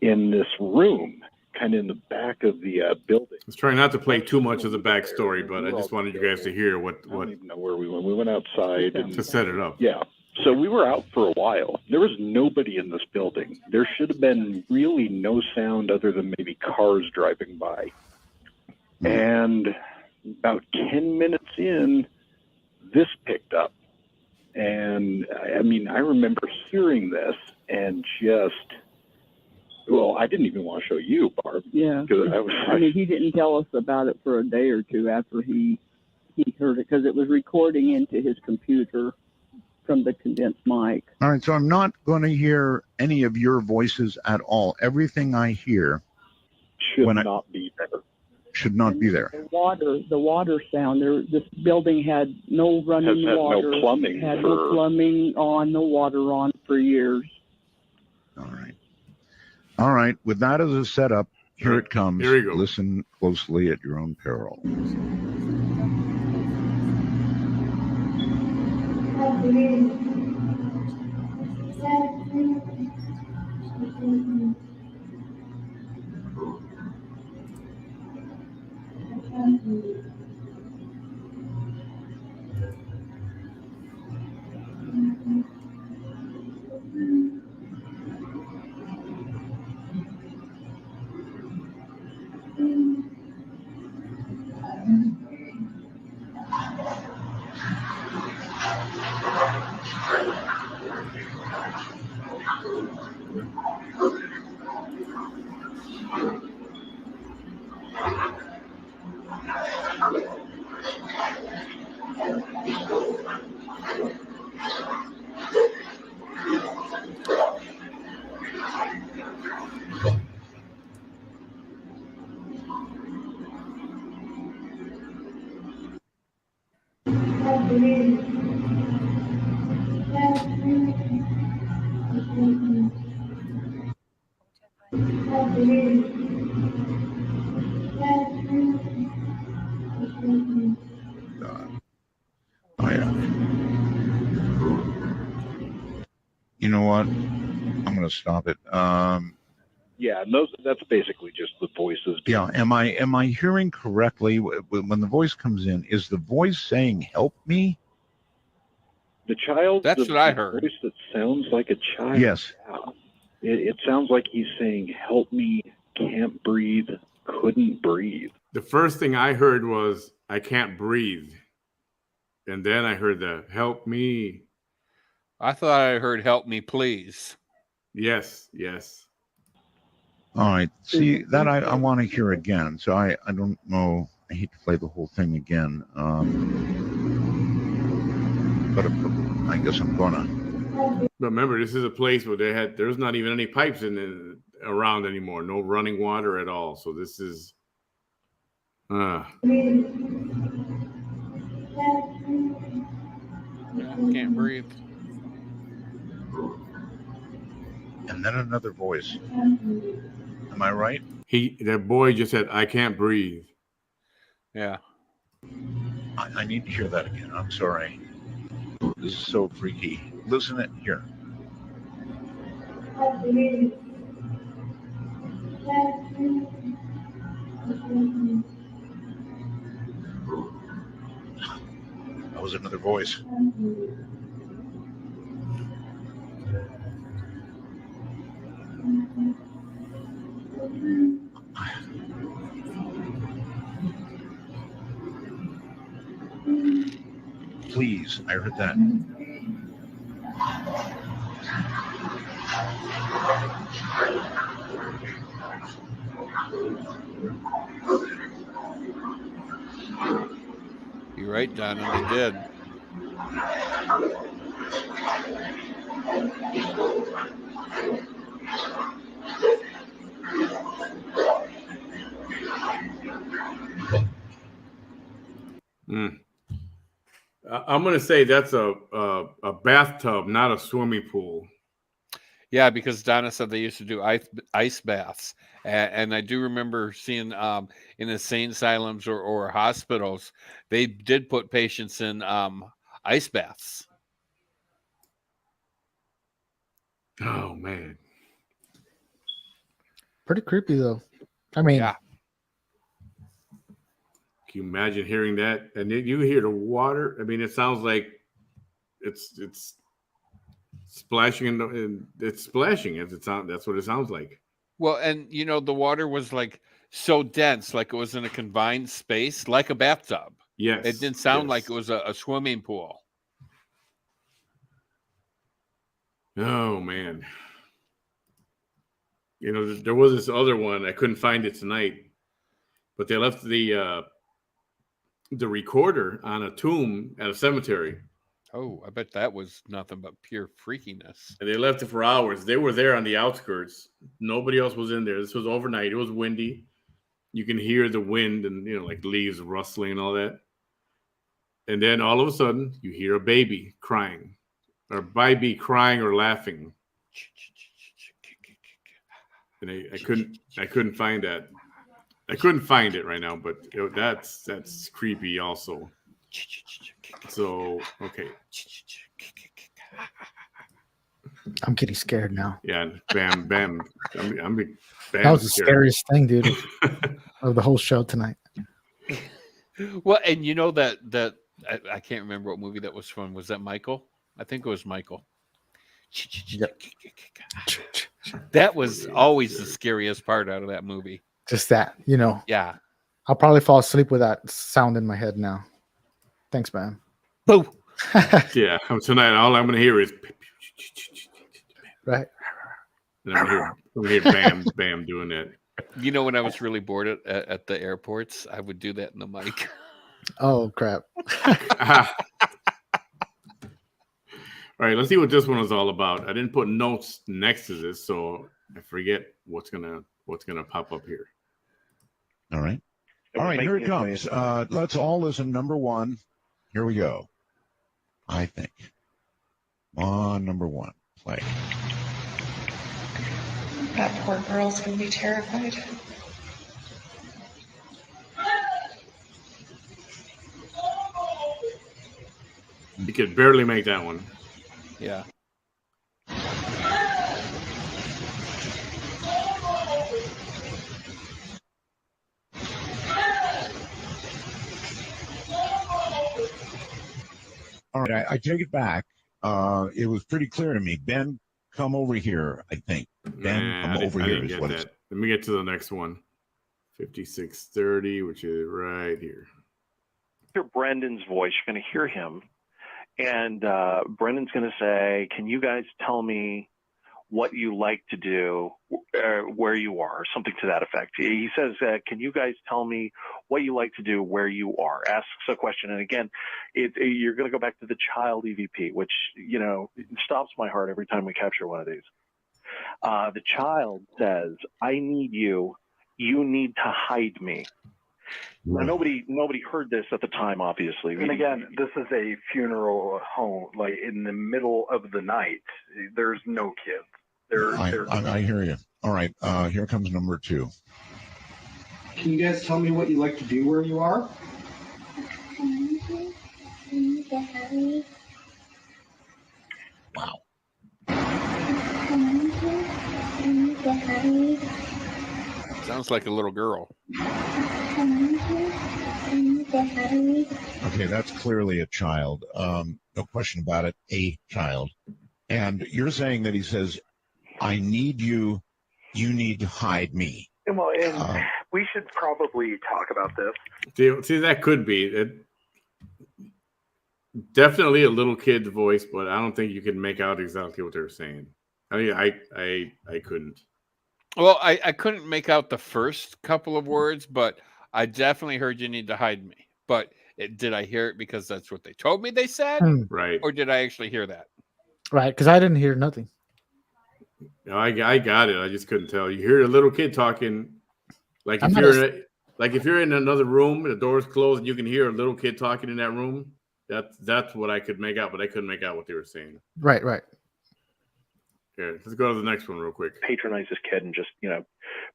in this room, kind of in the back of the building. I was trying not to play too much of the backstory, but I just wanted you guys to hear what. I don't even know where we went. We went outside and to set it up. Yeah. So we were out for a while. There was nobody in this building. There should have been really no sound other than maybe cars driving by. And about 10 minutes in, this picked up. And I mean, I remember hearing this and just, well, I didn't even want to show you, Barb. Yeah. I mean, he didn't tell us about it for a day or two after he heard it, because it was recording into his computer from the condensed mic. All right, so I'm not going to hear any of your voices at all. Everything I hear should not be there. Should not be there. The water sound. This building had no running water. No plumbing. Had no plumbing on, no water on for years. All right. With that as a setup, here it comes. Here we go. Listen closely at your own peril. You know what? I'm going to stop it. Yeah, and that's basically just the voices. Yeah, am I hearing correctly when the voice comes in? Is the voice saying "help me"? The child. That's what I heard. Voice that sounds like a child. Yes. Yeah. It sounds like he's saying, "Help me, can't breathe, couldn't breathe." The first thing I heard was, "I can't breathe," and then I heard the "help me." I thought I heard "help me, please." Yes. All right. See, that I want to hear again. So I don't know. I hate to play the whole thing again. But I guess I'm going to. But remember, this is a place where there's not even any pipes around anymore. No running water at all. So this is. Yeah, can't breathe. And then another voice. Am I right? That boy just said, "I can't breathe." Yeah. I need to hear that again. I'm sorry. This is so freaky. Listen it here. That was another voice. Please, I heard that. You're right, Donna. They did. I'm going to say that's a bathtub, not a swimming pool. Yeah, because Donna said they used to do ice baths, and I do remember seeing in insane asylums or hospitals, they did put patients in ice baths. Oh man, pretty creepy though. I mean, yeah. Can you imagine hearing that? And then you hear the water. I mean, it sounds like it's splashing and it's splashing as it sounds. That's what it sounds like. Well, and you know, the water was like so dense, like it was in a confined space, like a bathtub. Yes. It didn't sound like it was a swimming pool. Oh man. You know, there was this other one. I couldn't find it tonight, but they left the recorder on a tomb at a cemetery. Oh, I bet that was nothing but pure freakiness. And they left it for hours. They were there on the outskirts. Nobody else was in there. This was overnight. It was windy. You can hear the wind and, you know, like leaves rustling and all that. And then all of a sudden, you hear a baby crying, or baby crying or laughing. And I couldn't find that. I couldn't find it right now, but that's creepy also. So, okay. I'm getting scared now. Yeah, Bam. Bam that was the scariest thing, dude, of the whole show tonight. Well, and you know that I can't remember what movie that was from. Was that Michael? I think it was Michael. Yep. That was always the scariest part out of that movie. Just that, you know. Yeah. I'll probably fall asleep with that sound in my head now. Thanks, man. Boo. Yeah, tonight all I'm going to hear is right. And I'm going to hear Bam Bam doing that. You know, when I was really bored at the airports, I would do that in the mic. Oh crap! All right, let's see what this one is all about. I didn't put notes next to this, so I forget what's gonna pop up here. All right. All right, here it comes. Let's all listen. Number one. Here we go. I think. On number one. Play. That poor girl's going to be terrified. You could barely make that one. Yeah. All right, I take it back. It was pretty clear to me. Ben, come over here, I think. Ben, come over here is what it's... Let me get to the next one. 5630, which is right here. Hear Brendan's voice. You're going to hear him. And Brendan's going to say, can you guys tell me what you like to do where you are, or something to that effect. He says, can you guys tell me what you like to do where you are? Asks a question. And again, you're going to go back to the child EVP, which, you know, it stops my heart every time we capture one of these. The child says, I need you. You need to hide me. Now, nobody heard this at the time, obviously. And again, this is a funeral home, like in the middle of the night. There's no kids. I hear you. All right, here comes number 2. Can you guys tell me what you like to do where you are? Wow. Sounds like a little girl. Okay, that's clearly a child. No question about it, a child. And you're saying that he says, I need you, you need to hide me. Well, and we should probably talk about this. See, that could be it. Definitely a little kid's voice, but I don't think you can make out exactly what they're saying. I mean, I couldn't. Well, I couldn't make out the first couple of words, but I definitely heard you need to hide me. But did I hear it because that's what they told me they said? Right. Or did I actually hear that? Right, because I didn't hear nothing. No, I got it. I just couldn't tell. You hear a little kid talking, like if you're in another room, the door's closed, and you can hear a little kid talking in that room. That's what I could make out, but I couldn't make out what they were saying. Right. Okay, let's go to the next one real quick. Patronize this kid and just,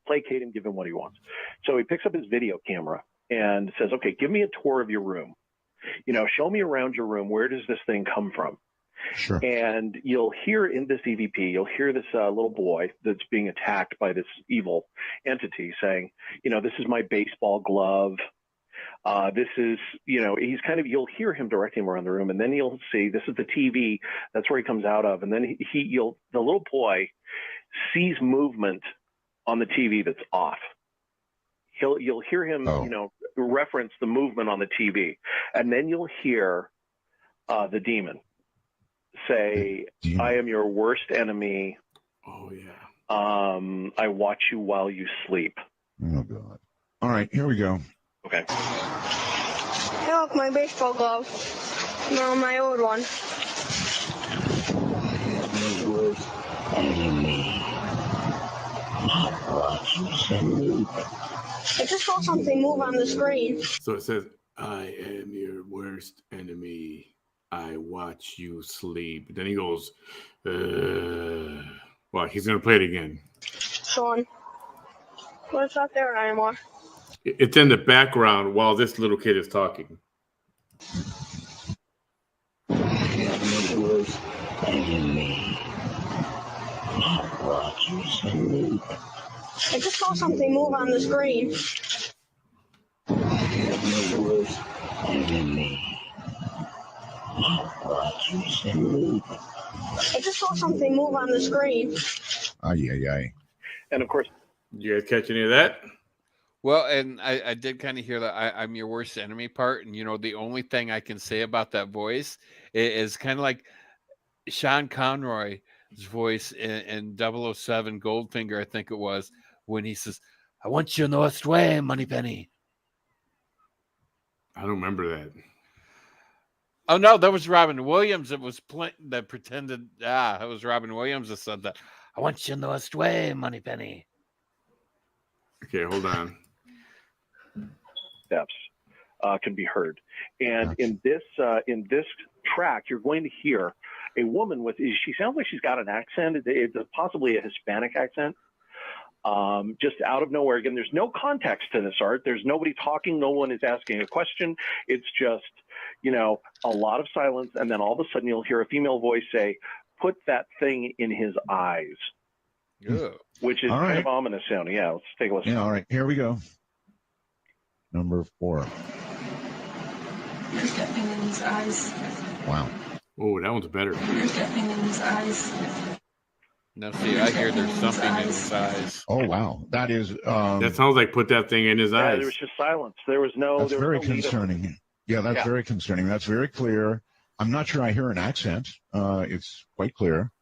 placate him, give him what he wants. So he picks up his video camera and says, okay, give me a tour of your room. Show me around your room. Where does this thing come from? Sure. And you'll hear in this EVP, you'll hear this little boy that's being attacked by this evil entity saying, this is my baseball glove. This is, he's you'll hear him directing him around the room, and then you'll see this is the TV. That's where he comes out of. And then the little boy sees movement on the TV that's off. You'll hear him, reference the movement on the TV, and then you'll hear the demon say, I am your worst enemy. Oh yeah. I watch you while you sleep. Oh God. All right, here we go. Okay. Hey, look, my baseball glove. No, my old one. I just saw something move on the screen. So it says, I am your worst enemy. I watch you sleep. Then he goes, well, he's going to play it again. Sean. Well, it's not there anymore. It's in the background while this little kid is talking. I just saw something move on the screen. I just saw something move on the screen. Ay. And of course, you guys catch any of that? Well, and I did kind of hear that I'm your worst enemy part. And, the only thing I can say about that voice is kind of like Sean Conroy's voice in 007 Goldfinger, I think it was, when he says, I want you in the West Way, Moneypenny. I don't remember that. Oh, no, that was Robin Williams that was that pretended. It was Robin Williams that said that. I want you in the West Way, Moneypenny. Okay, hold on. Steps can be heard, and in this track, you're going to hear a woman with. She sounds like she's got an accent. It's possibly a Hispanic accent. Just out of nowhere. Again, there's no context to this, Art. There's nobody talking. No one is asking a question. It's just a lot of silence, and then all of a sudden you'll hear a female voice say, "Put that thing in his eyes." Yeah. Which is kind of ominous sounding. Yeah, let's take a listen. Yeah, all right, here we go. Number 4. You're stepping in his eyes. Wow. Oh, that one's better. You're stepping in his eyes. Now, see, I hear there's something in his eyes. Oh, wow. That is... that sounds like put that thing in his eyes. There was just silence. There was no... That's very concerning. Yeah, that's very concerning. That's very clear. I'm not sure I hear an accent. It's quite clear.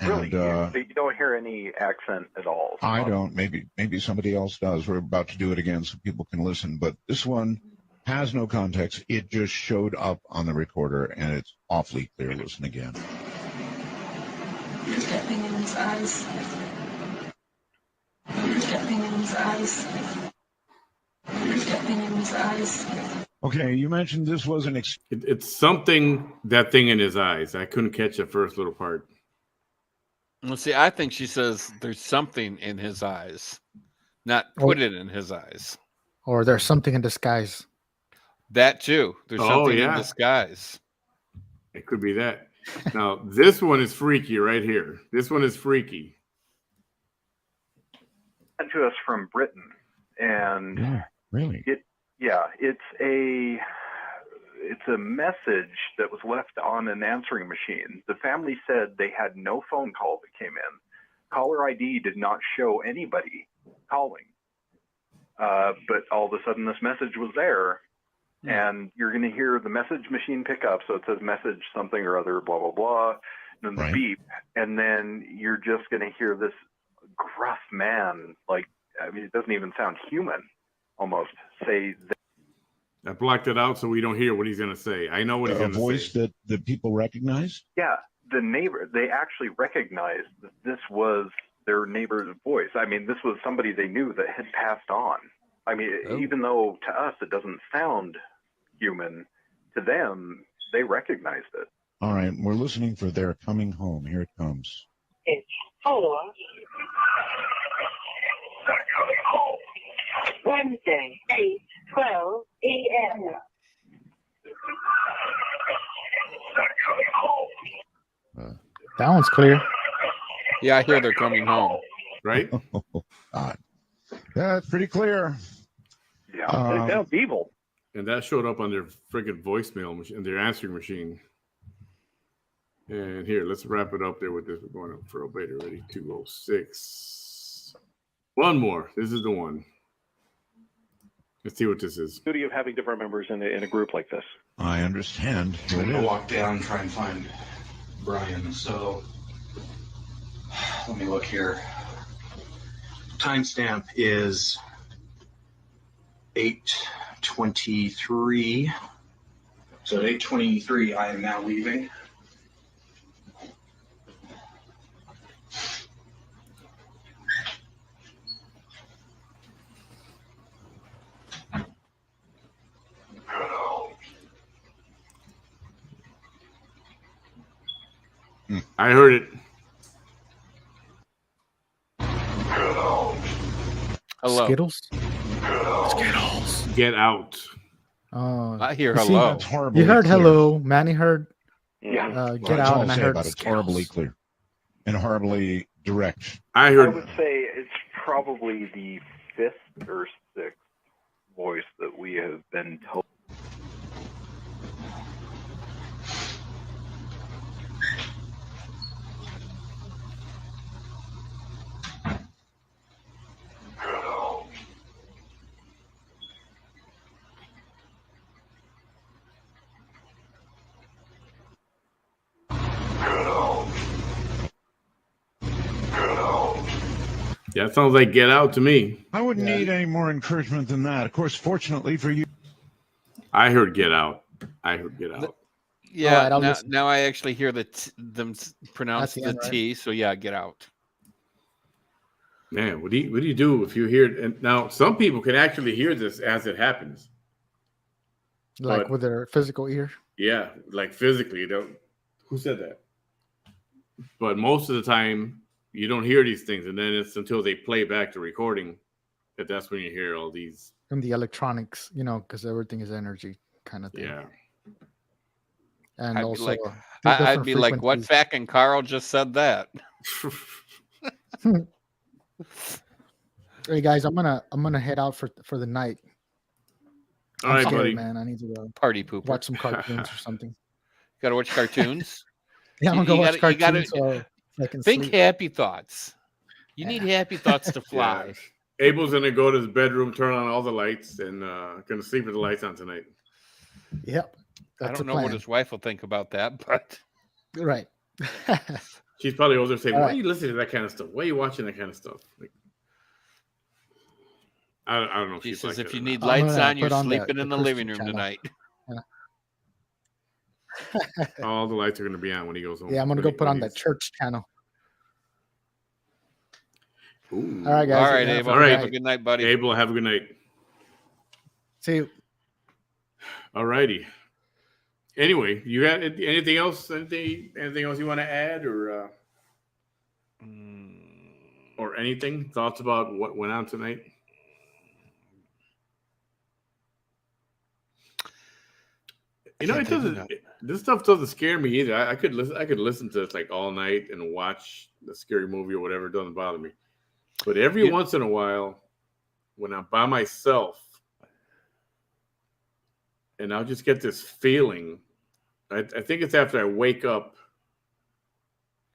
Really? And, you don't hear any accent at all? So. I don't. Maybe somebody else does. We're about to do it again so people can listen. But this one has no context. It just showed up on the recorder, and it's awfully clear. Listen again. You're stepping in his eyes. You're stepping in his eyes. You're stepping in his eyes. Okay, you mentioned this was an... It's something, that thing in his eyes. I couldn't catch the first little part. Well, see, I think she says there's something in his eyes, not put it in his eyes. Or there's something in disguise. That too. There's something in disguise. It could be that. Now, this one is freaky right here. This one is freaky. Sent to us from Britain, and really, it's a message that was left on an answering machine. The family said they had no phone call that came in. Caller ID did not show anybody calling, but all of a sudden this message was there. And you're going to hear the message machine pick up. So it says message something or other, blah, blah, blah. And then the beep. And then you're just going to hear this gruff man, it doesn't even sound human, almost, say that. I blocked it out so we don't hear what he's going to say. I know what he's going to say. A voice that people recognize? Yeah. The neighbor, they actually recognized that this was their neighbor's voice. I mean, this was somebody they knew that had passed on. I mean, even though to us it doesn't sound human, to them, they recognized it. All right, we're listening for They're Coming Home. Here it comes. It's 4. Wednesday, 8:12 a.m. That one's clear. Yeah, I hear they're coming home. Right? That's pretty clear. Yeah, it sounds evil. And that showed up on their freaking voicemail machine, their answering machine. And here, let's wrap it up there with this. We're going up for a bit already. 206. One more. This is the one. Let's see what this is. Beauty of having different members in a group like this. I understand. I'm going to walk down and try and find Brian. So let me look here. Timestamp is 8:23. So at 8:23, I am now leaving. I heard it. Hello. Skittles? Skittles. Get out. I hear You see, hello. That's horribly You heard clear. hello. Manny heard Yeah. get That's out, all and I'll I say heard about it. It's Skittles. horribly clear and horribly direct. I I heard. would say it's probably the 5th or 6th voice that we have been told. Yeah, it sounds like Get Out to me. I wouldn't need any more encouragement than that. Of course, fortunately for you. I heard Get Out. I heard Get Out. Yeah, All right, now I actually hear them pronounce the the end, right? T. So yeah, get out. Man, what do you do if you hear it? And now some people can actually hear this as it happens. Like But- with their physical ear. Yeah, like physically. Who said that? But most of the time, you don't hear these things, and then it's until they play back the recording that's when you hear all these. From the electronics, because everything is energy kind of thing. Yeah. And I'd be also, like, the I'd different be like, what frequencies. fucking Carl just said that? Hey guys, I'm gonna head out for the night. All I'm right, scared, buddy. man. I need to go Party pooper. watch some cartoons or something. Got to watch cartoons. Yeah, I'm gonna go You watch gotta- cartoons. So I can Think sleep. happy thoughts. You need happy thoughts to fly. Yeah. Abel's gonna go to his bedroom, turn on all the lights, and gonna sleep with the lights on tonight. Yep. I That's don't the know what plan. his wife will think about that, but Right. She's probably over there saying, All "Why right. are you listening to that kind of stuff? Why are you watching that kind of stuff?" Like, I don't know if she she's says like if that you or need not. lights gonna on, you're put on sleeping the in the Christian living room channel. tonight. All the lights are gonna be on when he goes home. Yeah, I'm gonna go put on that church channel. Ooh. All right, guys. All right, Have a Abel. All right. Have a good night, buddy. Abel, have a good night. See you. All righty. Anyway, you got anything else? Anything else you want to add, or Or anything? Thoughts about what went on tonight? It doesn't. This stuff doesn't scare me either. I could listen to it like all night and watch the scary movie or whatever. It doesn't bother me. But every once in a while, when I'm by myself, and I'll just get this feeling. I think it's after I wake up,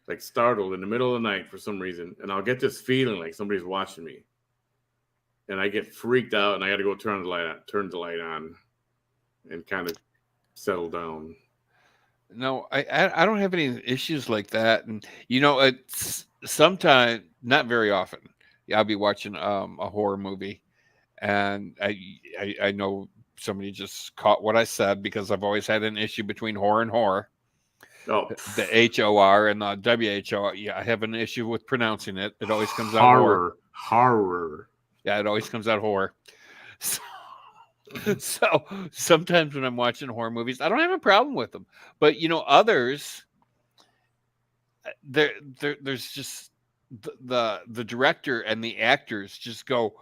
like startled in the middle of the night for some reason, and I'll get this feeling like somebody's watching me, and I get freaked out, and I got to go turn the light on, and kind of settle down. No, I don't have any issues like that, and it's sometimes, not very often. I'll be watching a horror movie, and I know somebody just caught what I said because I've always had an issue between horror and horror. Oh, the HOR and the WHO. Yeah, I have an issue with pronouncing it. It always comes out horror. Horror. Yeah, it always comes out horror. So sometimes when I'm watching horror movies, I don't have a problem with them. But others, there's just the director and the actors just go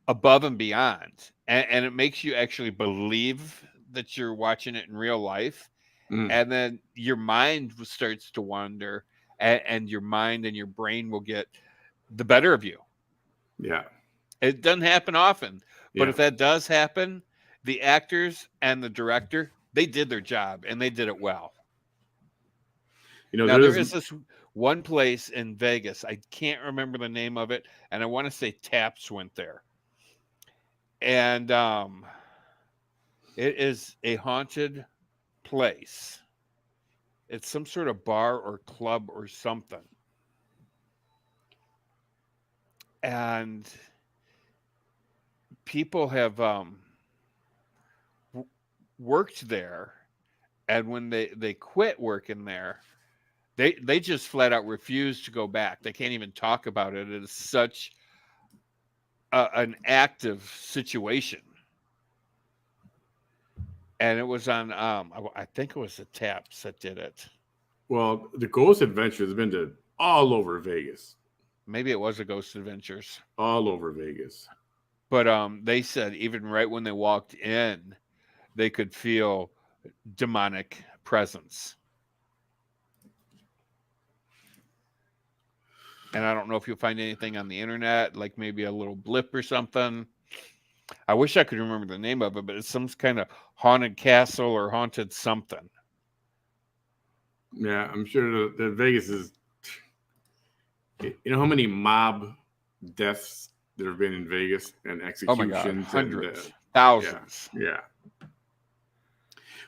above and beyond, and it makes you actually believe that you're watching it in real life. And then your mind starts to wander, and your mind and your brain will get the better of you. Yeah. It doesn't happen often, but if that does happen, the actors and the director, they did their job, and they did it well. Now, there is this one place in Vegas. I can't remember the name of it, and I want to say Taps went there. And it is a haunted place. It's some sort of bar or club or something. And people have worked there, and when they quit working there, they just flat out refuse to go back. They can't even talk about it. It is such an active situation. And it was on, I think it was the Taps that did it. Well, the Ghost Adventures has been to all over Vegas. Maybe it was a Ghost Adventures. All over Vegas. But they said even right when they walked in, they could feel demonic presence. And I don't know if you'll find anything on the internet, like maybe a little blip or something. I wish I could remember the name of it, but it's some kind of haunted castle or haunted something. Yeah, I'm sure that Vegas is. You know how many mob deaths there have been in Vegas and executions? Oh my God, hundreds, thousands. Yeah.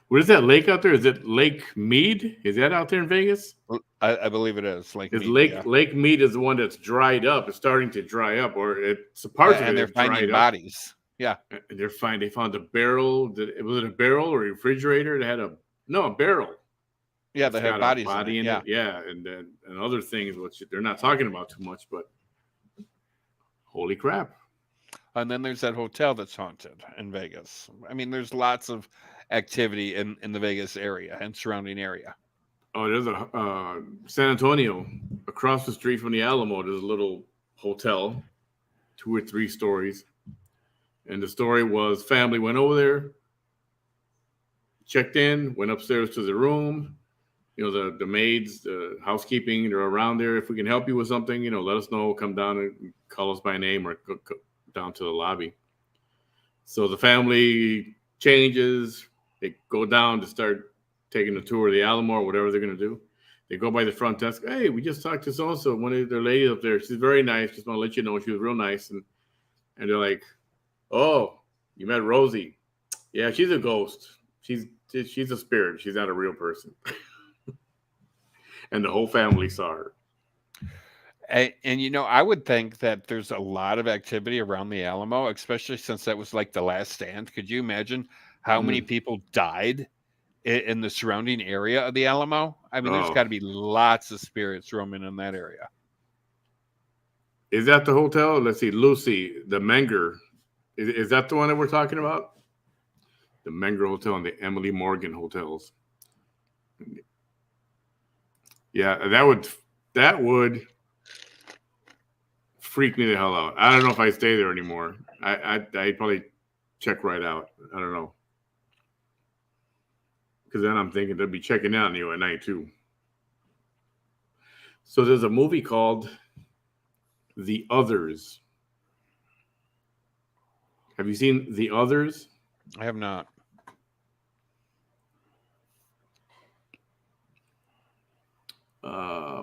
What is that lake out there? Is it Lake Mead? Is that out there in Vegas? I believe it is. Lake Mead is the one that's dried up. It's starting to dry up, or it's a part of it. And they're finding bodies. Yeah. And they found a barrel. Was it a barrel or a refrigerator that had a barrel? Yeah, they had bodies in it. it. Yeah, and other things which they're not talking about too much, but holy crap. And then there's that hotel that's haunted in Vegas. I mean, there's lots of activity in the Vegas area and surrounding area. Oh, there's a San Antonio across the street from the Alamo. There's a little hotel, 2 or 3 stories. And the story was family went over there, checked in, went upstairs to the room. The maids, the housekeeping, they're around there. If we can help you with something, let us know. Come down and call us by name or go down to the lobby. So the family changes. They go down to start taking a tour of the Alamo or whatever they're going to do. They go by the front desk. Hey, we just talked to so-and-so, one of their ladies up there. She's very nice. Just want to let you know she was real nice. And they're like, oh, you met Rosie. Yeah, she's a ghost. She's a spirit. She's not a real person. And the whole family saw her. And I would think that there's a lot of activity around the Alamo, especially since that was like the last stand. Could you imagine how many people died in the surrounding area of the Alamo? I mean, there's got to be lots of spirits roaming in that area. Is that the hotel? Let's see, Lucy, the Menger. Is that the one that we're talking about? The Menger Hotel and the Emily Morgan hotels. Yeah, that would freaked me the hell out. I don't know if I stay there anymore. I'd probably check right out. I don't know. Because then I'm thinking they'll be checking out on you at night too. So there's a movie called The Others. Have you seen The Others? I have not.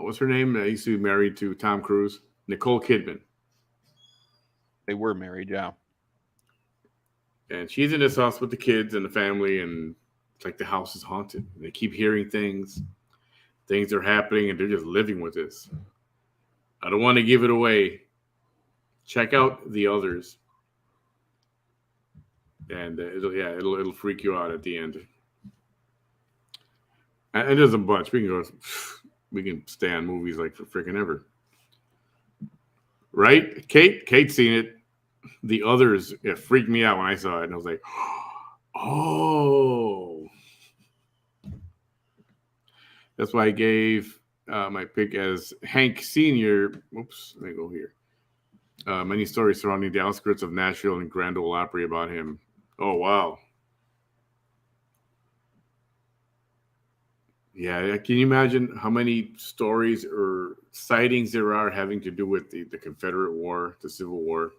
What's her name? I used to be married to Tom Cruise. Nicole Kidman. They were married, yeah. And she's in this house with the kids and the family, and it's like the house is haunted. They keep hearing things. Things are happening, and they're just living with this. I don't want to give it away. Check out The Others. And it'll freak you out at the end. And there's a bunch. We can stay on movies like for freaking ever. Right? Kate's seen it. The Others, it freaked me out when I saw it. And I was like, oh. That's why I gave my pick as Hank Sr. Oops, let me go here. Many stories surrounding the outskirts of Nashville and Grand Ole Opry about him. Oh, wow. Yeah, can you imagine how many stories or sightings there are having to do with the Confederate War, the Civil War?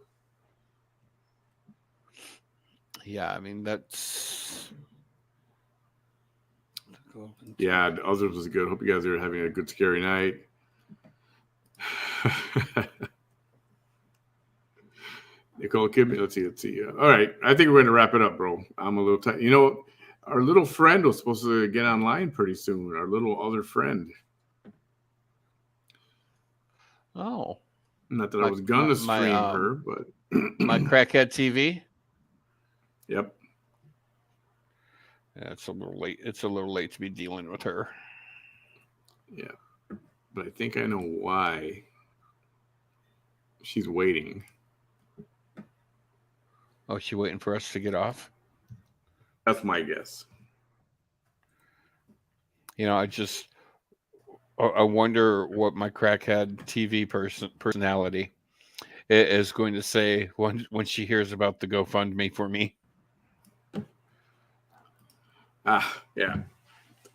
Yeah, I mean, that's... Yeah, The Others was good. Hope you guys are having a good, scary night. Nicole Kidman, let's see. All right, I think we're going to wrap it up, bro. I'm a little tight. You know, our little friend was supposed to get online pretty soon. Our little other friend. Oh. Not that I was going to stream her, but... my Crackhead TV? Yep. Yeah, it's a little late. It's a little late to be dealing with her. Yeah. But I think I know why she's waiting. Oh, she waiting for us to get off? That's my guess. You know, I wonder what my Crackhead TV personality is going to say when she hears about the GoFundMe for me. Yeah.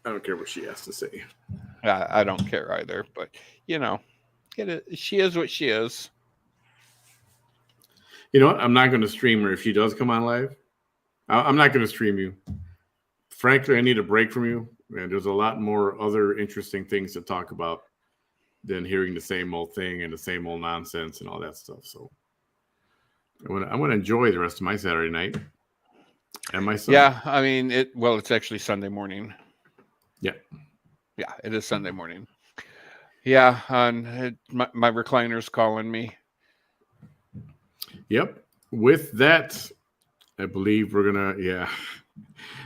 I don't care what she has to say. I don't care either, but you know, she is what she is. You know what? I'm not going to stream her if she does come on live. I'm not going to stream you. Frankly, I need a break from you. And there's a lot more other interesting things to talk about than hearing the same old thing and the same old nonsense and all that stuff. So I'm going to enjoy the rest of my Saturday night. And my son. Yeah, I mean, it's actually Sunday morning. Yeah. Yeah, it is Sunday morning. Yeah, my recliner's calling me. Yep. With that, I believe we're going to,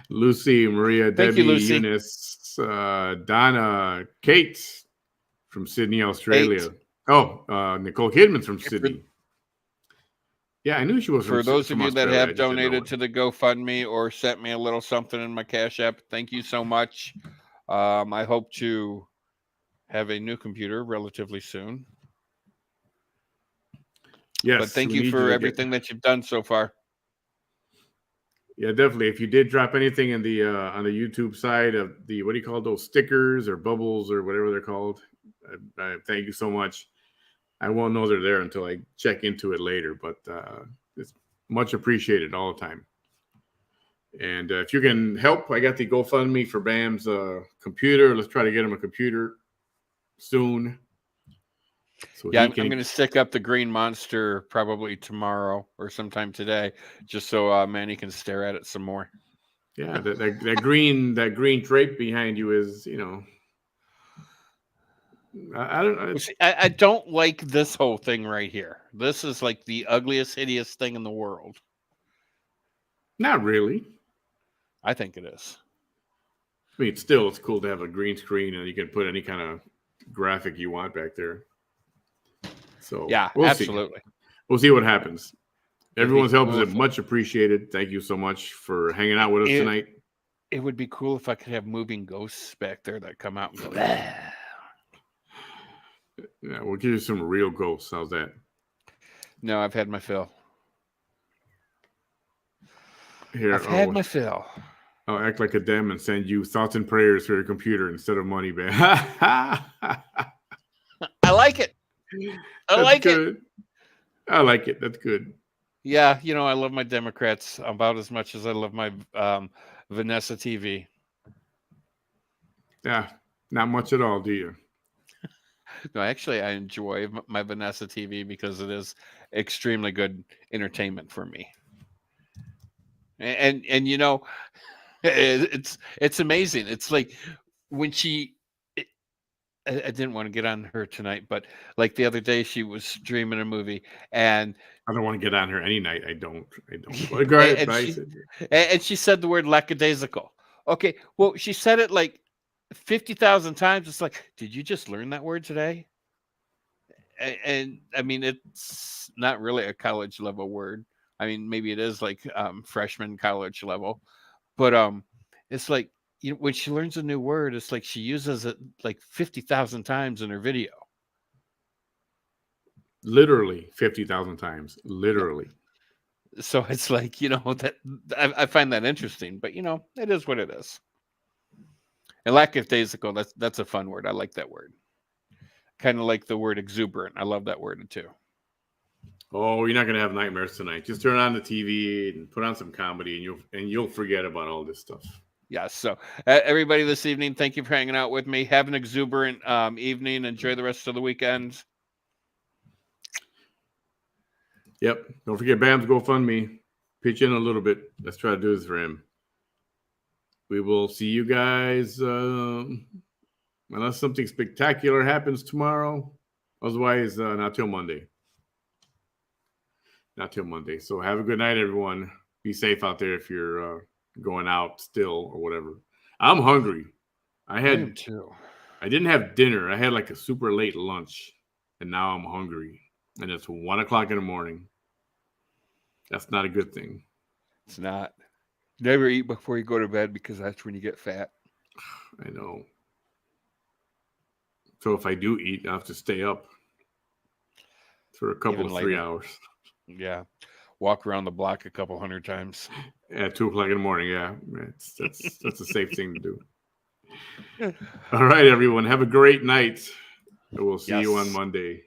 Lucy, Maria, Thank Debbie, you, Lucy. Eunice, Donna, Kate from Sydney, Australia. Oh, Nicole Kidman's from Sydney. Yeah, I knew she was. For those of you that Australia. have donated to the GoFundMe or sent me a little something in my Cash App, thank you so much. I hope to have a new computer relatively soon. Yes, but thank you for everything that you've done so far. Yeah, definitely. If you did drop anything in the on the YouTube side of the, what do you call those, stickers or bubbles or whatever they're called, I thank you so much. I won't know they're there until I check into it later, but it's much appreciated all the time. And if you can help, I got the GoFundMe for Bam's computer. Let's try to get him a computer soon. So yeah, I'm going to stick up the green monster probably tomorrow or sometime today, just so Manny can stare at it some more. Yeah, that green drape behind you is, you know, I don't know. I don't like this whole thing right here. This is like the ugliest, hideous thing in the world. Not really. I think it is. I mean, still, it's cool to have a green screen and you can put any kind of graphic you want back there. So yeah, we'll absolutely. See. We'll see what happens. Everyone's help is much appreciated. Thank you so much for hanging out with us tonight. It would be cool if I could have moving ghosts back there that come out and go. Yeah, we'll give you some real ghosts. How's that? No, I've had my fill. Here, I've had my fill. I'll act like a dem and send you thoughts and prayers for your computer instead of money, man. I like it. I like it. I like it. That's good. Yeah, I love my Democrats about as much as I love my Vanessa TV. Yeah, not much at all, do you? No, actually, I enjoy my Vanessa TV because it is extremely good entertainment for me. And it's amazing. It's like when I didn't want to get on her tonight, but like the other day she was streaming a movie, and I don't want to get on her any night. I don't. Go ahead, and she said the word lackadaisical. Okay, well, she said it like 50,000 times. It's like, did you just learn that word today? And I mean, it's not really a college level word. I mean, maybe it is like freshman college level, but it's like, when she learns a new word, it's like she uses it like 50,000 times in her video. Literally 50,000 times. Literally. Yeah. So it's like, that I find that interesting, but it is what it is. And lackadaisical, that's a fun word. I like that word. Kind of like the word exuberant. I love that word too. Oh, you're not gonna have nightmares tonight. Just turn on the TV and put on some comedy, and you'll forget about all this stuff. Yeah. So everybody this evening, thank you for hanging out with me. Have an exuberant evening. Enjoy the rest of the weekend. Yep. Don't forget Bam's GoFundMe. Pitch in a little bit. Let's try to do this for him. We will see you guys unless something spectacular happens tomorrow. Otherwise, not till Monday. Not till Monday. So have a good night, everyone. Be safe out there if you're going out still or whatever. I'm hungry. I am too. I didn't have dinner. I had like a super late lunch, and now I'm hungry. And it's 1 o'clock in the morning. That's not a good thing. It's not. Never eat before you go to bed because that's when you get fat. I know. So if I do eat, I have to stay up for a couple of 3 hours. Yeah. Walk around the block a couple hundred times. At 2 o'clock in the morning. Yeah. That's a safe thing to do. All right, everyone. Have a great night. We'll see you on Monday.